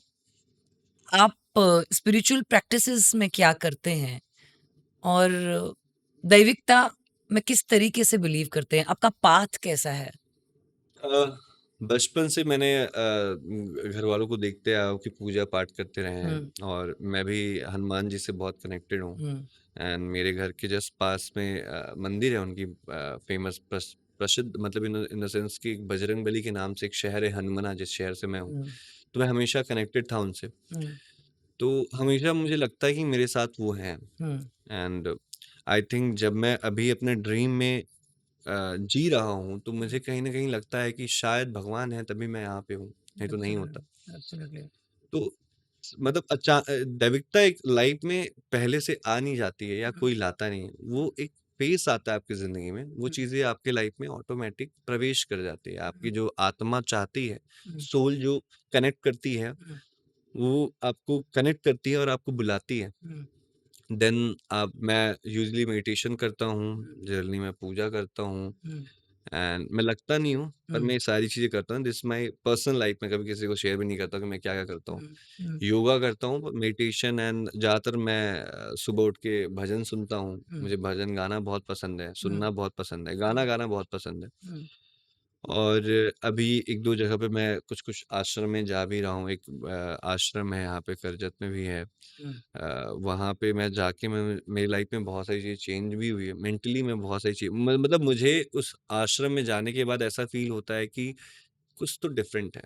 आप स्पिरिचुअल प्रैक्टिसेस में क्या करते हैं? और दैविकता में किस तरीके से बिलीव करते हैं? आपका पाथ कैसा है? अ, बचपन से मैंने घर वालों को देखते आया हूँ कि पूजा पाठ करते रहे हैं, हुँ, और मैं भी हनुमान जी से बहुत कनेक्टेड हूँ। हुँ, एंड मेरे घर के जस्ट पास में मंदिर है उनकी, फेमस प्रसिद्ध, मतलब इन द सेंस कि बजरंगबली के नाम से एक शहर है हनुमना, जिस शहर से मैं हूँ। हुँ, तो मैं हमेशा कनेक्टेड था उनसे। हुँ, तो हमेशा मुझे लगता है कि मेरे साथ वो हैं। हुँ, एंड आई थिंक जब मैं अभी अपने ड्रीम में जी रहा हूँ, तो हुँ। मुझे कहीं न कहीं लगता है कि शायद भगवान है तभी मैं यहाँ पे हूँ, नहीं तो नहीं होता। Absolutely, absolutely. तो मतलब दैविकता एक लाइफ में पहले से आ नहीं जाती है या कोई लाता नहीं है। वो एक फेस आता है आपकी ज़िंदगी में, वो चीज़ें आपके लाइफ में ऑटोमैटिक प्रवेश कर जाती है। आपकी जो आत्मा चाहती है, सोल जो कनेक्ट करती है, वो आपको कनेक्ट करती है और आपको बुलाती है। देन आप मैं यूजुअली मेडिटेशन करता हूँ, जनरली मैं पूजा करता हूँ एंड मैं लगता नहीं हूँ, पर मैं ये सारी चीज़ें करता हूँ। दिस माय पर्सनल लाइफ में कभी किसी को शेयर भी नहीं करता कि मैं क्या-क्या करता हूँ। योगा करता हूँ, मेडिटेशन एंड ज़्यादातर मैं सुबह उठ के भजन सुनता हूँ। मुझे भजन गाना बहुत पसंद है, सुनना बहुत पसंद है, गाना गाना बहुत पसंद है। और अभी 1-2 जगह पे मैं कुछ-कुछ आश्रम में जा भी रहा हूँ। एक आश्रम है यहाँ पे करजत में भी है। वहाँ पे मैं जाके मैं मेरी लाइफ में बहुत सारी चीज़ें चेंज भी हुई है। मेंटली मैं बहुत सारी चीज़ मतलब मुझे उस आश्रम में जाने के बाद ऐसा फ़ील होता है कि कुछ तो डिफरेंट है।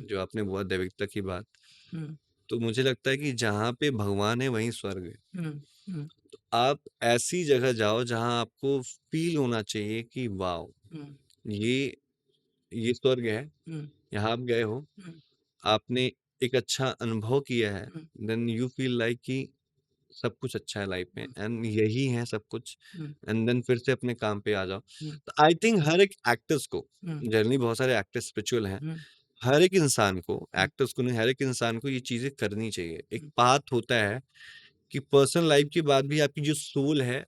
जो आपने बोला दैविकता की बात, तो मुझे लगता है कि जहाँ पे भगवान है वहीं स्वर्ग है। तो आप ऐसी जगह जाओ जहाँ आपको फ़ील होना चाहिए कि वॉव! ये ये स्वर्ग है, यहाँ आप गए हो, आपने एक अच्छा अनुभव किया है, देन यू फ़ील लाइक कि सब कुछ अच्छा है लाइफ में एंड यही है सब कुछ एंड देन फिर से अपने काम पे आ जाओ। तो आई थिंक हर एक एक्टर्स को, जनरली बहुत सारे एक्टर्स स्पिरिचुअल हैं, हर एक इंसान को, एक्टर्स को नहीं, हर एक इंसान को ये चीज़ें करनी चाहिए। एक पाथ होता है कि पर्सनल लाइफ के बाद भी आपकी जो सोल है,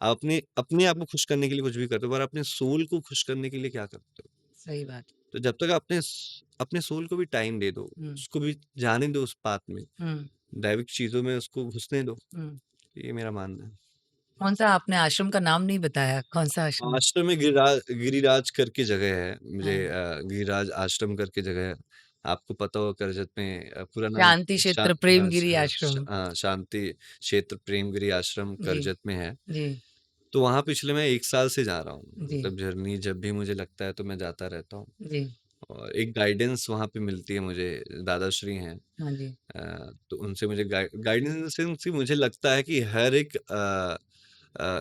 आप अपने अपने आप को खुश करने के लिए कुछ भी करते हो, पर अपने सोल को खुश करने के लिए क्या करते हो? सही बात। तो जब तक अपने सोल को भी टाइम दे दो, उसको भी जाने दो उस पाथ में, दैविक चीज़ों में उसको घुसने दो। ये मेरा मानना है। कौन-सा आपने आश्रम का नाम नहीं बताया, कौन-सा आश्रम है? आश्रम में गिरिराज करके जगह है। मुझे हाँ। गिरिराज आश्रम करके जगह है। आपको पता होगा करजत में पूरा नाम शांति क्षेत्र प्रेमगिरी आश्रम। शांति क्षेत्र प्रेमगिरी आश्रम जी, करजत में है। जी, तो वहाँ पिछले मैं 1 साल से जा रहा हूँ। जी, मतलब जर्नी जब भी मुझे लगता है तो मैं जाता रहता हूँ। जी। और एक गाइडेंस वहाँ पे मिलती है मुझे, दादाश्री हैं। हाँ जी। तो उनसे मुझे गाइडेंस इन द सेंस कि मुझे लगता है कि हर एक अ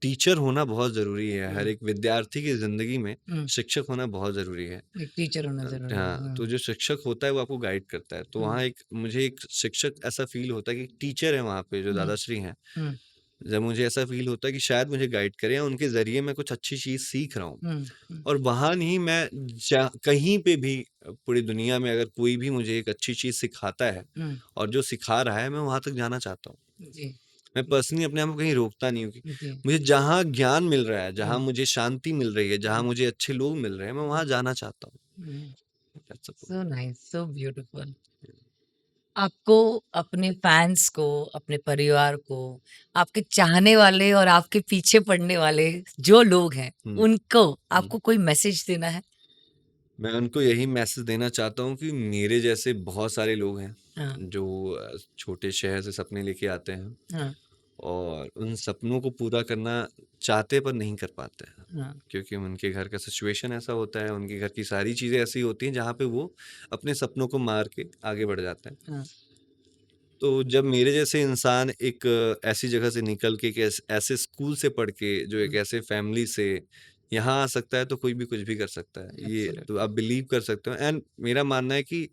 टीचर होना बहुत ज़रूरी है। हर एक विद्यार्थी की ज़िंदगी में शिक्षक होना बहुत ज़रूरी है। एक टीचर होना ज़रूरी है। हाँ, तो जो शिक्षक होता है वो आपको गाइड करता है। तो वहाँ एक मुझे एक शिक्षक ऐसा फ़ील होता है कि टीचर है वहाँ पे जो दादाश्री हैं। हुँ, जब मुझे ऐसा फ़ील होता है कि शायद मुझे गाइड करें या उनके ज़रिए मैं कुछ अच्छी चीज़ सीख रहा हूँ। और वहाँ नहीं, मैं कहीं पे भी पूरी दुनिया में अगर कोई भी मुझे एक अच्छी चीज़ सिखाता है और जो सिखा रहा है, मैं वहाँ तक जाना चाहता हूँ। जी, मैं पर्सनली अपने आप को कहीं रोकता नहीं हूँ कि जी। मुझे जहाँ ज्ञान मिल रहा है, जहाँ मुझे शांति मिल रही है, जहाँ मुझे अच्छे लोग मिल रहे हैं, मैं वहाँ जाना चाहता हूँ। That's the point. So nice, so beautiful. आपको अपने फैन्स को, अपने परिवार को, आपके चाहने वाले और आपके पीछे पड़ने वाले जो लोग हैं, हुँ, उनको हुँ। आपको कोई मैसेज देना है? मैं उनको यही मैसेज देना चाहता हूँ कि मेरे जैसे बहुत सारे लोग हैं, हाँ, जो छोटे शहर से सपने लेके आते हैं हाँ, और उन सपनों को पूरा करना चाहते पर नहीं कर पाते हैं। हाँ, क्योंकि उनके घर का सिचुएशन ऐसा होता है, उनके घर की सारी चीज़ें ऐसी होती हैं जहाँ पे वो अपने सपनों को मार के आगे बढ़ जाते हैं। हाँ, तो जब मेरे जैसे इंसान एक ऐसी जगह से निकल के, एक ऐसे स्कूल से पढ़ के, जो एक ऐसे फैमिली से यहाँ आ सकता है, तो कोई भी कुछ भी कर सकता है। ये तो एब्सोल्युटली। आप बिलीव कर सकते हो एंड मेरा मानना है कि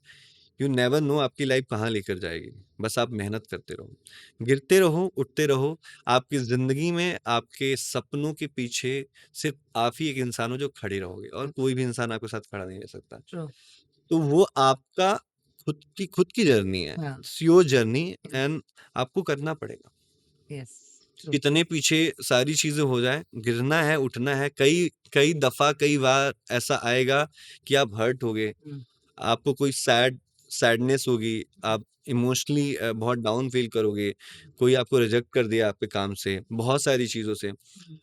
यू नेवर नो आपकी लाइफ कहाँ लेकर जाएगी। बस आप मेहनत करते रहो, गिरते रहो, उठते रहो। आपकी ज़िंदगी में आपके सपनों के पीछे सिर्फ़ आप ही एक इंसान हो जो खड़े रहोगे और कोई भी इंसान आपके साथ खड़ा नहीं रह सकता। ट्रू, तो वो आपका खुद की जर्नी है। हाँ, इट्स योर जर्नी एंड आपको करना पड़ेगा। यस, ट्रू, कितने पीछे सारी चीज़ें हो जाएँ, गिरना है, उठना है। कई कई दफ़ा, कई बार ऐसा आएगा कि आप हर्ट होगे, आपको कोई सैडनेस होगी, आप इमोशनली बहुत डाउन फ़ील करोगे, कोई आपको रिजेक्ट कर दिया आपके काम से, बहुत सारी चीज़ों से,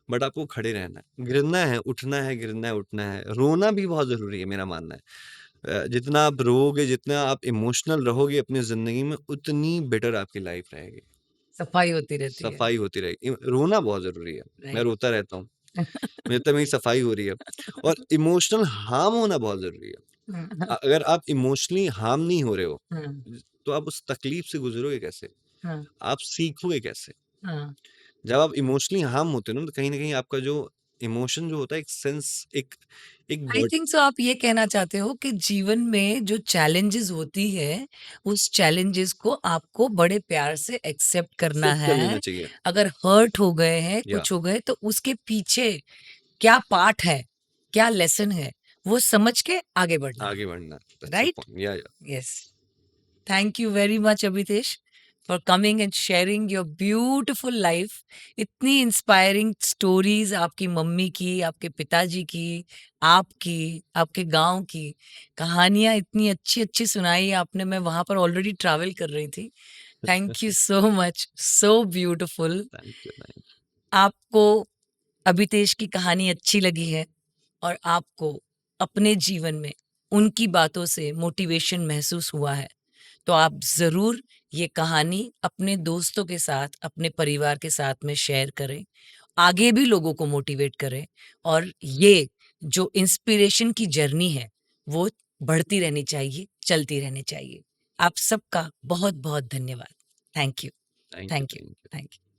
बट आपको खड़े रहना है। गिरना है, उठना है, गिरना है, उठना है। रोना भी बहुत ज़रूरी है, मेरा मानना है। जितना आप रोओगे, जितना आप इमोशनल रहोगे अपनी ज़िंदगी में, उतनी बेटर आपकी लाइफ रहेगी। सफाई होती रहती है, सफाई होती रहेगी। रोना बहुत ज़रूरी है। मैं राइट। रोता रहता हूँ। मुझे लगता है मेरी सफाई हो रही है और इमोशनल हार्म होना बहुत ज़रूरी है। हाँ, हाँ, अगर आप इमोशनली हार्म नहीं हो रहे हो, हाँ, तो आप उस तकलीफ से गुज़रोगे कैसे? हाँ, आप सीखोगे कैसे? हाँ, जब आप इमोशनली हार्म होते हो ना, तो कहीं न कहीं आपका जो इमोशन जो होता है, एक सेंस, एक एक आई बर्ड थिंक सो आप ये कहना चाहते हो कि जीवन में जो चैलेंजेस होती है, उस चैलेंजेस को आपको बड़े प्यार से एक्सेप्ट करना एक्सेप्ट कर लेना है। चाहिए। अगर हर्ट हो गए हैं, या कुछ हो गए, तो उसके पीछे क्या पाठ है, क्या लेसन है, वो समझ के आगे बढ़ना है, आगे बढ़ना, that's the right? Point. Yeah yes. Thank you very much Abhitesh for coming and sharing your beautiful life. इतनी इंस्पायरिंग स्टोरीज आपकी मम्मी की, आपके पिताजी की, आपकी, आपके गांव की कहानियां इतनी अच्छी अच्छी सुनाई आपने। मैं वहां पर ऑलरेडी ट्रैवल कर रही थी। Thank you so much, so beautiful. Thank you, thank आपको अभितेश की कहानी अच्छी लगी है और आपको अपने जीवन में उनकी बातों से मोटिवेशन महसूस हुआ है, तो आप ज़रूर ये कहानी अपने दोस्तों के साथ, अपने परिवार के साथ में शेयर करें। आगे भी लोगों को मोटिवेट करें और ये जो इंस्पिरेशन की जर्नी है, वो बढ़ती रहनी चाहिए, चलती रहनी चाहिए। आप सबका बहुत-बहुत धन्यवाद। Thank you, thank you, thank you, thank you. Thank you.